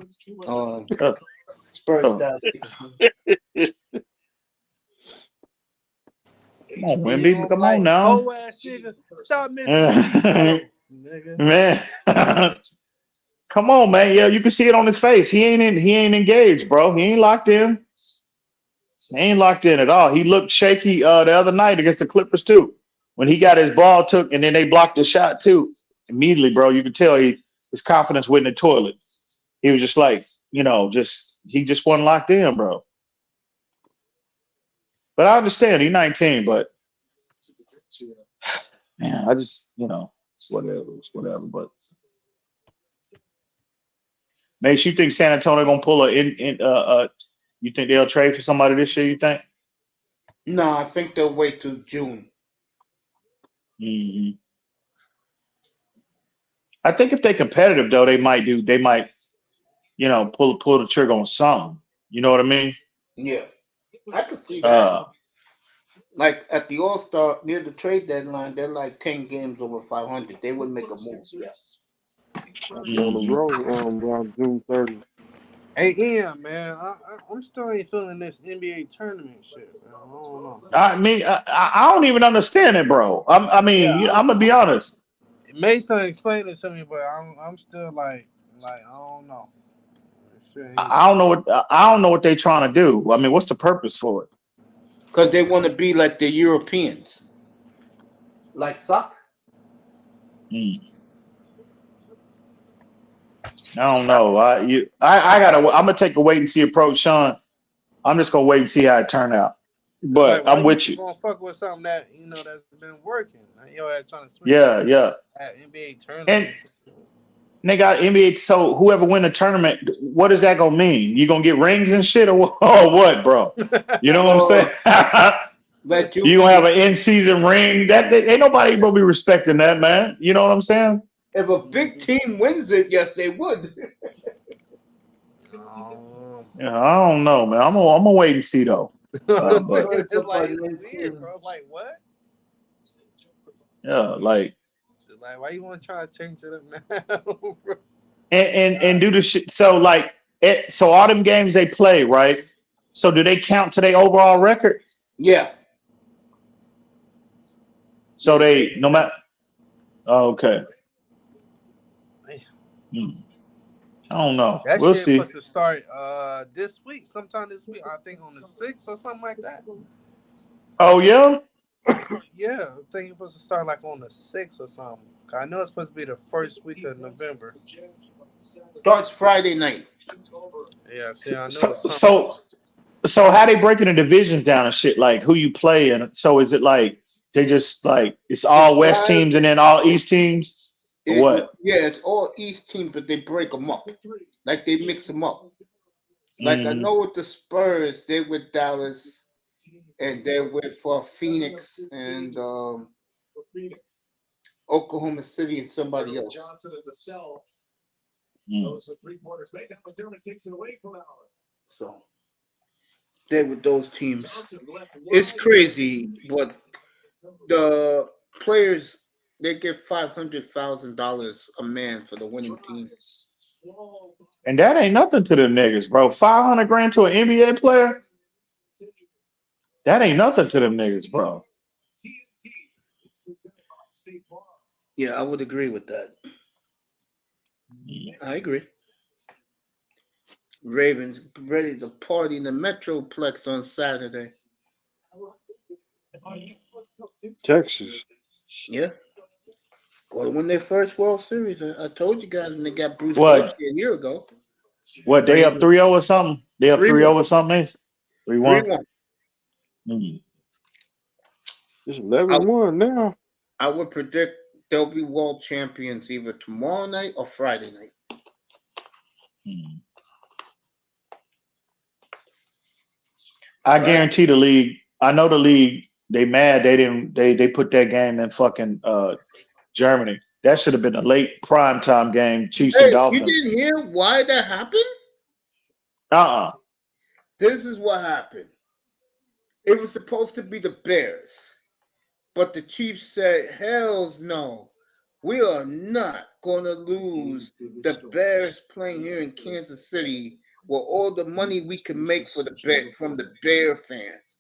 Spurs down 16. Come on, Wimby. Come on now. Oh ass nigga, stop missing free throws, nigga. Man. Come on, man. Yeah, you can see it on his face. He ain't engaged, bro. He ain't locked in. He ain't locked in at all. He looked shaky the other night against the Clippers too. When he got his ball took and then they blocked the shot too. Immediately, bro, you could tell his confidence went in the toilet. He was just like, he just wasn't locked in, bro. But I understand he's 19, but man, I just, it's whatever. But Mace, you think San Antonio gonna pull you think they'll trade for somebody this year, you think? No, I think they'll wait till June. Mm-hmm. I think if they're competitive though, they might pull the trigger on something. You know what I mean? Yeah. I could see that. Like at the All-Star near the trade deadline, they're like 10 games over 500. They wouldn't make a move. Yes. On the road around June 30th. Hey Ian, man, I'm still ain't feeling this NBA tournament shit, man. I don't know. I mean, I don't even understand it, bro. I'm gonna be honest. Mace done explained it to me, but I'm still like I don't know. I don't know what they're trying to do. I mean, what's the purpose for it? Because they want to be like the Europeans, like soccer. I don't know. I'm gonna take a wait and see approach, Sean. I'm just gonna wait and see how it turn out. But I'm with you. Gonna fuck with something that that's been working. You're trying to switch. Yeah. At NBA tournament. And they got NBA. So whoever win the tournament, what is that gonna mean? You gonna get rings and shit, or what, bro? You know what I'm saying? You gonna have an in-season ring? That ain't nobody gonna be respecting that, man. You know what I'm saying? If a big team wins it, yes, they would. Yeah, I don't know, man. I'm gonna wait and see though. But it's weird, bro. Like what? Yeah, like why you want to try to change it up now, bro? And do the shit. So so all them games they play, right? So do they count to their overall record? Yeah. So they no matter. Oh, okay. I don't know. We'll see. Supposed to start sometime this week. I think on the 6th or something like that. Oh yeah. Yeah, I think it's supposed to start like on the 6th or something. I know it's supposed to be the first week of November. Starts Friday night. Yeah, see, I know. So how they breaking the divisions down and shit? Like who you play, and so is it like they just like it's all West teams and then all East teams? What? Yeah, it's all East teams, but they break them up. Like they mix them up. Like I know with the Spurs, they're with Dallas, and they're with Phoenix, and Oklahoma City and somebody else. So they with those teams. It's crazy, but the players they get $500,000 a man for the winning team. And that ain't nothing to them niggas, bro. 500 grand to an NBA player? That ain't nothing to them niggas, bro. Yeah, I would agree with that. I agree. Ravens ready to party in the Metroplex on Saturday. Texas. Yeah. Going to win their first World Series. I told you guys when they got Bruce What? Bochy a year ago. What, they up Ravens 3-0 or something? They up 3-0 or something? 3-1? 3-1. Mm. It's 11-1 now. I would predict they'll be world champions either tomorrow night or Friday night. Mm. I guarantee the league. I know the league. They mad. They put that game in fucking Germany. That should have been a late primetime game. Chiefs and Hey, Dolphins. you didn't hear why that happened? This is what happened. It was supposed to be the Bears, but the Chiefs said, "Hells no, we are not going to lose the Bears playing here in Kansas City with all the money we can make from the Bear fans.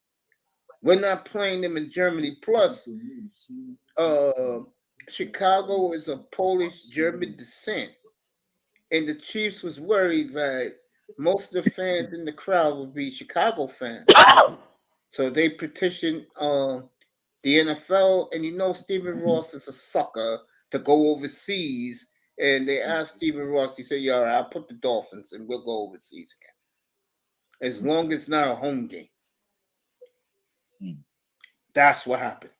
We're not playing them in Germany. Plus, Chicago is of Polish German descent, and the Chiefs was worried that most of the fans in the crowd would be Chicago fans. So they petitioned the NFL, and Stephen Ross is a sucker to go overseas. And they asked Stephen Ross, he said, "Yeah, all right, I'll put the Dolphins and we'll go overseas again. As long as it's not a home game." That's what happened.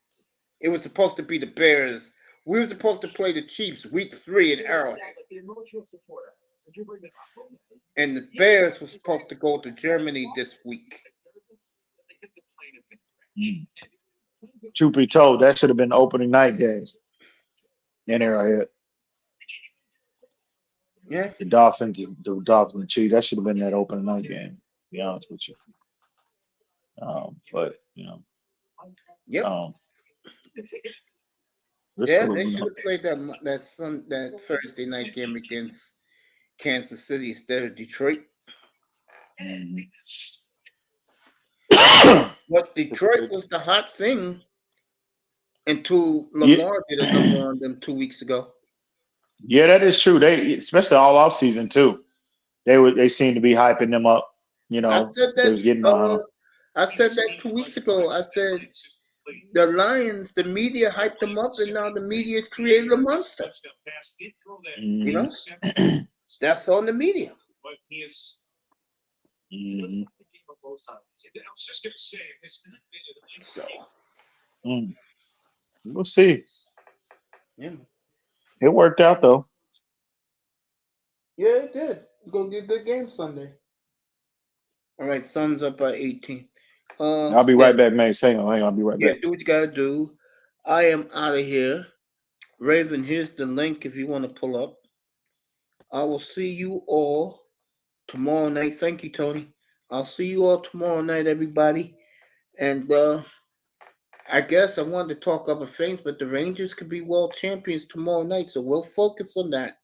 It was supposed to be the Bears. We were supposed to play the Chiefs week 3 in Arrowhead. And the Bears were supposed to go to Germany this week. Truth be told, that should have been the opening night game in Arrowhead. Yeah. The Dolphins and Chiefs. That should have been that opening night game. To be honest with you. But Yep. Yeah, they should have played that Thursday night game against Kansas City instead of Detroit. Mm-hmm. But Detroit was the hot thing until Lamar did a number on them 2 weeks ago. Yeah, that is true. They, especially all off season too, they seem to be hyping them up. I said that. They was getting on them. I said that 2 weeks ago. I said the Lions, the media hyped them up, and now the media has created a monster. Mm-hmm. That's on the media. Mm-hmm. So, we'll see. Yeah, it worked out though. Yeah, it did. Go get a good game Sunday. All right, Suns up by 18. I'll be right back, man. Hang on. I'll be right back. Do what you gotta do. I am out of here. Raven, here's the link if you want to pull up. I will see you all tomorrow night. Thank you, Tony. I'll see you all tomorrow night, everybody. And I guess I wanted to talk other things, but the Rangers could be world champions tomorrow night, so we'll focus on that.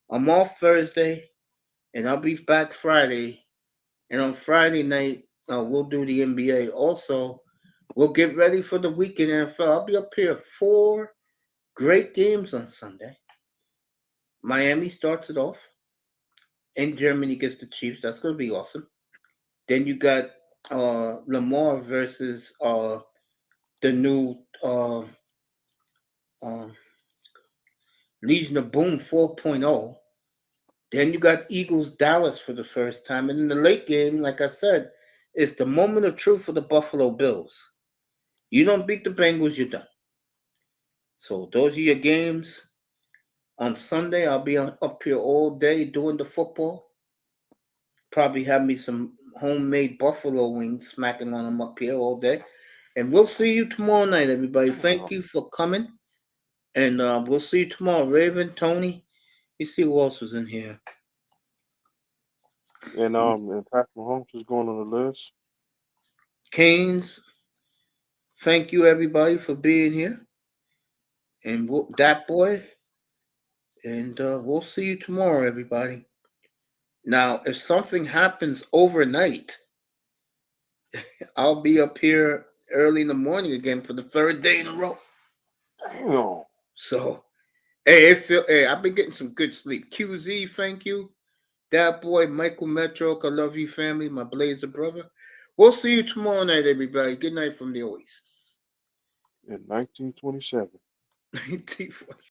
I'm off Thursday, and I'll be back Friday. And on Friday night, we'll do the NBA. Also, we'll get ready for the weekend NFL. I'll be up here 4 great games on Sunday. Miami starts it off, and Germany gets the Chiefs. That's going to be awesome. Then you got Lamar versus the new Legion of Boom 4.0. Then you got Eagles Dallas for the first time. And in the late game, like I said, it's the moment of truth for the Buffalo Bills. You don't beat the Bengals, you're done. So those are your games. On Sunday, I'll be up here all day doing the football. Probably have me some homemade buffalo wings, smacking on them up here all day. And we'll see you tomorrow night, everybody. Thank you for coming. And we'll see you tomorrow. Raven, Tony. You see who else was in here. And Patrick Mahomes is going on the list. Canes. Thank you, everybody, for being here. And that boy. And we'll see you tomorrow, everybody. Now, if something happens overnight, I'll be up here early in the morning again for the third day in a row. Damn. So, hey, I've been getting some good sleep. QZ, thank you. That boy, Michael Metro, I love you, family, my Blazer brother. We'll see you tomorrow night, everybody. Good night from the Oasis. In 1927. 1927.